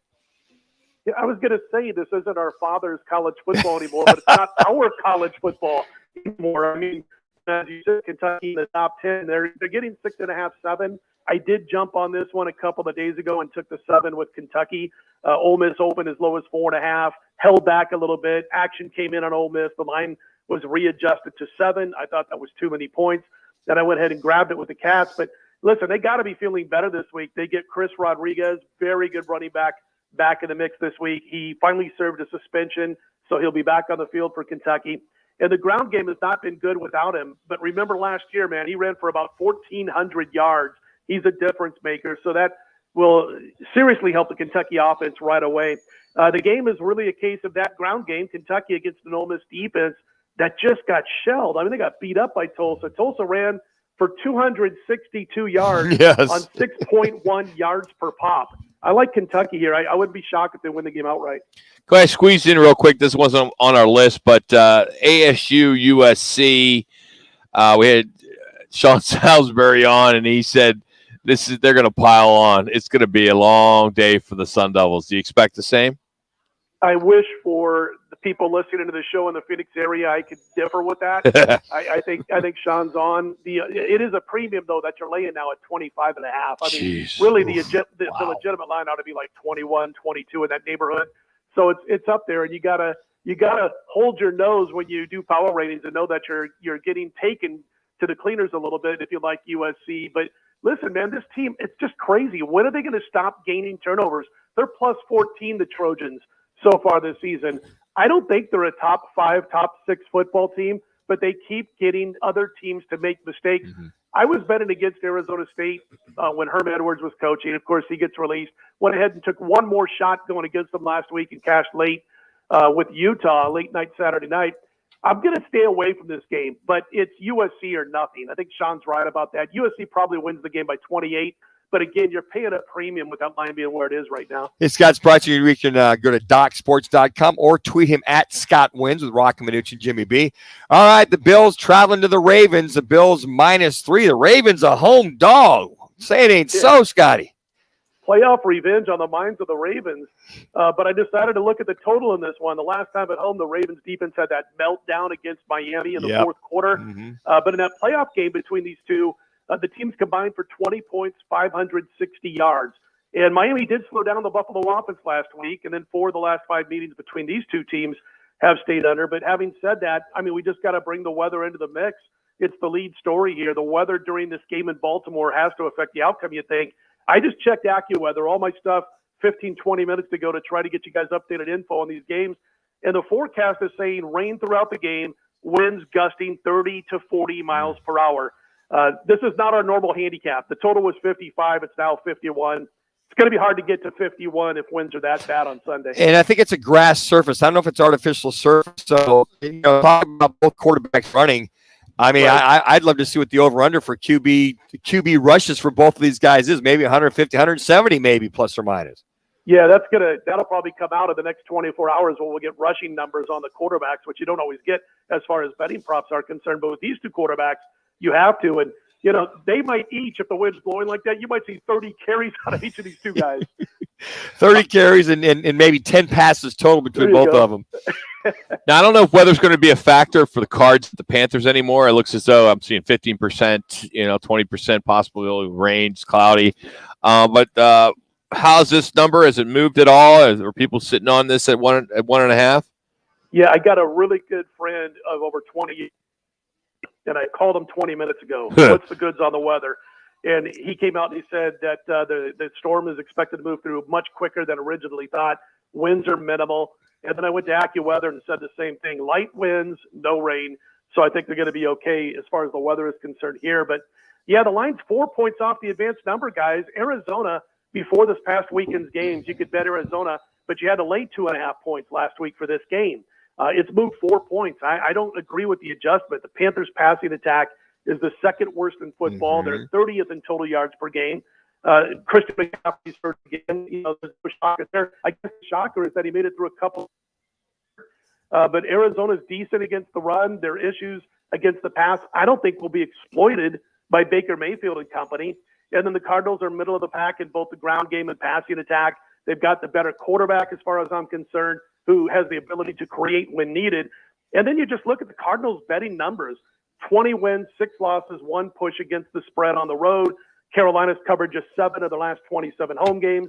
Yeah, I was going to say this isn't our father's college football anymore, but it's not our college football anymore. I mean, as you said, Kentucky in the top 10, they're getting 6.5, 7. I did jump on this one a couple of days ago and took the 7 with Kentucky. Ole Miss opened as low as 4.5, held back a little bit. Action came in on Ole Miss. The line was readjusted to 7. I thought that was too many points. Then I went ahead and grabbed it with the Cats. But listen, they got to be feeling better this week. They get Chris Rodriguez, very good running back in the mix this week. He finally served a suspension, so he'll be back on the field for Kentucky. And the ground game has not been good without him. But remember last year, man, he ran for about 1,400 yards. He's a difference maker, so that will seriously help the Kentucky offense right away. The game is really a case of that ground game, Kentucky against an Ole Miss defense that just got shelled. I mean, they got beat up by Tulsa. Tulsa ran for 262 yards on 6.1 yards per pop. I like Kentucky here. I wouldn't be shocked if they win the game outright. Go ahead, squeeze in real quick. This wasn't on our list, but ASU, USC, we had Sean Salisbury on, and he said they're going to pile on. It's going to be a long day for the Sun Devils. Do you expect the same? I wish for the people listening to the show in the Phoenix area, I could differ with that. I think Sean's on. It is a premium though that you're laying now at 25.5. I mean, really the legitimate line ought to be like 21, 22 in that neighborhood. So it's up there, and you gotta hold your nose when you do power ratings and know that you're getting taken to the cleaners a little bit if you like USC. But listen, man, this team, it's just crazy. When are they going to stop gaining turnovers? They're plus 14, the Trojans, so far this season. I don't think they're a top 5, top 6 football team, but they keep getting other teams to make mistakes. I was betting against Arizona State when Herm Edwards was coaching. Of course, he gets released. Went ahead and took one more shot going against them last week and cashed late with Utah, late night Saturday night. I'm going to stay away from this game, but it's USC or nothing. I think Sean's right about that. USC probably wins the game by 28. But again, you're paying a premium with that line being where it is right now. Hey, Scott's brought to you. You can go to DocSports.com or tweet him at Scott Wins with Roc and Manuch and Jimmy B. All right, the Bills traveling to the Ravens. The Bills -3. The Ravens a home dog. Say it ain't so, Scotty. Playoff revenge on the minds of the Ravens. But I decided to look at the total in this one. The last time at home, the Ravens defense had that meltdown against Miami in the fourth quarter. But in that playoff game between these two, the teams combined for 20 points, 560 yards. And Miami did slow down the Buffalo offense last week, and then 4 of the last 5 meetings between these two teams have stayed under. But having said that, I mean, we just got to bring the weather into the mix. It's the lead story here. The weather during this game in Baltimore has to affect the outcome, you think. I just checked AccuWeather, all my stuff 15, 20 minutes ago to try to get you guys updated info on these games. And the forecast is saying rain throughout the game, winds gusting 30 to 40 miles per hour. This is not our normal handicap. The total was 55. It's now 51. It's going to be hard to get to 51 if winds are that bad on Sunday. And I think it's a grass surface. I don't know if it's artificial surface. So, talking about both quarterbacks running, I mean, right. I'd love to see what the over-under for QB rushes for both of these guys is. Maybe 150, 170 maybe, plus or minus. Yeah, that'll probably come out in the next 24 hours when we'll get rushing numbers on the quarterbacks, which you don't always get as far as betting props are concerned. But with these two quarterbacks, you have to. And, they might each, if the wind's blowing like that, you might see 30 carries out of each of these two guys. 30 carries and maybe 10 passes total between both of them. Now, I don't know if weather's going to be a factor for the Cards, the Panthers anymore. It looks as though I'm seeing 15%, 20% possibility of rain, it's cloudy. But how's this number? Has it moved at all? Are people sitting on this at 1.5? Yeah, I got a really good friend of over 20 years, and I called him 20 minutes ago. What's the goods on the weather? And he came out and he said that the storm is expected to move through much quicker than originally thought. Winds are minimal. And then I went to AccuWeather and said the same thing. Light winds, no rain. So I think they're going to be okay as far as the weather is concerned here. But, yeah, the line's 4 points off the advanced number, guys. Arizona, before this past weekend's games, you could bet Arizona, but you had to lay 2.5 points last week for this game. It's moved 4 points. I don't agree with the adjustment. The Panthers' passing attack is the second worst in football. They're 30th in total yards per game. Christian McCaffrey's first again. There's a shocker there. I guess the shocker is that he made it through a couple. But Arizona's decent against the run. Their issues against the pass, I don't think will be exploited by Baker Mayfield and company. And then the Cardinals are middle of the pack in both the ground game and passing attack. They've got the better quarterback as far as I'm concerned, who has the ability to create when needed. And then you just look at the Cardinals' betting numbers. 20 wins, 6 losses, 1 push against the spread on the road. Carolina's covered just 7 of the last 27 home games.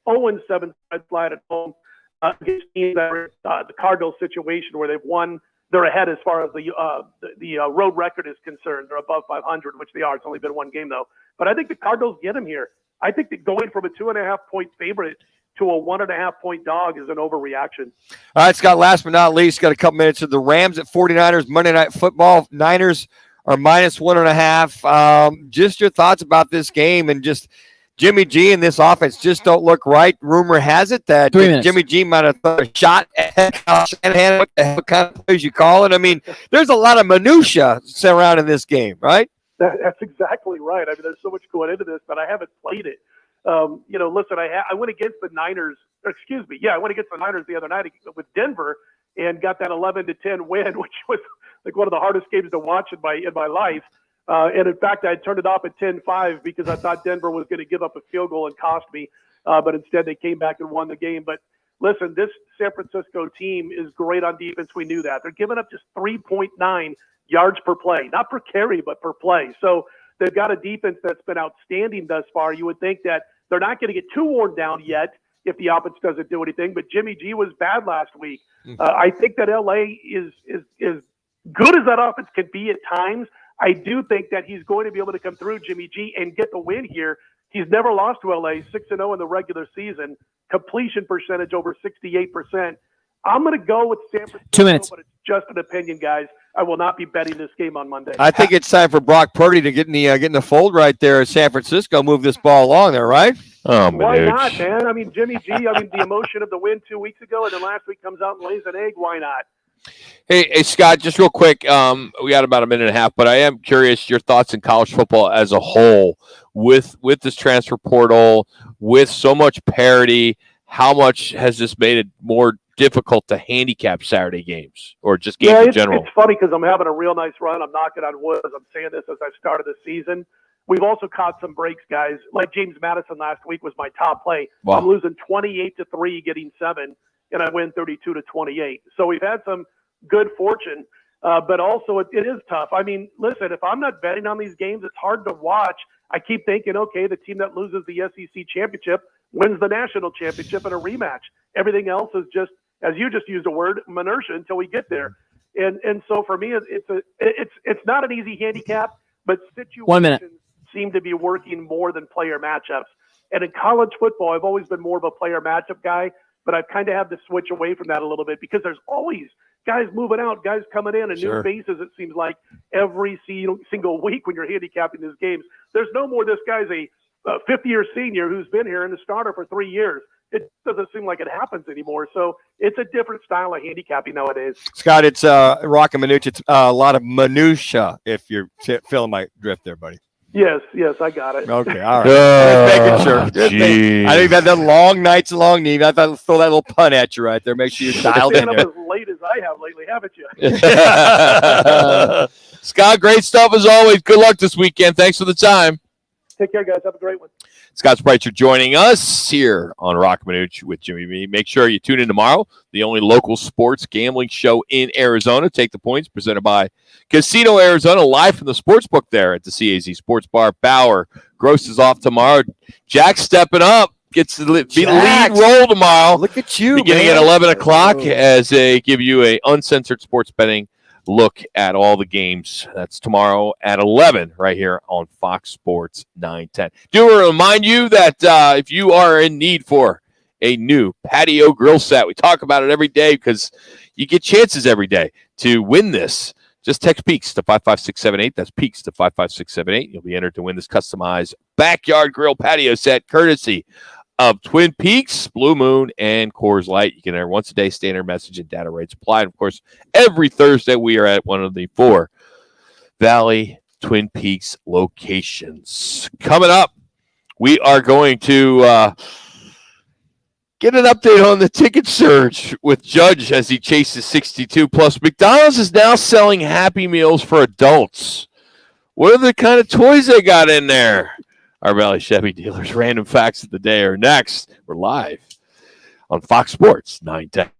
0-7 spread slide at home against teams that are the Cardinals situation where they've won. They're ahead as far as the road record is concerned. They're above 500, which they are. It's only been 1 game, though. But I think the Cardinals get them here. I think that going from a 2.5-point favorite to a 1.5-point dog is an overreaction. All right, Scott, last but not least, got a couple minutes of the Rams at 49ers, Monday Night Football. Niners are -1.5. Just your thoughts about this game and just Jimmy G and this offense just don't look right. Rumor has it that Jimmy G might have thrown a shot at Kyle Shanahan. What the hell kind of plays you call it? I mean, there's a lot of minutia surrounding this game, right? That's exactly right. I mean, there's so much going into this, but I haven't played it. Listen, I went against the Niners. I went against the Niners the other night with Denver and got that 11-10 win, which was like one of the hardest games to watch in my life. And in fact, I had turned it off at 10-5 because I thought Denver was going to give up a field goal and cost me. But instead, they came back and won the game. But listen, this San Francisco team is great on defense. We knew that. They're giving up just 3.9 yards per play, not per carry, but per play. So they've got a defense that's been outstanding thus far. You would think that they're not going to get too worn down yet if the offense doesn't do anything. But Jimmy G was bad last week. I think that LA is good as that offense can be at times. I do think that he's going to be able to come through, Jimmy G, and get the win here. He's never lost to LA, 6-0 in the regular season, completion percentage over 68%. I'm going to go with San Francisco. 2 minutes. But it's just an opinion, guys. I will not be betting this game on Monday. I think it's time for Brock Purdy to get in the fold right there at San Francisco. Move this ball along there, right? Oh, why Manuch. not, man? I mean, Jimmy G. I mean, the emotion of the win 2 weeks ago, and then last week comes out and lays an egg. Why not? Hey, Scott, just real quick. We got about a minute and a half, but I am curious your thoughts in college football as a whole with this transfer portal, with so much parity. How much has this made it more difficult to handicap Saturday games or just games in general? It's funny because I'm having a real nice run. I'm knocking on wood as I'm saying this as I started the season. We've also caught some breaks, guys. Like James Madison last week was my top play. Wow. I'm losing 28-3, getting 7, and I win 32-28. So we've had some good fortune, but also it is tough. I mean, listen, if I'm not betting on these games, it's hard to watch. I keep thinking, okay, the team that loses the SEC championship wins the national championship in a rematch. Everything else is just, as you just used a word, inertia until we get there. And so for me, it's not an easy handicap, but 1 minute. situations seem to be working more than player matchups. And in college football, I've always been more of a player matchup guy, but I've kind of had to switch away from that a little bit because there's always guys moving out, guys coming in, and new faces, it seems like, every single week when you're handicapping these games. There's no more this guy's a 50-year senior who's been here and a starter for 3 years. It doesn't seem like it happens anymore. So it's a different style of handicapping nowadays. Scott, it's Roc and Manuch. It's a lot of minutia, if you're feeling my drift there, buddy. Yes, I got it. Okay, all right. Just making sure. I think you've had the long nights, long need. I thought I'd throw that little pun at you right there. Make sure you're dialed in You've there. been up as late as I have lately, haven't you? Scott, great stuff as always. Good luck this weekend. Thanks for the time. Take care, guys. Have a great one. Scott Spreitzer joining us here on Roc and Manuch with Jimmy B. Make sure you tune in tomorrow. The only local sports gambling show in Arizona. Take the Points, presented by Casino Arizona, live from the sportsbook there at the CAZ Sports Bar. Bauer Gross is off tomorrow. Jack stepping up. Gets to be the lead role tomorrow. Look at you, beginning man. at 11 o'clock as they give you a uncensored sports betting look at all the games. That's tomorrow at 11 right here on Fox Sports 910. Do remind you that if you are in need for a new patio grill set, we talk about it every day because you get chances every day to win this. Just text PEAKS to 55678. That's PEAKS to 55678. You'll be entered to win this customized backyard grill patio set courtesy of Twin Peaks, Blue Moon, and Coors Light. You can enter once a day, standard message and data rates apply. And of course, every Thursday we are at one of the 4 Valley Twin Peaks locations. Coming up, we are going to get an update on the ticket surge with Judge as he chases 62. Plus, McDonald's is now selling Happy Meals for adults. What are the kind of toys they got in there? Our Valley Chevy dealers' random facts of the day are next. We're live on Fox Sports 910.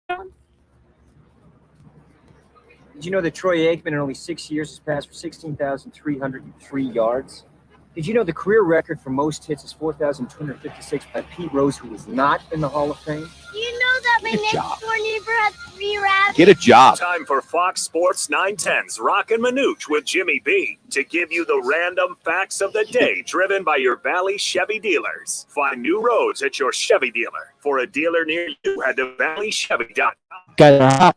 Did you know that Troy Aikman in only 6 years has passed for 16,303 yards? Did you know the career record for most hits is 4,256 by Pete Rose, who was not in the Hall of Fame? Do you know that my next door neighbor has 3 rabbits? Get a job. Time for Fox Sports 910's Roc and Manuch with Jimmy B to give you the random facts of the day driven by your Valley Chevy dealers. Find new roads at your Chevy dealer. For a dealer near you, head to valleychevy.com.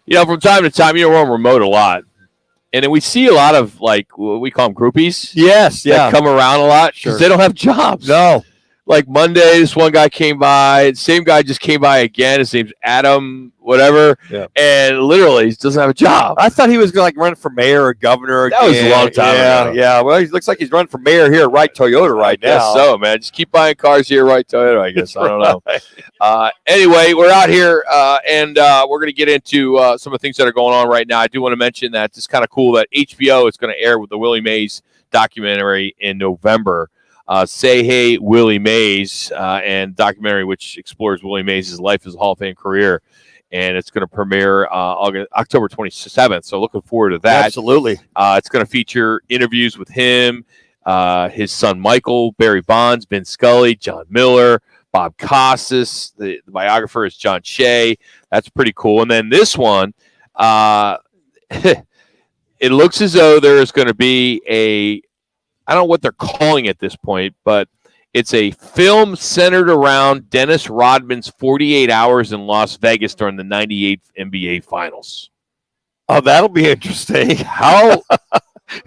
You know, from time to time, we're on remote a lot. And then we see a lot of, like, what we call them groupies. Yes, that come around a lot because they don't have jobs. No. Like Monday, this one guy came by. Same guy just came by again. His name's Adam, whatever. Yeah. And literally, he doesn't have a job. I thought he was going to, like, run for mayor or governor. That was a long time ago. Yeah. Well, he looks like he's running for mayor here at Wright Toyota right now. Guess so, man. Just keep buying cars here, right, Toyota, I guess. I don't know. Anyway, we're out here, and we're going to get into some of the things that are going on right now. I do want to mention that it's kind of cool that HBO is going to air with the Willie Mays documentary in November. Say Hey Willie Mays, and documentary which explores Willie Mays' life as a Hall of Fame career. And it's going to premiere October 27th. So looking forward to that. Absolutely. It's going to feature interviews with him, his son Michael, Barry Bonds, Vin Scully, John Miller, Bob Costas. The biographer is John Shea. That's pretty cool. And then this one, it looks as though there is going to be I don't know what they're calling it at this point, but it's a film centered around Dennis Rodman's 48 hours in Las Vegas during the 98 NBA Finals. Oh, that'll be interesting. How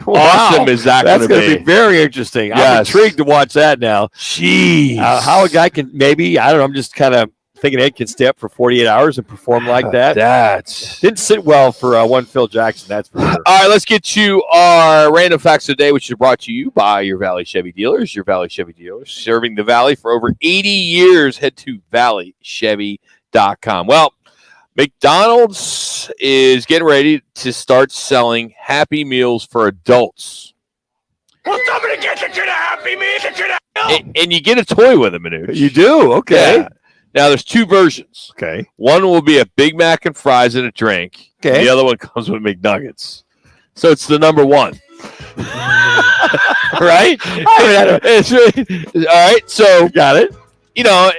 awesome is that going to be? That's going to be very interesting. Yes. I'm intrigued to watch that now. Jeez. How a guy can maybe, I don't know, I'm just kind of thinking Ed can stay up for 48 hours and perform like that. That didn't sit well for one Phil Jackson, that's for sure. All right, let's get to our random facts of the day, which is brought to you by your Valley Chevy dealers. Your Valley Chevy dealers serving the Valley for over 80 years. Head to valleychevy.com. Well, McDonald's is getting ready to start selling Happy Meals for adults. Well, somebody get you to Happy Meal. And you get a toy with them, Manuch. You do? Okay. Yeah. Now, there's 2 versions. Okay. One will be a Big Mac and fries and a drink. Okay. The other one comes with McNuggets. So it's the number 1. Right? All right. So, got it. You know,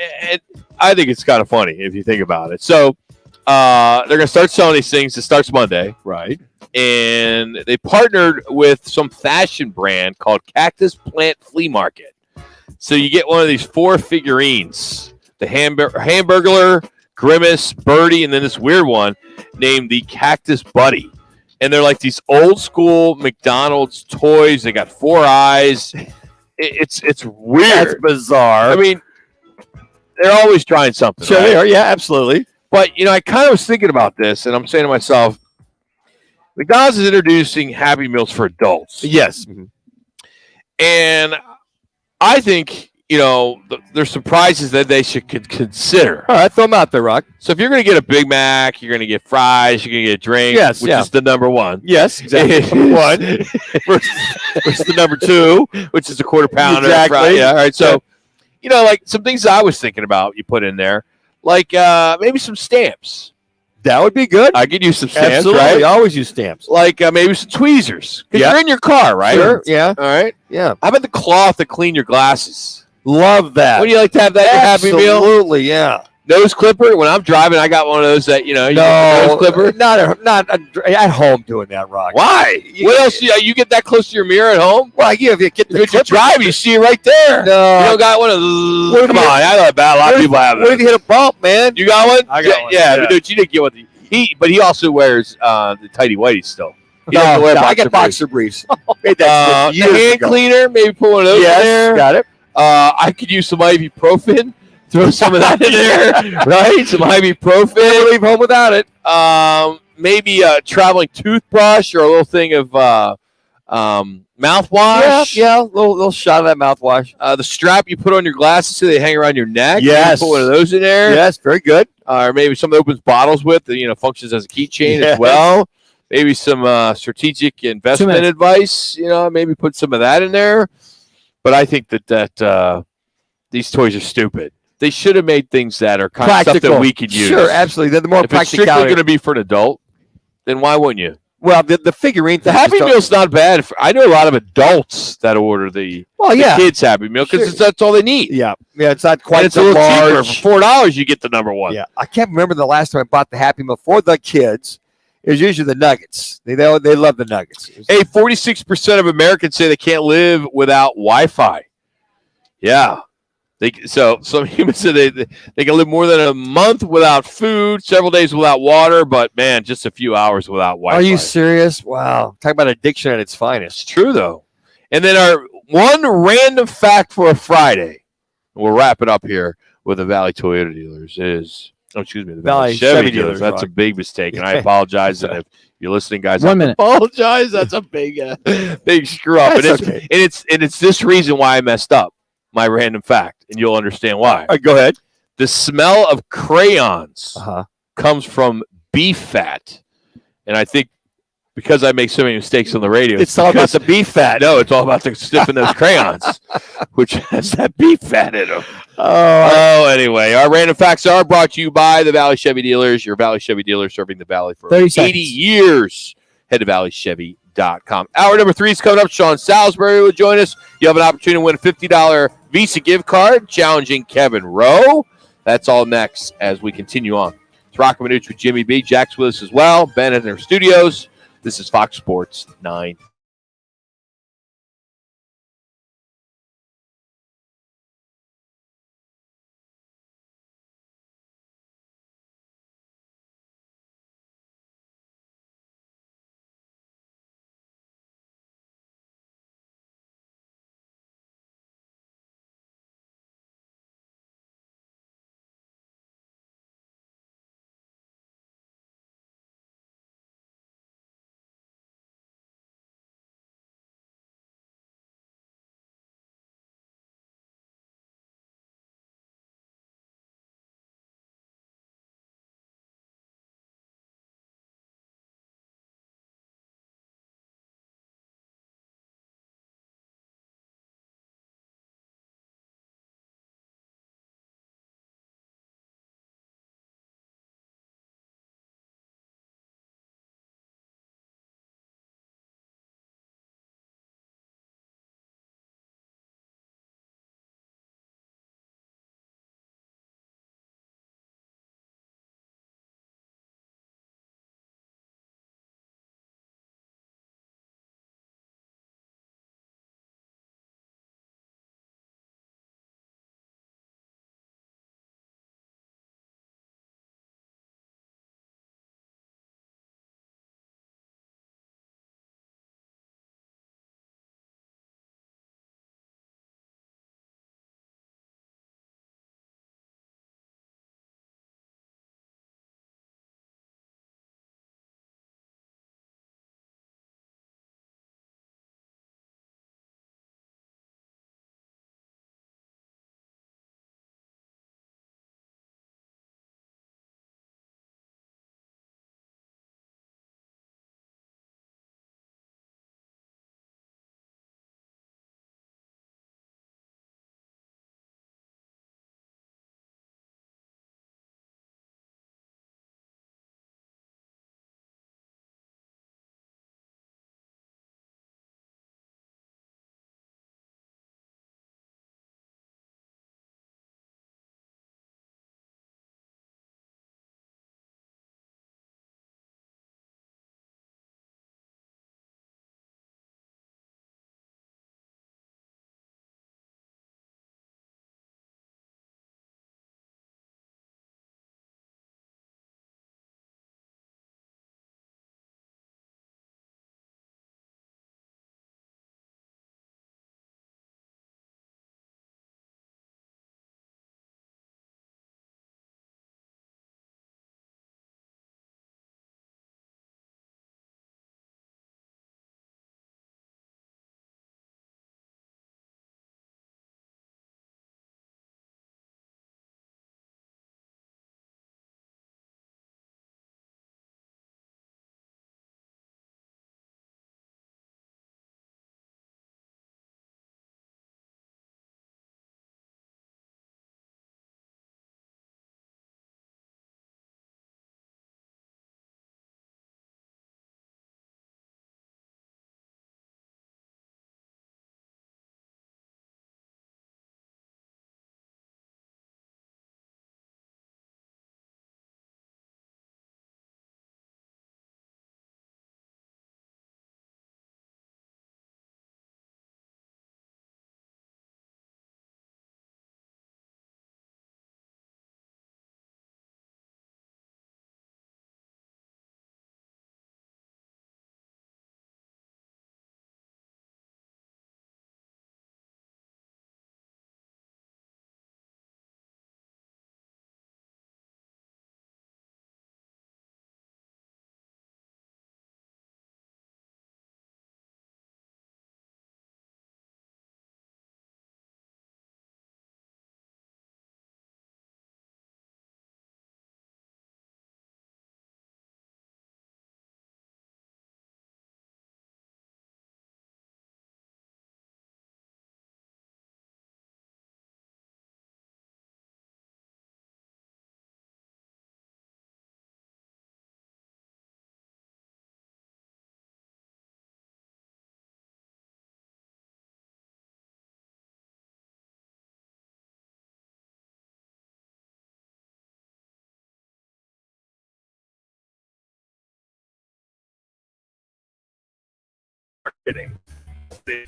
I think it's kind of funny if you think about it. So, they're going to start selling these things. It starts Monday. Right. And they partnered with some fashion brand called Cactus Plant Flea Market. So you get one of these 4 figurines. The Hamburglar, Grimace, Birdie, and then this weird one named the Cactus Buddy. And they're like these old school McDonald's toys. They got 4 eyes. It's weird. That's bizarre. I mean, they're always trying something. Sure right? they are. Yeah, absolutely. But, you know, I kind of was thinking about this, and I'm saying to myself, McDonald's is introducing Happy Meals for adults. Yes. Mm-hmm. And I think, you know, there's some prices that they should consider. All right, throw them out there, Rock. So if you're going to get a Big Mac, you're going to get fries, you're going to get a drink, which is the number 1. Yes, exactly. Number 1 versus the number 2, which is a quarter pounder. Exactly. Yeah, all right. So, you know, like some things I was thinking about you put in there, like maybe some stamps. That would be good. I could use some stamps, Absolutely. right? I always use stamps. Like maybe some tweezers. Because you're in your car, right? Sure, yeah. All right. Yeah. How about the cloth to clean your glasses? Love that. Would you like to have that in your Happy Meal? Absolutely, yeah. Nose clipper. When I'm driving, I got one of those that, you know, you get the nose clipper. Not at home doing that, Rock. Why? What else? You get that close to your mirror at home? Well, you get the if you drive, you see it right there. No. You don't got one of those. Come on. I know about a lot of people have What if you hit a bump, man? You got one? I got one. Yeah, but dude, you didn't get one. But he also wears the tighty whities still. He doesn't wear I got boxer briefs. The hand cleaner, maybe put one of those in there. Got it. I could use some ibuprofen. Throw some of that in there, right? Some ibuprofen. Never leave home without it. Maybe a traveling toothbrush or a little thing of mouthwash. Yeah, little shot of that mouthwash. The strap you put on your glasses so they hang around your neck. Yes. You put one of those in there. Yes, very good. Or maybe something that opens bottles with, that, you know, functions as a keychain as well. Maybe some strategic investment advice. You know, maybe put some of that in there. But I think that these toys are stupid. They should have made things that are kind of stuff that we could use. Sure, absolutely. They're the more if it's strictly practicality. going to be for an adult, then why wouldn't you? Well, the figurine. The Happy Meal's not bad. I know a lot of adults that order the kids Happy Meal because that's all they need. Yeah, it's not quite. And it's a little cheaper. For $4, you get the number one. Yeah, I can't remember the last time I bought the Happy Meal for the kids. It was usually the nuggets. They love the nuggets. Hey, 46% of Americans say they can't live without Wi-Fi. Yeah. Some humans say they can live more than a month without food, several days without water, but man, just a few hours without Wi-Fi. Are you serious? Wow. Talk about addiction at its finest. It's true, though. And then our one random fact for a Friday, and we'll wrap it up here with the Valley Toyota dealers the Valley Chevy dealers. That's a big mistake, and I apologize. And if you're listening, guys, 1 minute. I apologize. That's a big screw up. That's okay. It's this reason why I messed up my random fact, and you'll understand why. All right, go ahead. The smell of crayons comes from beef fat, and I think because I make so many mistakes on the radio, it's all about the beef fat. No, it's all about the sniffing those crayons, which has that beef fat in them. Anyway, our random facts are brought to you by the Valley Chevy dealers. Your Valley Chevy dealer serving the Valley for 80 years. Head to valleychevy.com. Hour number 3 is coming up. Sean Salisbury will join us. You have an opportunity to win a $50 Visa gift card, challenging Kevin Rowe. That's all next as we continue on. It's Roc and Manuch with Jimmy B. Jack's with us as well. Ben in their studios. This is Fox Sports 9.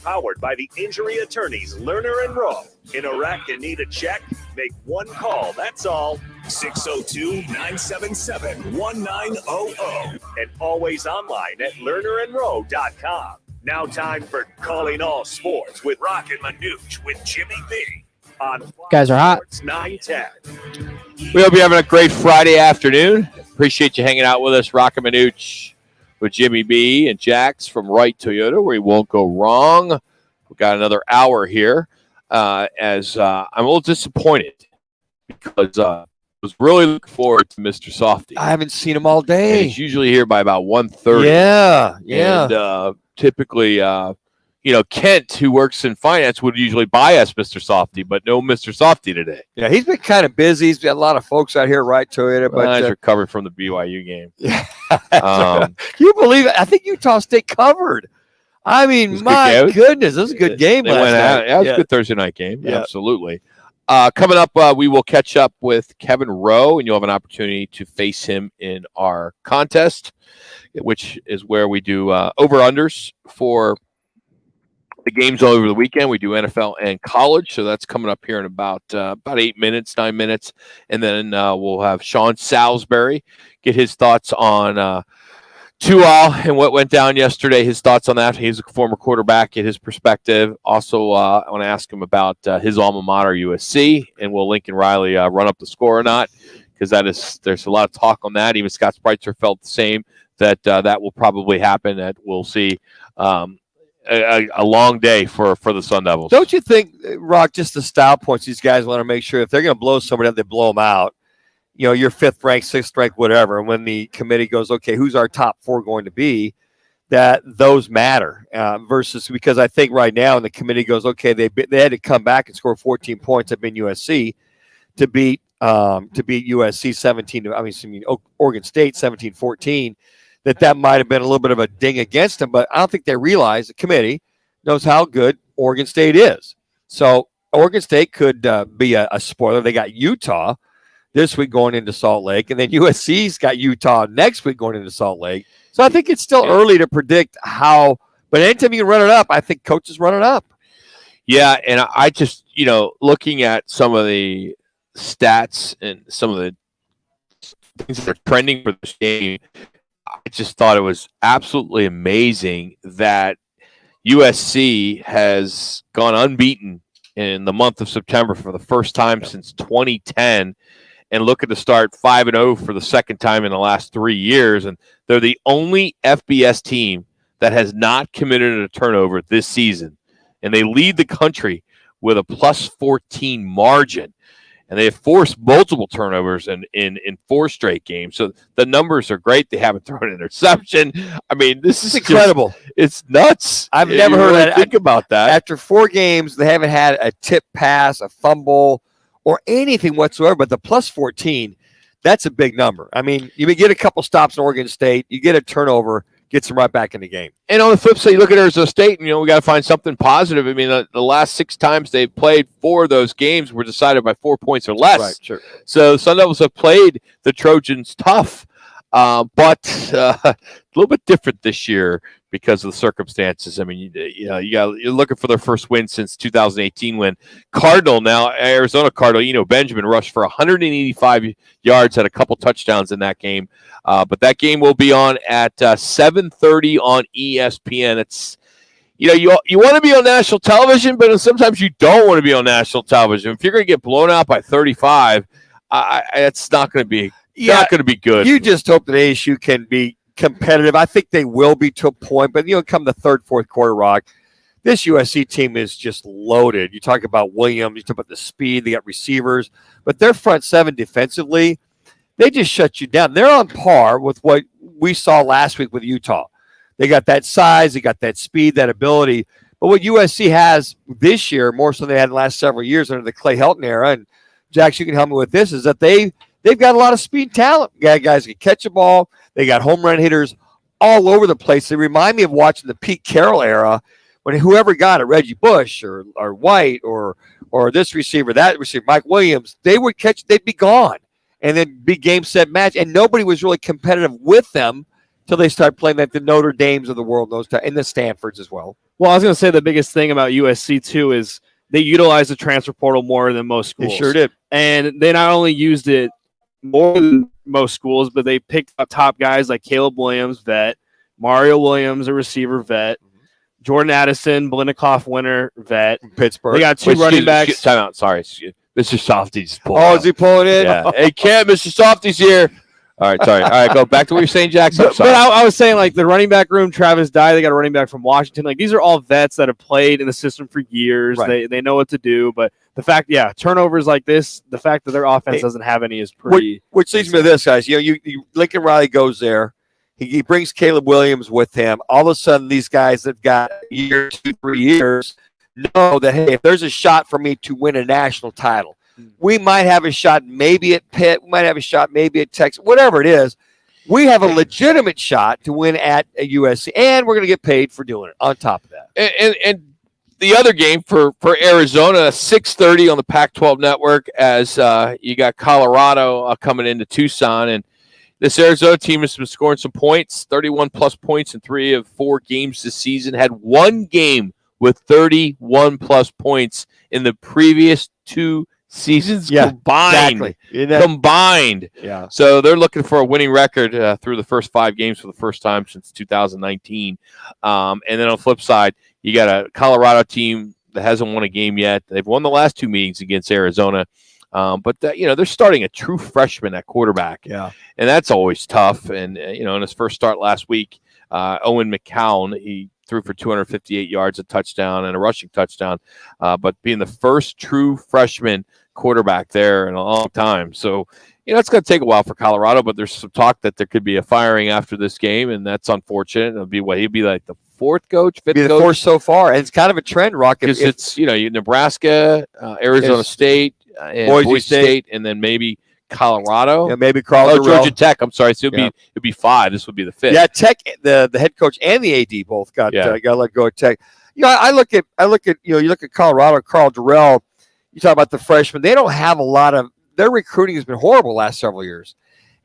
Powered by the injury attorneys Lerner and Rowe. In a wreck and need a check? Make one call, that's all. 602-977-1900. And always online at lernerandrowe.com. Now time for Calling All Sports with Roc and Manuch with Jimmy B. On Fox Guys are hot. Sports 910. We hope you're having a great Friday afternoon. Appreciate you hanging out with us. Roc and Manuch with Jimmy B and Jax from Wright Toyota, where you won't go wrong. We've got another hour here. As I'm a little disappointed because I was really looking forward to Mr. Softy. I haven't seen him all day. And he's usually here by about 1:30. Yeah. And typically, Kent, who works in finance, would usually buy us Mr. Softy, but no Mr. Softy today. Yeah, he's been kind of busy. He's got a lot of folks out here, right, Toyota. But he's recovered from the BYU game. Yeah. Can you believe it? I think Utah State covered. I mean, my goodness, this was a good game last night. Yeah, it was a good Thursday night game. Yeah. Absolutely. Coming up, we will catch up with Kevin Rowe, and you'll have an opportunity to face him in our contest, which is where we do over-unders for the games all over the weekend. We do NFL and college, so that's coming up here in about 9 minutes, and then we'll have Sean Salisbury get his thoughts on Tua and what went down yesterday. His thoughts on that. He's a former quarterback. Get his perspective. Also, I want to ask him about his alma mater, USC, and will Lincoln Riley run up the score or not? Because there's a lot of talk on that. Even Scott Spreitzer felt the same that will probably happen. That we'll see. A long day for the Sun Devils. Don't you think, Rock, just the style points these guys want to make sure if they're going to blow somebody up, they blow them out. You know, you're 5th ranked, 6th ranked, whatever. And when the committee goes, okay, who's our top 4 going to be, that those matter versus because I think right now, and the committee goes, okay, they had to come back and score 14 points up in USC to beat USC 17. Oregon State 17-14. That might have been a little bit of a ding against them, but I don't think they realize the committee knows how good Oregon State is. So Oregon State could be a spoiler. They got Utah this week going into Salt Lake, and then USC's got Utah next week going into Salt Lake. So I think it's still early to predict how, but anytime you can run it up, I think coaches run it up. Yeah, and I just, looking at some of the stats and some of the things that are trending for this game, I just thought it was absolutely amazing that USC has gone unbeaten in the month of September for the first time since 2010 and looking to start 5-0 for the second time in the last 3 years. And they're the only FBS team that has not committed a turnover this season. And they lead the country with a +14 margin. And they have forced multiple turnovers in 4 straight games. So the numbers are great. They haven't thrown an interception. I mean, this is incredible. It's nuts. I've never heard that. Think about that. After 4 games, they haven't had a tip pass, a fumble, or anything whatsoever. But the +14, that's a big number. I mean, you get a couple stops in Oregon State, you get a turnover, gets them right back in the game. And on the flip side, you look at Arizona State, and we got to find something positive. I mean, the last 6 times they've played, 4 of those games were decided by 4 points or less. Right, sure. So the Sun Devils have played the Trojans tough, but a little bit different this year because of the circumstances. I mean, you're looking for their first win since 2018 when Arizona Cardinal, Benjamin rushed for 185 yards, had a couple touchdowns in that game. But that game will be on at 7:30 on ESPN. It's, you want to be on national television, but sometimes you don't want to be on national television. If you're going to get blown out by 35, it's not going to be not going to be good. You just hope that ASU can be competitive. I think they will be to a point, but come the 3rd, 4th quarter, Rock, this USC team is just loaded. You talk about Williams, you talk about the speed, they got receivers, but their front 7 defensively, they just shut you down. They're on par with what we saw last week with Utah. They got that size, they got that speed, that ability. But what USC has this year, more so than they had in the last several years under the Clay Helton era, and Jax, you can help me with this, is that they've got a lot of speed talent. Guys can catch a ball. They got home run hitters all over the place. They remind me of watching the Pete Carroll era when whoever got it, Reggie Bush or White or this receiver, that receiver, Mike Williams, they would catch, they'd be gone. And then big game, set, match. And nobody was really competitive with them till they start playing like the Notre Dames of the world, and the Stanfords as well. Well, I was going to say the biggest thing about USC too is they utilize the transfer portal more than most schools. They sure did. And they not only used it more than most schools, but they picked up top guys like Caleb Williams, vet, Mario Williams, a receiver, vet, Jordan Addison, Blindikoff winner, vet. Pittsburgh. They got two running backs. Time out. Sorry. Mr. Softy's pulling. Oh, is he pulling in? Yeah. Hey, Cam, Mr. Softy's here. All right, sorry. All right, go back to what you're saying, Jackson. But I was saying, like, the running back room, Travis Dye, they got a running back from Washington. Like, these are all vets that have played in the system for years. Right. They know what to do. But the fact, turnovers like this, the fact that their offense doesn't have any is pretty. Which leads me to this, guys. Lincoln Riley goes there. He brings Caleb Williams with him. All of a sudden, these guys that got a year, 2, 3 years know that, hey, if there's a shot for me to win a national title, we might have a shot maybe at Pitt. We might have a shot maybe at Texas. Whatever it is, we have a legitimate shot to win at a USC, and we're going to get paid for doing it on top of that. And the other game for Arizona, 6:30 on the Pac-12 network as you got Colorado coming into Tucson. And this Arizona team has been scoring some points, 31-plus points in 3 of 4 games this season. Had one game with 31-plus points in the previous 2 seasons combined. Exactly. Combined. Yeah. So they're looking for a winning record through the first 5 games for the first time since 2019. And then on the flip side, you got a Colorado team that hasn't won a game yet. They've won the last 2 meetings against Arizona. But they're starting a true freshman at quarterback. Yeah. And that's always tough. And, in his first start last week, Owen McCown, he threw for 258 yards, a touchdown, and a rushing touchdown. But being the first true freshman quarterback there in a long time. So, it's going to take a while for Colorado, but there's some talk that there could be a firing after this game, and that's unfortunate. It'll be he'd be like the 4th coach, 5th Be the coach. 4th so far, and it's kind of a trend, Rock. Because it's, Nebraska, Arizona State, and Boise State, and then maybe Colorado. Yeah, maybe Carl Georgia Tech. I'm sorry. So it'd be 5. This would be the 5th. Yeah, Tech, the head coach and the AD both got let go of Tech. I look at you look at Colorado, Carl Durrell. You talk about the freshmen. They don't have a lot of their recruiting has been horrible the last several years.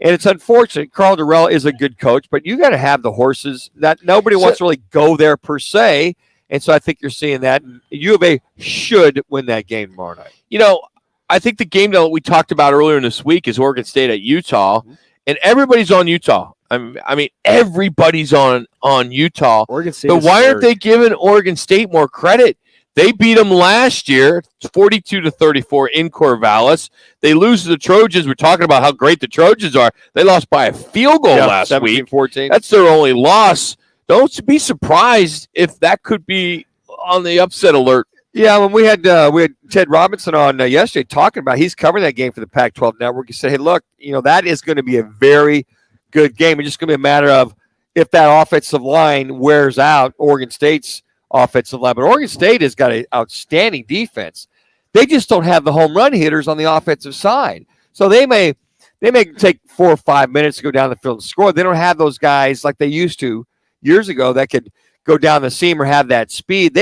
And it's unfortunate. Carl Durrell is a good coach, but you got to have the horses that nobody wants to really go there per se. And so I think you're seeing that. U of A should win that game tomorrow night. I think the game that we talked about earlier in this week is Oregon State at Utah, and everybody's on Utah. I mean, everybody's on Utah. Oregon State. But why aren't they giving Oregon State more credit? They beat them last year, 42-34 in Corvallis. They lose to the Trojans. We're talking about how great the Trojans are. They lost by a field goal last week. 17-14. That's their only loss. Don't be surprised if that could be on the upset alert. Yeah, when we had Ted Robinson on yesterday talking about he's covering that game for the Pac-12 network. He said, hey, look, that is going to be a very good game. It's just going to be a matter of if that offensive line wears out Oregon State's offensive line. But Oregon State has got an outstanding defense. They just don't have the home run hitters on the offensive side. So they may take 4 or 5 minutes to go down the field and score. They don't have those guys like they used to years ago that could go down the seam or have that speed.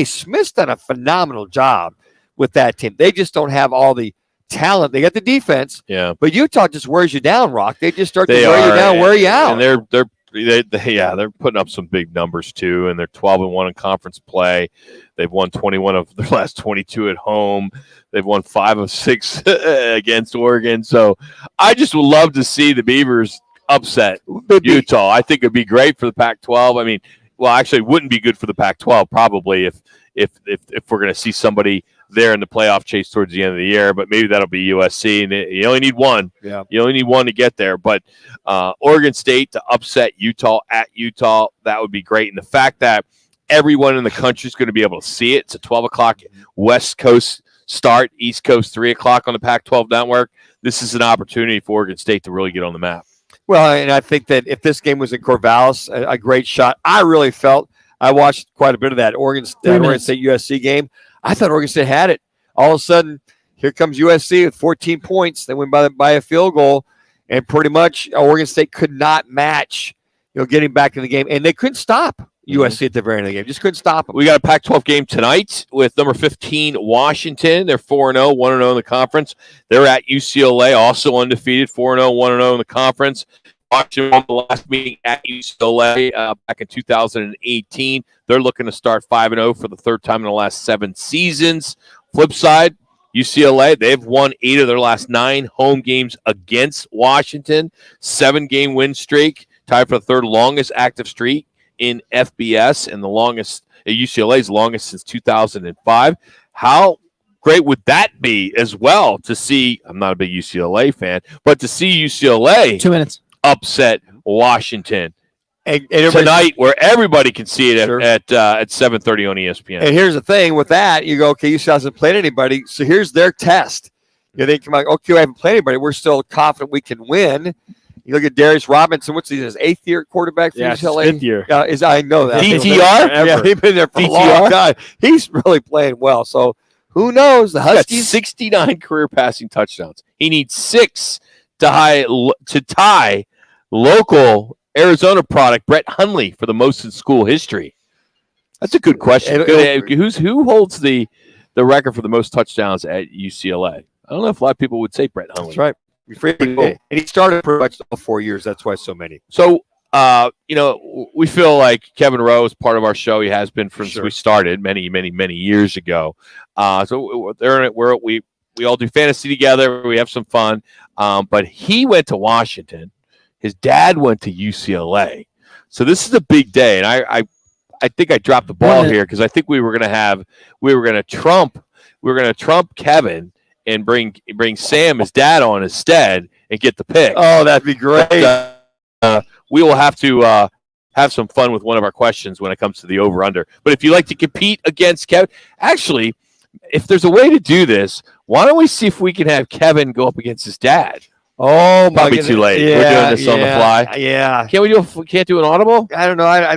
Smith's done a phenomenal job with that team. They just don't have all the talent. They got the defense. Yeah. But Utah just wears you down, Rock. They just start to wear you down, wear you out. And they're putting up some big numbers too, and they're 12-1 in conference play. They've won 21 of their last 22 at home. They've won 5 of 6 against Oregon. So I just would love to see the Beavers upset Utah. I think it'd be great for the Pac-12. I mean, well, actually, it wouldn't be good for the Pac-12 probably if we're going to see somebody there in the playoff chase towards the end of the year, but maybe that'll be USC, and you only need one. Yeah. You only need one to get there. But Oregon State to upset Utah at Utah, that would be great. And the fact that everyone in the country is going to be able to see it, it's a 12 o'clock West Coast start, East Coast 3 o'clock on the Pac-12 network. This is an opportunity for Oregon State to really get on the map. Well, and I think that if this game was in Corvallis, a great shot. I really felt I watched quite a bit of that Oregon State USC game. I thought Oregon State had it. All of a sudden, here comes USC with 14 points. They win by a field goal, and pretty much Oregon State could not match, getting back in the game, and they couldn't stop USC at the very end of the game. Just couldn't stop them. We got a Pac-12 game tonight with number 15 Washington. They're 4-0, 1-0 in the conference. They're at UCLA, also undefeated, 4-0, 1-0 in the conference. Washington won the last meeting at UCLA back in 2018. They're looking to start 5-0 for the third time in the last 7 seasons. Flip side, UCLA, they've won 8 of their last 9 home games against Washington. 7-game win streak, tied for the third longest active streak in FBS and the longest, UCLA's longest since 2005. How great would that be as well to see? I'm not a big UCLA fan, but to see UCLA 2 minutes upset Washington and tonight, where everybody can see it at 7:30 on ESPN. And here's the thing with that, you go, okay, UCLA hasn't played anybody, so here's their test. They come out, okay, I haven't played anybody. We're still confident we can win. You look at Darius Robinson. What's his 8th year quarterback for UCLA? 5th year. I know that. DTR? Yeah, he's been there for a long time. He's really playing well. So who knows? The Huskies. 69 career passing touchdowns. He needs 6 to tie local Arizona product Brett Hundley for the most in school history. That's a good question. Who holds the record for the most touchdowns at UCLA? I don't know if a lot of people would say Brett Hundley. That's right. And he started pretty much all 4 years. That's why so many. So, we feel like Kevin Rowe is part of our show. He has been since we started many, many, many years ago. So we all do fantasy together. We have some fun. But he went to Washington. His dad went to UCLA. So this is a big day. And I think I dropped the ball here because I think we were going to trump Kevin and bring Sam, his dad, on instead and get the pick. Oh, that'd be great. We will have to have some fun with one of our questions when it comes to the over-under. But if you like to compete against Kevin, actually, if there's a way to do this, why don't we see if we can have Kevin go up against his dad? Oh, my Probably too late. We're doing this on the fly. Yeah. Can't do an audible? I don't know. I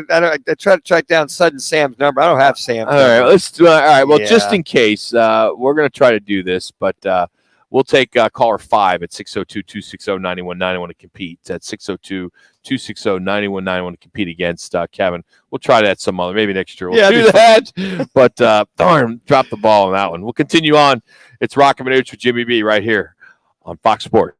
tried to track down Sudden Sam's number. I don't have Sam. All right, let's do. All right. Well, just in case, we're going to try to do this, but we'll take caller 5 at 602-260-9191 to compete. That's 602-260-9191 to compete against Kevin. We'll try that some other, maybe next year. We'll do that. But darn, drop the ball on that one. We'll continue on. It's Roc and Manuch with Jimmy B right here on Fox Sports.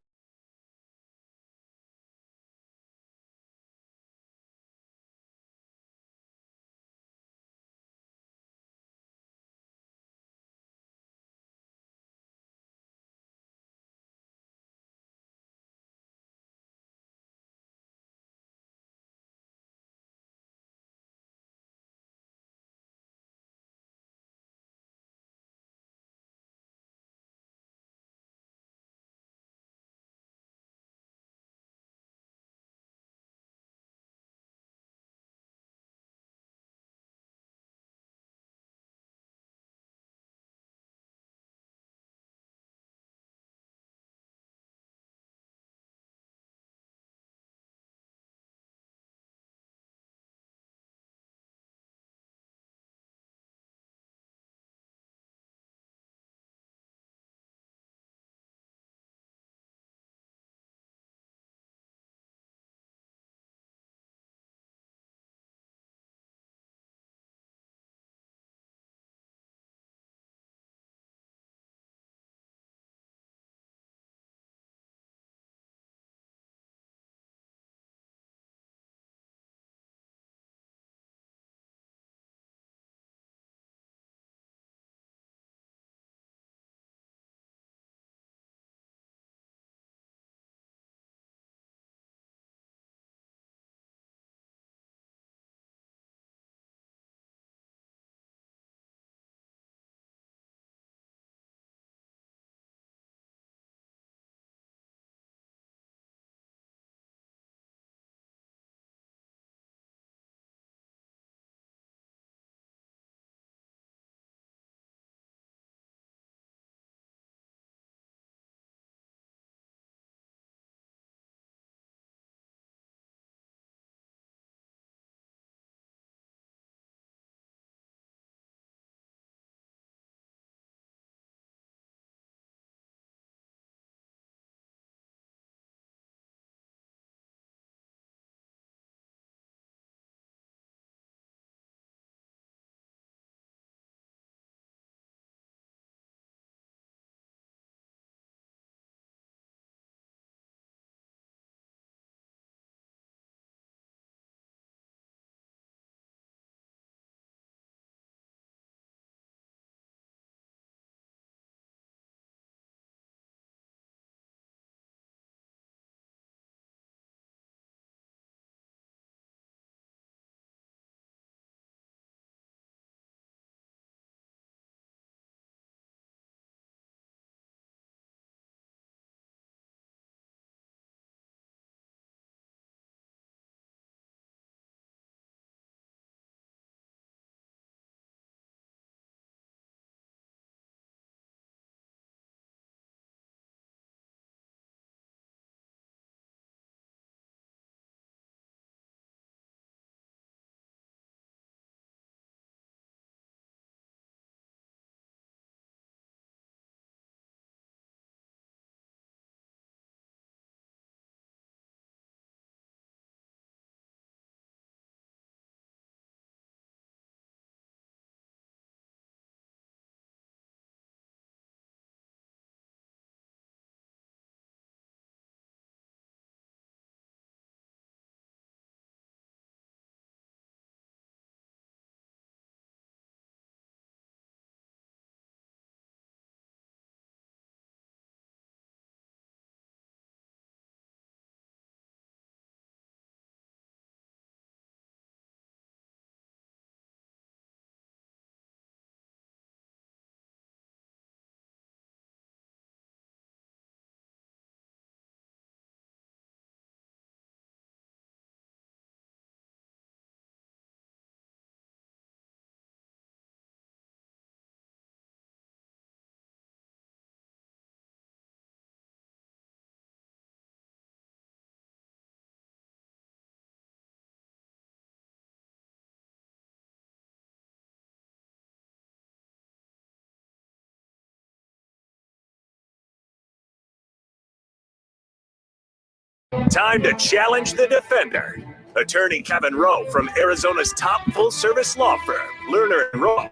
Time to challenge the defender. Attorney Kevin Rowe from Arizona's top full-service law firm, Lerner and Rowe.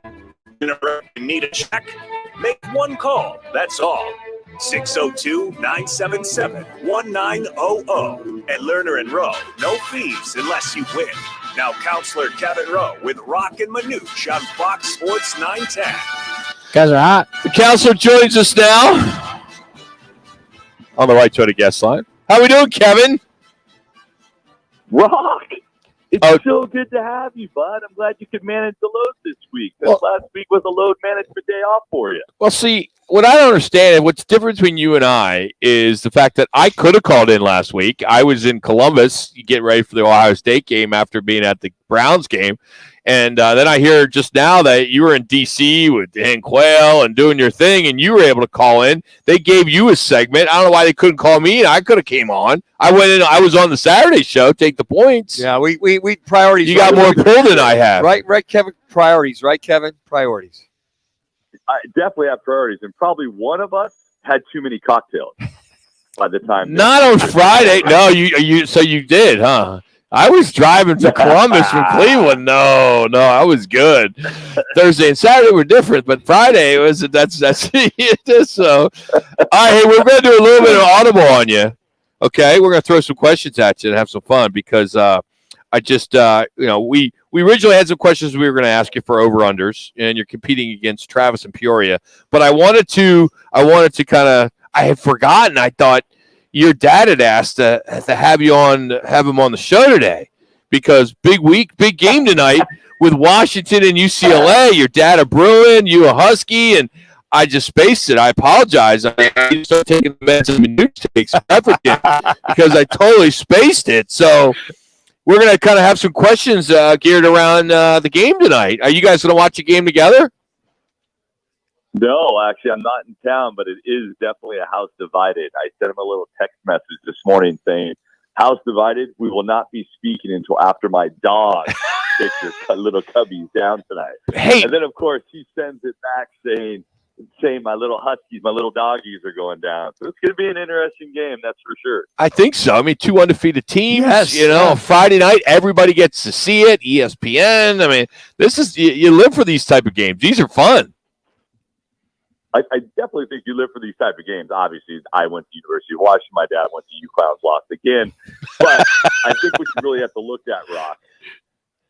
Need a check? Make one call. That's all. 602-977-1900. At Lerner and Rowe, no fees unless you win. Now, Counselor Kevin Rowe with Roc and Manuch on Fox Sports 910. Guys are hot. The counselor joins us now on the right side of guest line. How we doing, Kevin? Rock, it's so good to have you, bud. I'm glad you could manage the load this week. Last week was a load management day off for you. Well, see, what I don't understand, and what's different between you and I, is the fact that I could have called in last week. I was in Columbus, getting ready for the Ohio State game after being at the Browns game. And then I hear just now that you were in D.C. with Dan Quayle and doing your thing, and you were able to call in. They gave you a segment. I don't know why they couldn't call me. I could have came on. I went in. I was on the Saturday show. Take the points. Yeah, we priorities. You got more pull than I have. Right, Kevin. Priorities, right, Kevin? Priorities. I definitely have priorities, and probably one of us had too many cocktails by the time. Not on Friday. No, so you did, huh? I was driving to Columbus from Cleveland. No, I was good. Thursday and Saturday were different, but Friday that's it. So, all right, hey, we're going to do a little bit of audible on you. Okay, we're going to throw some questions at you and have some fun because I just we originally had some questions we were going to ask you for over-unders, and you're competing against Travis and Peoria. But I wanted to kind of, I had forgotten. I thought your dad had asked to have him on the show today because big game tonight with Washington and UCLA. Your dad a Bruin, you a Husky, and I just spaced it. I apologize. I started taking the meds and Manuch takes because I totally spaced it. So we're going to kind of have some questions geared around the game tonight. Are you guys going to watch a game together? No, actually, I'm not in town, but it is definitely a house divided. I sent him a little text message this morning saying, house divided, we will not be speaking until after my dog takes his little cubbies down tonight. Hey. And then, of course, he sends it back saying my little huskies, my little doggies are going down. So it's going to be an interesting game, that's for sure. I think so. I mean, 2 undefeated teams. Yes, Friday night, everybody gets to see it. ESPN. I mean, this is you live for these type of games. These are fun. I definitely think you live for these type of games. Obviously, I went to University of Washington. My dad went to UClowns, lost again. But I think what you really have to look at, Rock,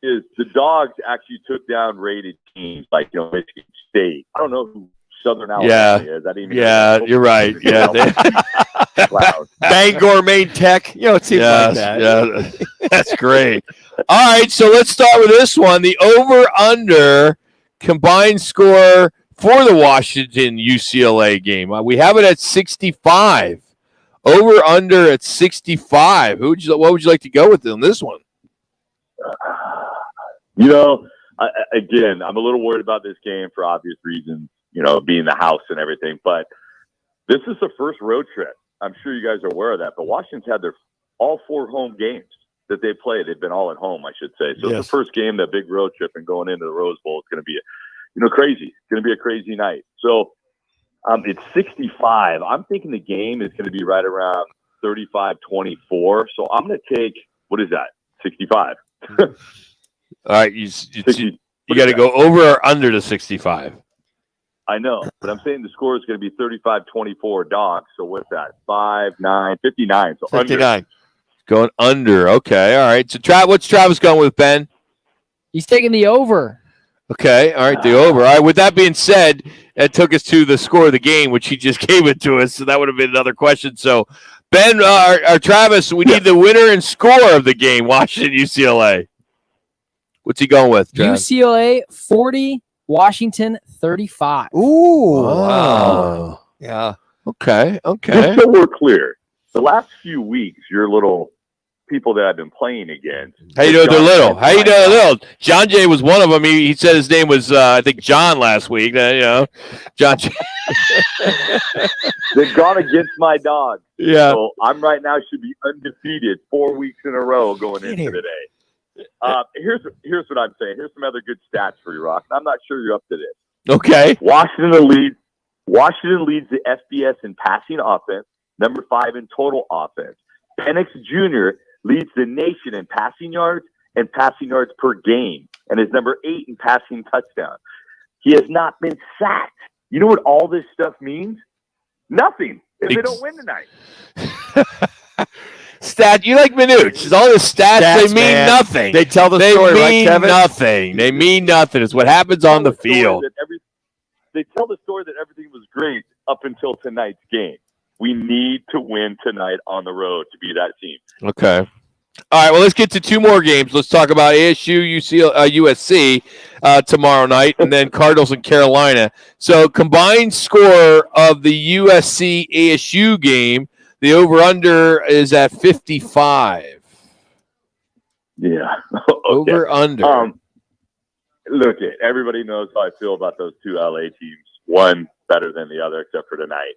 is the Dogs actually took down rated teams like Michigan State. I don't know who Southern Alabama is. You're right. Yeah, Bangor, Maine Tech. It seems like that. Yeah, that's great. All right, so let's start with this one. The over/under combined score for the Washington UCLA game. We have it at 65. Over/under at 65. What would you like to go with on this one? Again, I'm a little worried about this game for obvious reasons, being the house and everything. But this is the first road trip. I'm sure you guys are aware of that. But Washington's had all 4 home games that they played. They've been all at home, I should say. So It's the first game, that big road trip, and going into the Rose Bowl, it's going to be crazy. It's going to be a crazy night. So it's 65. I'm thinking the game is going to be right around 35-24. So I'm going to take, what is that, 65. All right, you got to go over or under the 65. I know, but I'm saying the score is going to be 35-24 Dogs. So what's that? 5-9, 59. So 59. Under. Going under. Okay, all right. So what's Travis going with, Ben? He's taking the over. Okay, all right, the over. All right, with that being said, that took us to the score of the game, which he just gave it to us, so that would have been another question. So, Ben, or Travis, we need the winner and score of the game, Washington, UCLA. What's he going with, Travis? UCLA 40, Washington 35. Ooh. Wow. Yeah. Okay. Just so we're clear, the last few weeks, your little people that I've been playing against. How you doing, they're little? How you doing, they're little? John Jay was one of them. He said his name was, I think, John last week. John Jay. They've gone against my dog. Yeah. So I'm right now should be undefeated 4 weeks in a row going into today. Here's what I'm saying. Here's some other good stats for you, Rock. I'm not sure you're up to this. Okay. Washington leads the FBS in passing offense, number 5 in total offense. Penix Jr. leads the nation in passing yards and passing yards per game and is number 8 in passing touchdowns. He has not been sacked. You know what all this stuff means? Nothing if they don't win tonight. You like Manuch. All the stats, they mean nothing. They tell the story, right, Kevin? Nothing. They mean nothing. It's what happens on the field. They tell the story that everything was great up until tonight's game. We need to win tonight on the road to be that team. Okay. All right, well, let's get to 2 more games. Let's talk about ASU, USC tomorrow night, and then Cardinals and Carolina. So combined score of the USC-ASU game, the over-under is at 55. Yeah. Over-under. Look, everybody knows how I feel about those 2 LA teams. One better than the other, except for tonight.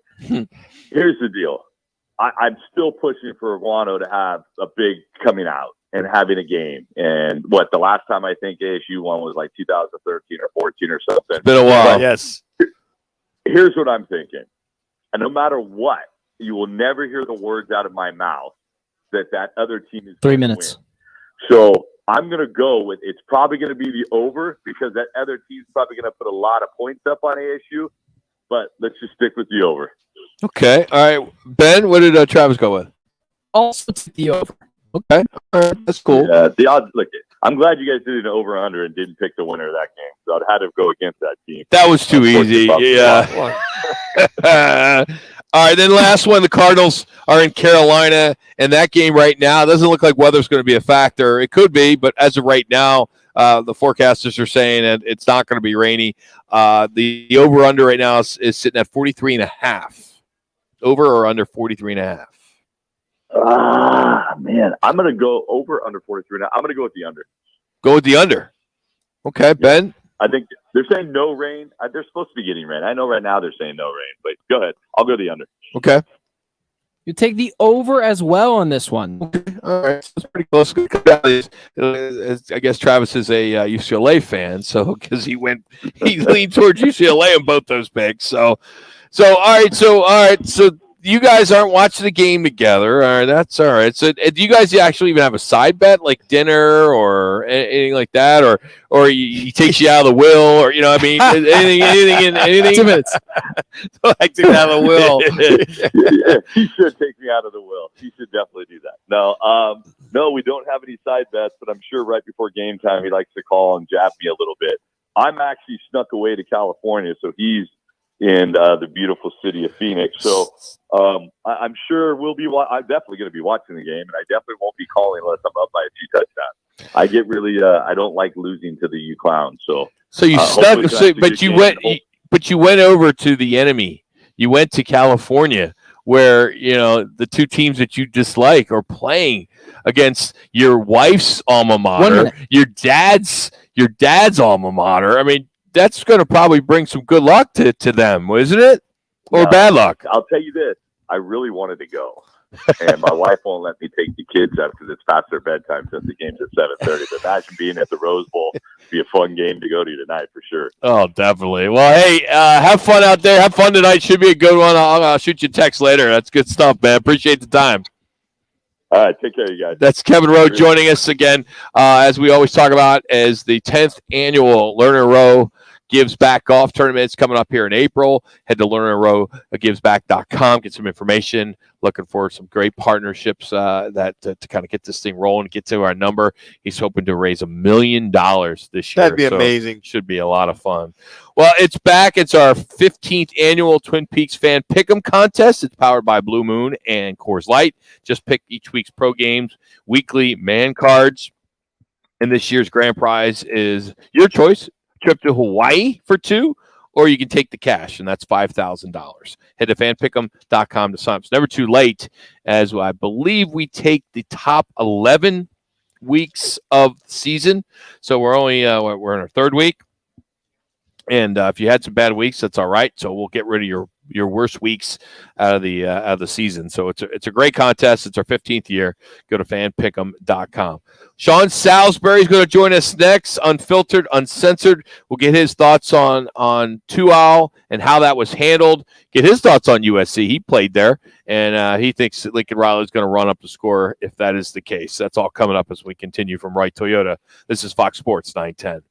Here's the deal. I'm still pushing for Guano to have a big coming out and having a game. And the last time I think ASU won was like 2013 or 14 or something. It's been a while. But yes. Here's what I'm thinking. And no matter what, you will never hear the words out of my mouth that other team is 3 minutes. So I'm going to go with it's probably going to be the over because that other team's probably going to put a lot of points up on ASU. But let's just stick with the over. Okay. All right. Ben, what did Travis go with? Also take the over. Okay. All right. That's cool. Yeah, the odds. Look, I'm glad you guys did an over/under and didn't pick the winner of that game. So I'd had to go against that team. That was too easy. Yeah. All right. Then last one, the Cardinals are in Carolina, and that game right now doesn't look like weather's going to be a factor. It could be, but as of right now, the forecasters are saying that it's not going to be rainy. The over/under right now is sitting at 43.5. Over or under 43.5? Man, I'm going to go over under 43. I'm going to go with the under. Go with the under. Okay, Ben. I think they're saying no rain. They're supposed to be getting rain. I know right now they're saying no rain, but go ahead. I'll go the under. Okay. You take the over as well on this one. Okay. All right. So it's pretty close. I guess Travis is a UCLA fan, so because he leaned towards UCLA in both those picks. So all right. So you guys aren't watching the game together. All right, that's all right. So do you guys actually even have a side bet, like dinner or anything like that, or he takes you out of the will, or anything? 2 minutes. Like to out of the will. Yeah, he should take me out of the will. He should definitely do that. No, we don't have any side bets, but I'm sure right before game time he likes to call and jab me a little bit. I'm actually snuck away to California, so he's in the beautiful city of Phoenix. So I'm sure I'm definitely going to be watching the game, and I definitely won't be calling unless I'm up by a few touchdowns. I get really I don't like losing to the U Clowns. So you stuck, but you went over to the enemy. You went to California, where the 2 teams that you dislike are playing against your wife's alma mater, your dad's alma mater. I mean, that's going to probably bring some good luck to them, isn't it? Or bad luck? I'll tell you this. I really wanted to go. And my wife won't let me take the kids out because it's past their bedtime since the game's at 7:30. But imagine being at the Rose Bowl. It'd be a fun game to go to tonight for sure. Oh, definitely. Well, hey, have fun out there. Have fun tonight. Should be a good one. I'll shoot you a text later. That's good stuff, man. Appreciate the time. All right, take care, you guys. That's Kevin Rowe joining us again, as we always talk about, as the 10th annual Lerner Rowe Gives Back Golf Tournament is coming up here in April. Head to LernerRoweGivesBack.com, get some information. Looking for some great partnerships to kind of get this thing rolling, get to our number. He's hoping to raise $1 million this year. That'd be amazing. Should be a lot of fun. Well, it's back. It's our 15th annual Twin Peaks Fan Pick'em Contest. It's powered by Blue Moon and Coors Light. Just pick each week's pro games, weekly man cards. And this year's grand prize is your choice. Trip to Hawaii for 2, or you can take the cash, and that's $5,000. Head to fanpick'em.com to sign up. It's never too late, as I believe we take the top 11 weeks of the season. So we're only we're in our 3rd week, and if you had some bad weeks, that's all right. So we'll get rid of your your worst weeks out of the season. So it's a great contest. It's our 15th year. Go to fanpick'em.com. Sean Salisbury is going to join us next. Unfiltered, uncensored. We'll get his thoughts on 2 Owl and how that was handled. Get his thoughts on USC. He played there, and he thinks that Lincoln Riley is going to run up the score if that is the case. That's all coming up as we continue from Wright Toyota. This is Fox Sports 910.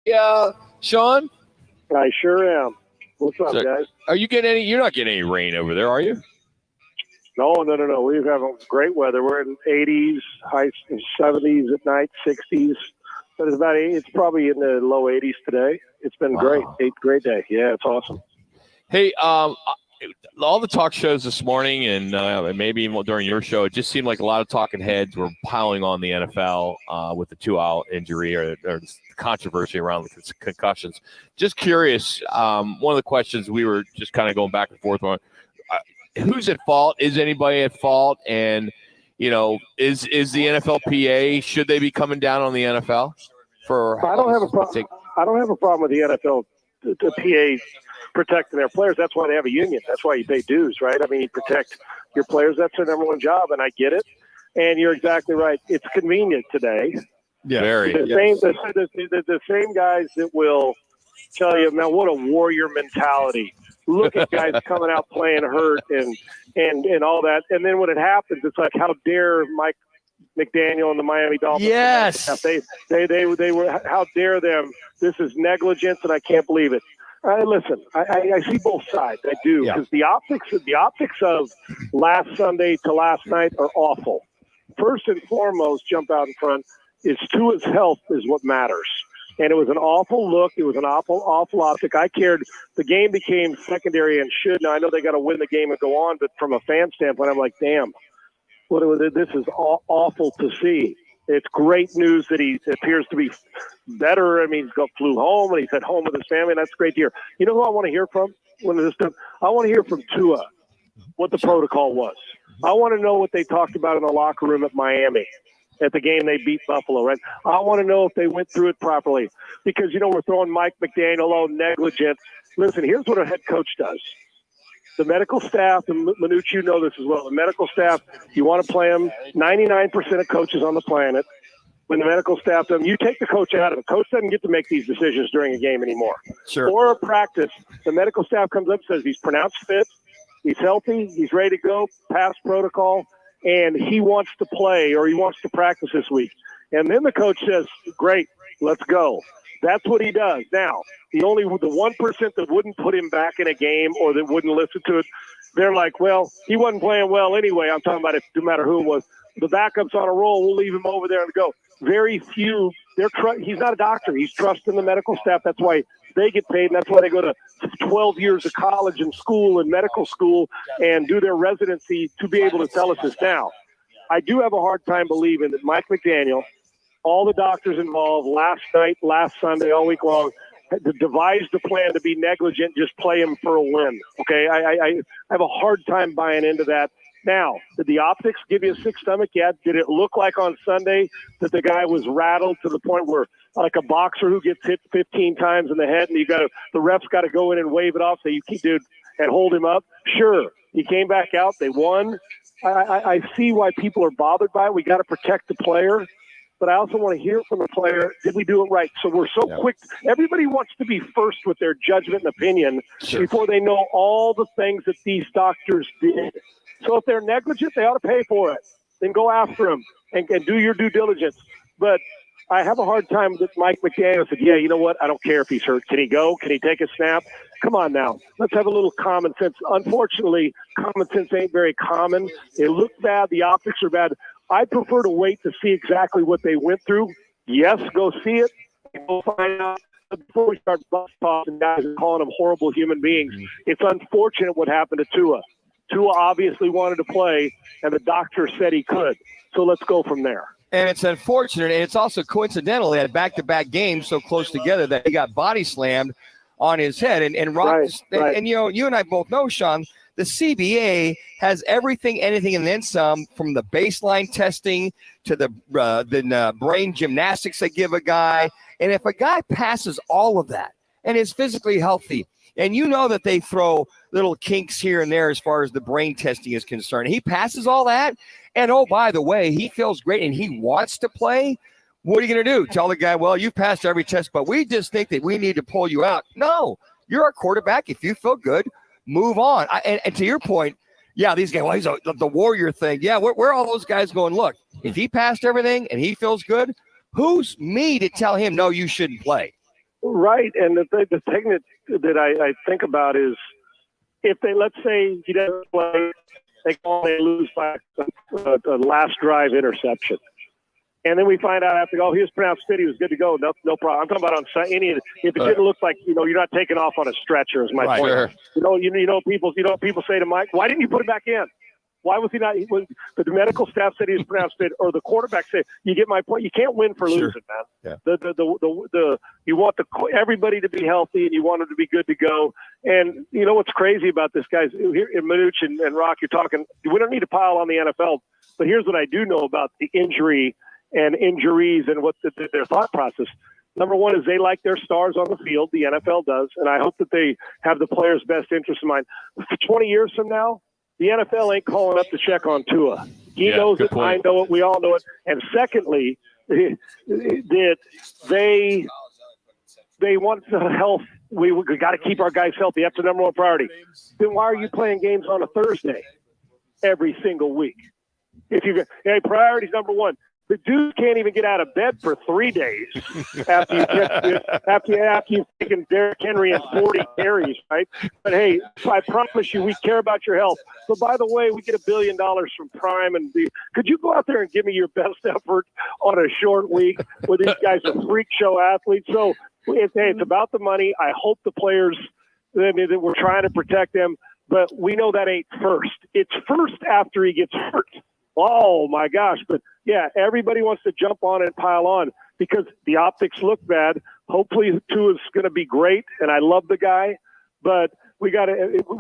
Yeah, Sean? I sure am. What's up, So, guys? are you getting any? You're not getting any rain over there, are you? No. We have great weather. We're in 80s, high 70s at night, 60s. But it's probably in the low 80s today. It's been great. Great day. Yeah, it's awesome. Hey, all the talk shows this morning and maybe even during your show, it just seemed like a lot of talking heads were piling on the NFL with the 2-out injury or the controversy around the concussions. Just curious, one of the questions we were just kind of going back and forth on, who's at fault? Is anybody at fault? And, is the NFLPA, should they be coming down on the NFL? I don't have a problem. I don't have a problem with the NFL, the PA protecting their players. That's why they have a union. That's why you pay dues, right? I mean, you protect your players. That's their number one job, and I get it. And you're exactly right. It's convenient today. Yeah, very. The same guys that will tell you, man, what a warrior mentality. Look at guys coming out playing hurt and all that. And then when it happens, it's like, how dare Mike McDaniel and the Miami Dolphins? Yes. They were, how dare them? This is negligence, and I can't believe it. Listen, I see both sides. I do, because the optics of last Sunday to last night are awful. First and foremost, jump out in front, is Tua's health is what matters. And it was an awful look. It was an awful optic. I cared. The game became secondary and should. Now, I know they got to win the game and go on, but from a fan standpoint, I'm like, damn, this is awful to see. It's great news that he appears to be better. I mean, he flew home, and he's at home with his family, and that's great to hear. You know who I want to hear from? I want to hear from Tua, what the protocol was. I want to know what they talked about in the locker room at Miami at the game they beat Buffalo, right? I want to know if they went through it properly because, we're throwing Mike McDaniel, negligent. Listen, here's what a head coach does. The medical staff, and Manuch, you know this as well, the medical staff, you want to play them, 99% of coaches on the planet, when the medical staff does, you take the coach out of it. The coach doesn't get to make these decisions during a game anymore. Sure. Or a practice, the medical staff comes up and says he's pronounced fit, he's healthy, he's ready to go, pass protocol, and he wants to play or he wants to practice this week. And then the coach says, great, let's go. That's what he does. Now, the 1% that wouldn't put him back in a game or that wouldn't listen to it, they're like, well, he wasn't playing well anyway. I'm talking about it, no matter who it was. The backup's on a roll. We'll leave him over there and go. Very few. He's not a doctor. He's trusting the medical staff. That's why they get paid, and that's why they go to 12 years of college and school and medical school and do their residency to be able to tell us this. Now, I do have a hard time believing that Mike McDaniel, all the doctors involved last night, last Sunday, all week long, devised a plan to be negligent, just play him for a win. Okay, I have a hard time buying into that. Now, did the optics give you a sick stomach? Yeah. Did it look like on Sunday that the guy was rattled to the point where, like a boxer who gets hit 15 times in the head, and the ref's got to go in and wave it off, so you keep dude and hold him up? Sure, he came back out. They won. I see why people are bothered by it. We got to protect the player. But I also want to hear from the player, did we do it right? So we're so quick. Everybody wants to be first with their judgment and opinion before they know all the things that these doctors did. So if they're negligent, they ought to pay for it. Then go after them and do your due diligence. But I have a hard time with Mike McDaniel said, yeah, you know what? I don't care if he's hurt. Can he go? Can he take a snap? Come on now. Let's have a little common sense. Unfortunately, common sense ain't very common. It looked bad. The optics are bad. I prefer to wait to see exactly what they went through. Yes, go see it. We'll find out before we start bus tossing guys and calling them horrible human beings. It's unfortunate what happened to Tua. Tua obviously wanted to play, and the doctor said he could. So let's go from there. And it's unfortunate, and it's also coincidental. They had back-to-back games so close together that he got body slammed on his head. And Roc, right. And you and I both know, Sean, the CBA has everything, anything, and then some, from the baseline testing to the brain gymnastics they give a guy. And if a guy passes all of that and is physically healthy, and you know that they throw little kinks here and there as far as the brain testing is concerned, he passes all that, and oh, by the way, he feels great and he wants to play. What are you going to do? Tell the guy, well, you've passed every test, but we just think that we need to pull you out. No, you're our quarterback. If you feel good, move on. And to your point, yeah, these guys, well, he's the warrior thing. Yeah, where are all those guys going? Look, if he passed everything and he feels good, who's me to tell him, no, you shouldn't play? Right. And the thing that I think about is if let's say he doesn't play They lose by a last drive interception. And then we find out after, he was pronounced fit. He was good to go. No problem. I'm talking about on any of if it didn't look like, you're not taking off on a stretcher is my point. Sure. People say to Mike, why didn't you put him back in? Why was he not? The medical staff said he was pronounced fit, or the quarterback said, you get my point. You can't win for losing, man. Yeah. You want everybody to be healthy, and you want them to be good to go. And you know what's crazy about this, guys? Here in Manuch and Roc, you're talking. We don't need to pile on the NFL, but here's what I do know about the injuries and what their thought process. Number one is they like their stars on the field. The NFL does, and I hope that they have the players' best interest in mind. For 20 years from now, the NFL ain't calling up to check on Tua. He knows it. I know it. We all know it. And secondly, that they want the health. We got to keep our guys healthy. That's the number one priority. Then why are you playing games on a Thursday every single week? Priority's number one. The dudes can't even get out of bed for 3 days after you've taken Derrick Henry and 40 carries, right? But hey, I promise you, we care about your health. So by the way, we get $1 billion from Prime, and could you go out there and give me your best effort on a short week where these guys are freak show athletes? So it's about the money. I hope the players that we're trying to protect them, but we know that ain't first. It's first after he gets hurt. Oh my gosh. But yeah, everybody wants to jump on and pile on because the optics look bad. Hopefully Tua's going to be great. And I love the guy, but we'll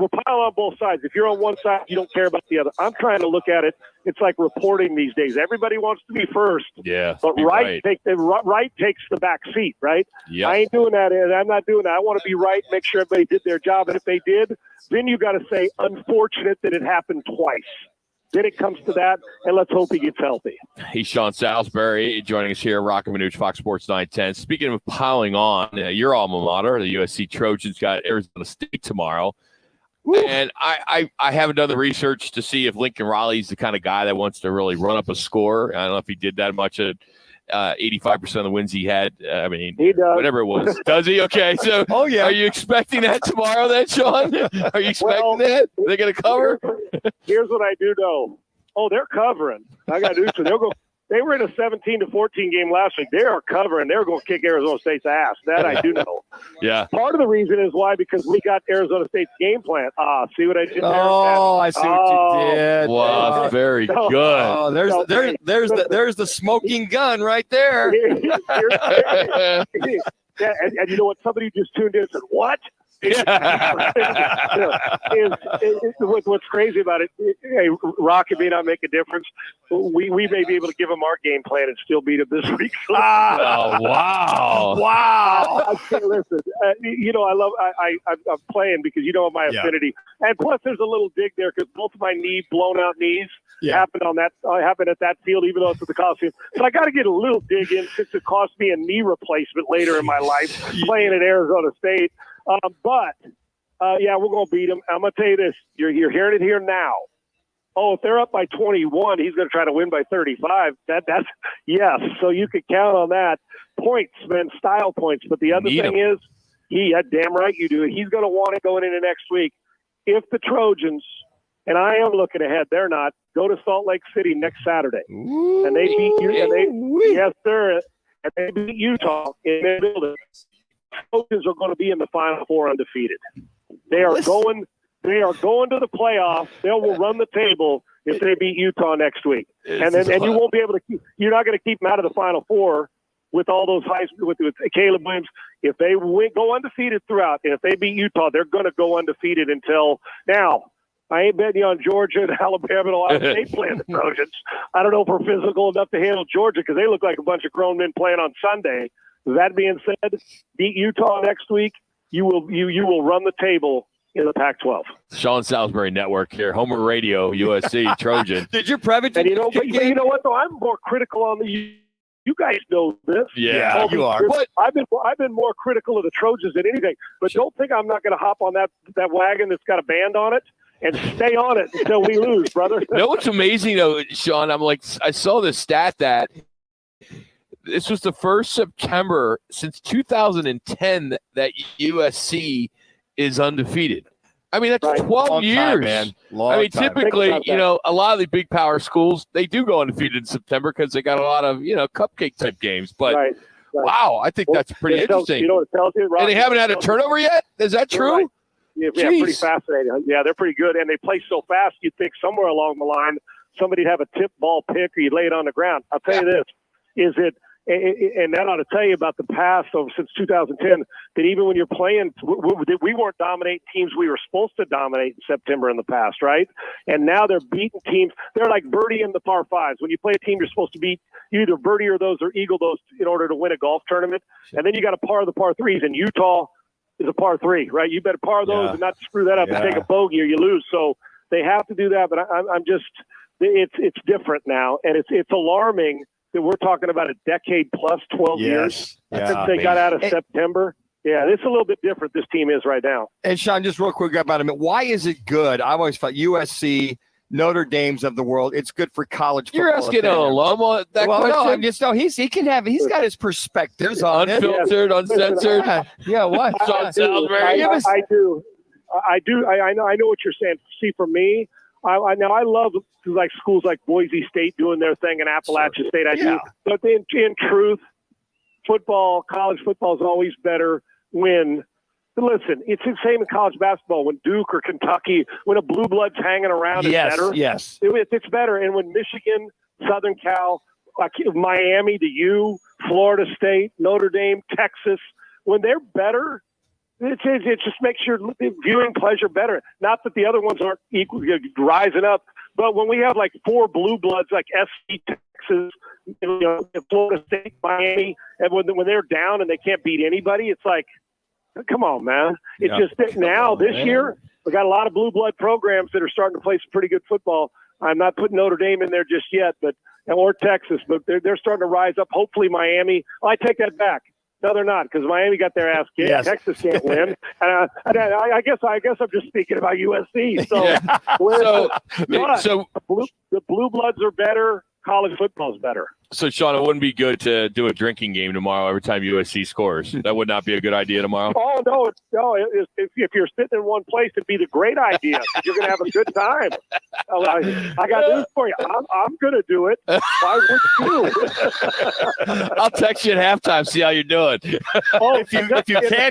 pile on both sides. If you're on one side, you don't care about the other. I'm trying to look at it. It's like reporting these days. Everybody wants to be first. Yeah. But right takes the back seat, right? Yeah. I ain't doing that. And I'm not doing that. I want to be right, make sure everybody did their job. And if they did, then you got to say, unfortunate that it happened twice. Then it comes to that, and let's hope he gets healthy. He's Sean Salisbury joining us here, Roc and Manuch, Fox Sports 910. Speaking of piling on, your alma mater, the USC Trojans, got Arizona State tomorrow. Woo. And I haven't done the research to see if Lincoln Riley's the kind of guy that wants to really run up a score. I don't know if he did that much at 85% of the wins he had. I mean, he does. Whatever it was. Does he? Okay. So are you expecting that tomorrow then, Sean? Are you expecting that? They're going to cover? Here's what I do know. Oh, they're covering. I got to do so. They were in a 17-14 game last week. They are covering. They're going to kick Arizona State's ass. That I do know. Yeah. Part of the reason is why, because we got Arizona State's game plan. See what I did there? Oh, I see what you did. Wow, very good. Oh, there's the smoking gun right there. Yeah, and you know what? Somebody just tuned in and said, "What?" What's crazy about it, hey, Roc may not make a difference. We may be able to give them our game plan and still beat them this week. Oh, wow. Wow. Listen, I'm playing because you know my affinity. And plus there's a little dig there because both of my blown out knees happened at that field, even though it's at the Coliseum. So I got to get a little dig in since it cost me a knee replacement later in my life playing at Arizona State. But we're going to beat them. I'm going to tell you this. You're hearing it here now. Oh, if they're up by 21, he's going to try to win by 35. That's yes. So you could count on that. Points, man, style points. But the other thing is, damn right you do. He's going to want it going into next week. If the Trojans, and I am looking ahead, they're not, go to Salt Lake City next Saturday. And they beat you. Yes, sir. And they beat Utah in their building. Trojans are going to be in the Final Four undefeated. They are going to the playoffs. They will run the table if they beat Utah next week. And you won't be able to you're not going to keep them out of the Final Four with all those with Caleb Williams. If they go undefeated throughout, and if they beat Utah, they're going to go undefeated until now. I ain't betting you on Georgia and Alabama and Ohio State playing the Trojans. I don't know if we're physical enough to handle Georgia because they look like a bunch of grown men playing on Sunday. That being said, beat Utah next week. You will run the table in the Pac-12. Sean Salisbury Network here, Homer Radio, USC Trojan. Did your private? And you know what though? I'm more critical on the. You guys know this. Yeah, you are. But I've been more critical of the Trojans than anything. But don't think I'm not going to hop on that wagon that's got a band on it and stay on it until we lose, brother. You know what's amazing though, Sean? I saw this stat that this was the first September since 2010 that USC is undefeated. I mean, that's Right. 12 Long years. time, man. Long I mean, time. typically, Think about that. a lot of the big power schools, they do go undefeated in September because they got a lot of, cupcake type games. But Right. wow, I think that's pretty interesting. You know what it tells you, Rob? And they haven't had a turnover yet? Is that You're true? right. Yeah, pretty Jeez. fascinating. Yeah, they're pretty good, and they play so fast. You'd think somewhere along the line somebody'd have a tip ball pick, or you'd lay it on the ground. I'll tell you this: is it, and that ought to tell you about the past since 2010. That even when you're playing, we weren't dominating teams we were supposed to dominate in September in the past, right? And now they're beating teams. They're like birdie in the par fives. When you play a team you're supposed to beat, you either birdie or those or eagle those in order to win a golf tournament, and then you got to par the par threes. And Utah is a par three, right? You better par those and not screw that up and take a bogey or you lose. So they have to do that. But I'm just, it's different now, and it's alarming that we're talking about a decade plus 12 years since they got out of September. Yeah, it's a little bit different. This team is right now. And Sean, just real quick about him. Why is it good? I've always thought USC, Notre Dame's of the world. It's good for college football. You're asking an alum on that question? No, I'm just he's got his perspectives on it. Unfiltered, uncensored. Yeah, what? Sean Salisbury. I do. I know what you're saying. See, for me, I love like schools like Boise State doing their thing and Appalachian State. I do. But in truth, college football is always better when. Listen, it's the same in college basketball. When Duke or Kentucky, when a blue blood's hanging around, it's better. Yes. It's better. And when Michigan, Southern Cal, Miami, the U, Florida State, Notre Dame, Texas, when they're better, it just makes your viewing pleasure better. Not that the other ones aren't equal, rising up, but when we have like four blue bloods like SC, Texas, Florida State, Miami, and when they're down and they can't beat anybody, it's like, come on, man. It's just that now, this year, we got a lot of blue blood programs that are starting to play some pretty good football. I'm not putting Notre Dame in there just yet, or Texas, but they're starting to rise up. Hopefully Miami. I take that back. No, they're not, because Miami got their ass kicked. Yes. Texas can't win. And I guess I'm just speaking about USC. So, the blue bloods are better. College football is better. So, Sean, it wouldn't be good to do a drinking game tomorrow every time USC scores. That would not be a good idea tomorrow. Oh, no. If you're sitting in one place, it'd be the great idea. You're going to have a good time. I got news for you. I'm going to do it. Why would you? I'll text you at halftime, see how you're doing. Oh, if you can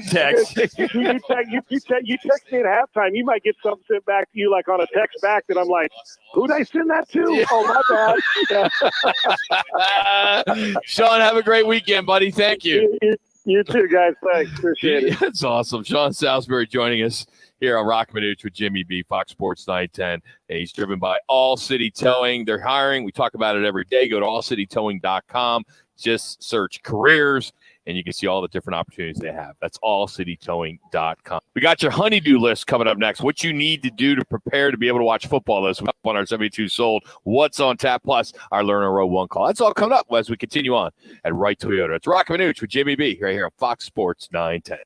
text. You text me at halftime. You might get something sent back to you like on a text back that I'm like, who'd I send that to? Yeah. Oh, my bad. Sean, have a great weekend, buddy. Thank you. You too, guys. Thanks. Appreciate it. That's awesome. Sean Salisbury joining us here on Roc and Manuch with Jimmy B, Fox Sports 910. He's driven by All City Towing. They're hiring. We talk about it every day. Go to allcitytowing.com. Just search careers, and you can see all the different opportunities they have. That's allcitytowing.com. We got your honeydew list coming up next. What you need to do to prepare to be able to watch football this week on our 72 Sold. What's on tap? Plus our Learner Row 1 call. That's all coming up as we continue on at Wright Toyota. It's Roc and Manuch with Jimmy B right here on Fox Sports 910.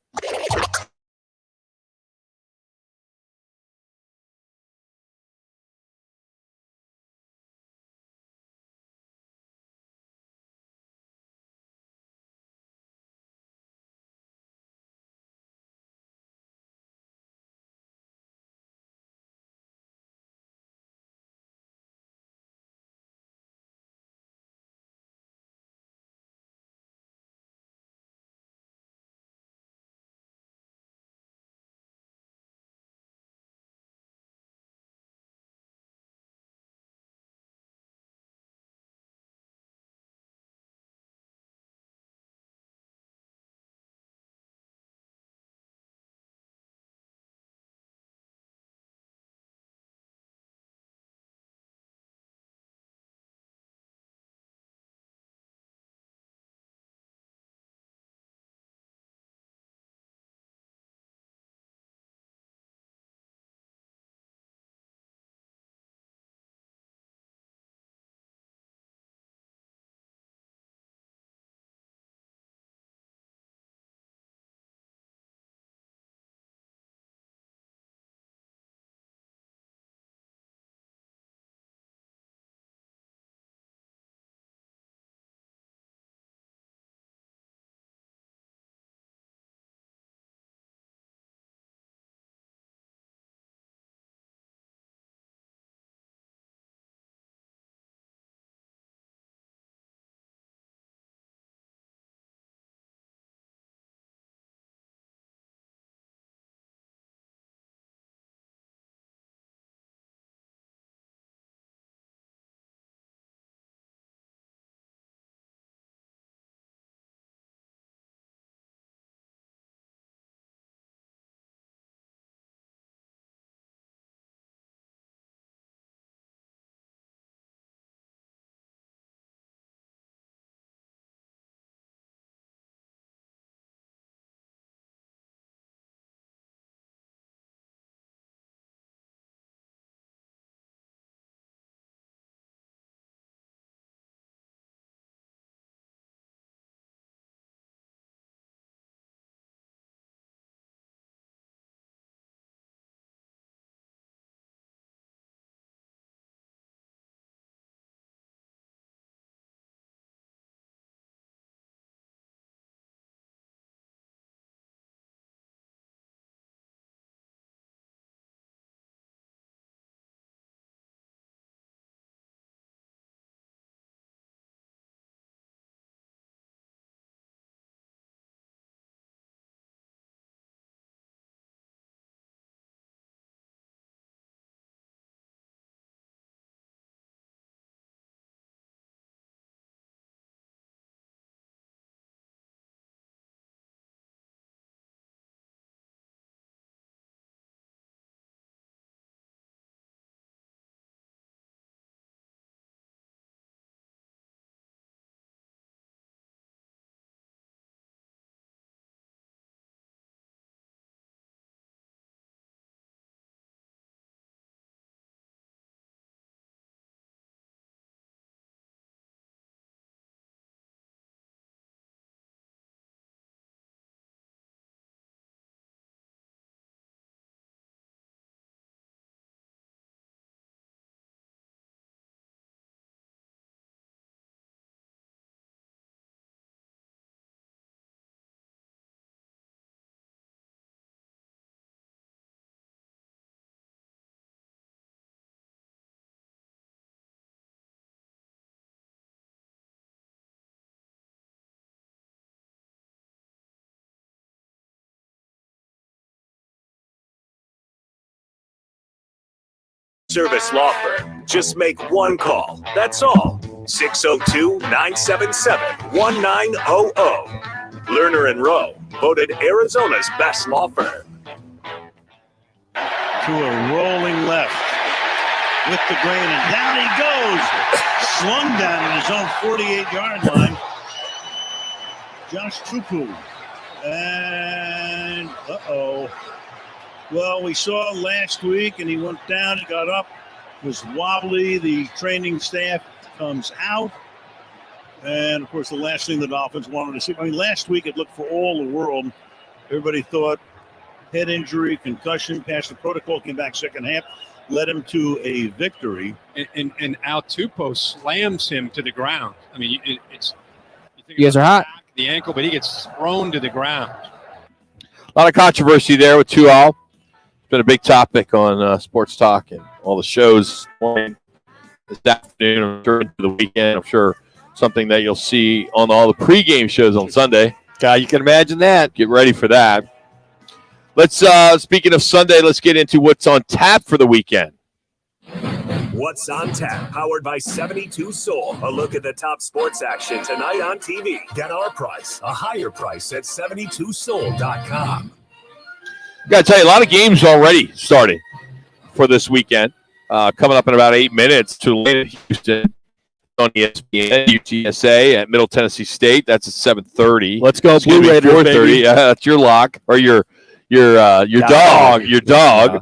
Service law firm. Just make one call. That's all. 602-977-1900. Lerner and Rowe, voted Arizona's best law firm. To a rolling left with the grain, and down he goes. Slung down at his own 48-yard line. Josh Tupu. And, well, we saw last week, and he went down, he got up, was wobbly. The training staff comes out. And, of course, the last thing the Dolphins wanted to see. I mean, last week it looked for all the world. Everybody thought head injury, concussion, passed the protocol, came back second half, led him to a victory. And Al Tupo slams him to the ground. I mean, it's you guys are hot. The ankle, but he gets thrown to the ground. A lot of controversy there with 2-all. It's been a big topic on Sports Talk and all the shows this afternoon. I'm sure into the weekend. I'm sure something that you'll see on all the pregame shows on Sunday. God, you can imagine that. Get ready for that. Let's speaking of Sunday, let's get into what's on tap for the weekend. What's on tap? Powered by 72 Soul. A look at the top sports action tonight on TV. Get our price, a higher price at 72soul.com. Got to tell you, a lot of games already starting for this weekend. Coming up in about 8 minutes, Tulane, Houston on ESPN, UTSA at Middle Tennessee State. That's at 7:30. Let's go Blue Raiders, 4:30. That's your lock or your dog. Your dog. Yeah.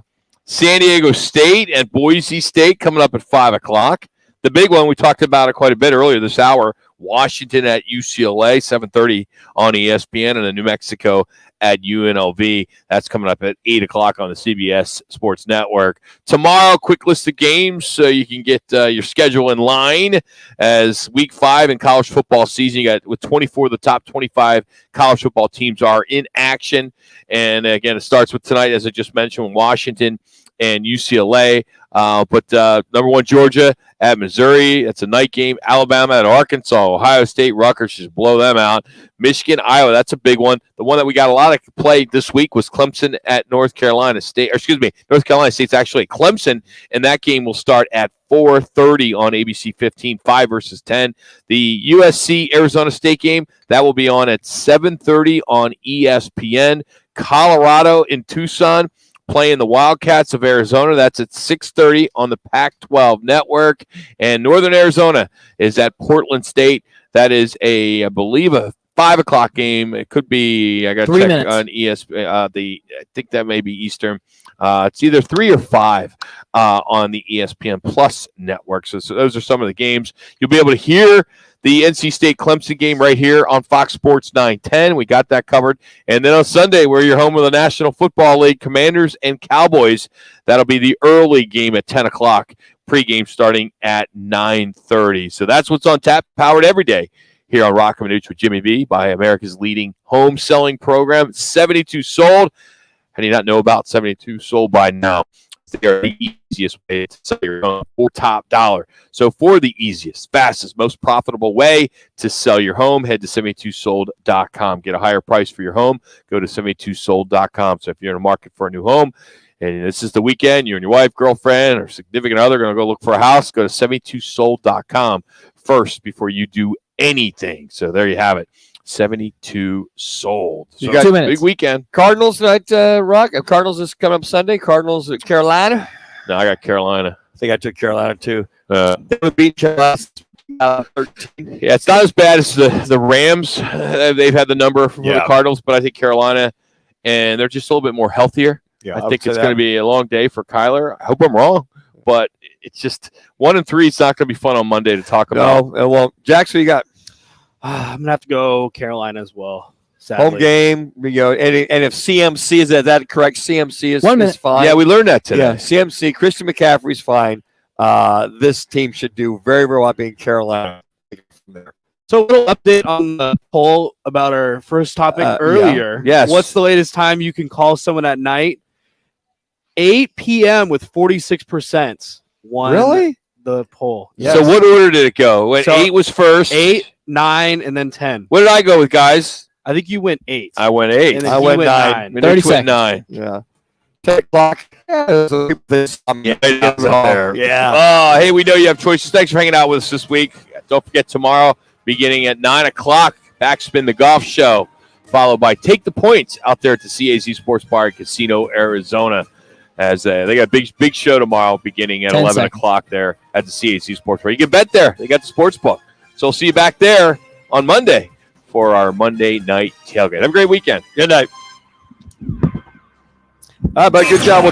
San Diego State and Boise State coming up at 5 o'clock. The big one, we talked about it quite a bit earlier this hour, Washington at UCLA, 7:30 on ESPN, and then New Mexico at UNLV. That's coming up at 8 o'clock on the CBS Sports Network. Tomorrow, quick list of games so you can get your schedule in line as Week 5 in college football season. You got with 24 of the top 25 college football teams are in action. And again, it starts with tonight, as I just mentioned, Washington and UCLA. But number 1, Georgia at Missouri. That's a night game. Alabama at Arkansas. Ohio State, Rutgers, just blow them out. Michigan, Iowa, that's a big one. The one that we got a lot of play this week was Clemson at North Carolina State. Or excuse me, North Carolina State's actually at Clemson, and that game will start at 4:30 on ABC 15, 5 versus 10. The USC Arizona State game, that will be on at 7:30 on ESPN. Colorado in Tucson playing the Wildcats of Arizona. That's at 6:30 on the Pac-12 network. And Northern Arizona is at Portland State. That is I believe, a 5 o'clock game. It could be, I got to check on ESPN. I think that may be Eastern. It's either 3 or 5 on the ESPN Plus network. So those are some of the games. You'll be able to hear the NC State Clemson game right here on Fox Sports 910. We got that covered. And then on Sunday, we're your home of the National Football League, Commanders and Cowboys. That'll be the early game at 10 o'clock. Pregame starting at 9:30. So that's what's on tap, powered every day here on Roc and Manuch with Jimmy B by America's leading home selling program, 72 Sold. How do you not know about 72 Sold by now? They are the easiest way to sell your home for top dollar. So for the easiest, fastest, most profitable way to sell your home, head to 72sold.com. Get a higher price for your home. Go to 72sold.com. So if you're in a market for a new home, and this is the weekend, you and your wife, girlfriend, or significant other are going to go look for a house, go to 72sold.com first before you do anything. So there you have it. 72 Sold. So you got 2 minutes. Big weekend. Cardinals tonight, Rock. Cardinals is coming up Sunday. Cardinals at Carolina. No, I got Carolina. I think I took Carolina too. They would beat Carolina 13. Yeah, it's not as bad as the Rams. They've had the number for the Cardinals, but I think Carolina, and they're just a little bit more healthier. Yeah, I think it's going to be a long day for Kyler. I hope I'm wrong, but it's just 1-3. It's not going to be fun on Monday to talk about. No, well, Jackson, you got. I'm gonna have to go Carolina as well. Sadly. Home game, and if CMC is that correct? CMC is fine. Yeah, we learned that today. Yeah, CMC, Christian McCaffrey's fine. This team should do very, very well being Carolina. So a little update on the poll about our first topic earlier. Yeah. Yes. What's the latest time you can call someone at night? 8 p.m. with 46% won Really? the poll. Yes. So what order did it go? When 8 was first? 8, 9, and then 10. What did I go with, guys? I think you went 8. I went 8. I went 9. 30 seconds. 9. Yeah. 10 o'clock. Yeah. Hey, we know you have choices. Thanks for hanging out with us this week. Don't forget tomorrow, beginning at 9 o'clock, Backspin the Golf Show, followed by Take the Points out there at the CAZ Sports Bar in Casino, Arizona. As they got a big show tomorrow, beginning at 11 o'clock there at the CAC Sports Bar. You can bet there. They got the sports book. So we'll see you back there on Monday for our Monday night tailgate. Have a great weekend. Good night. But good job.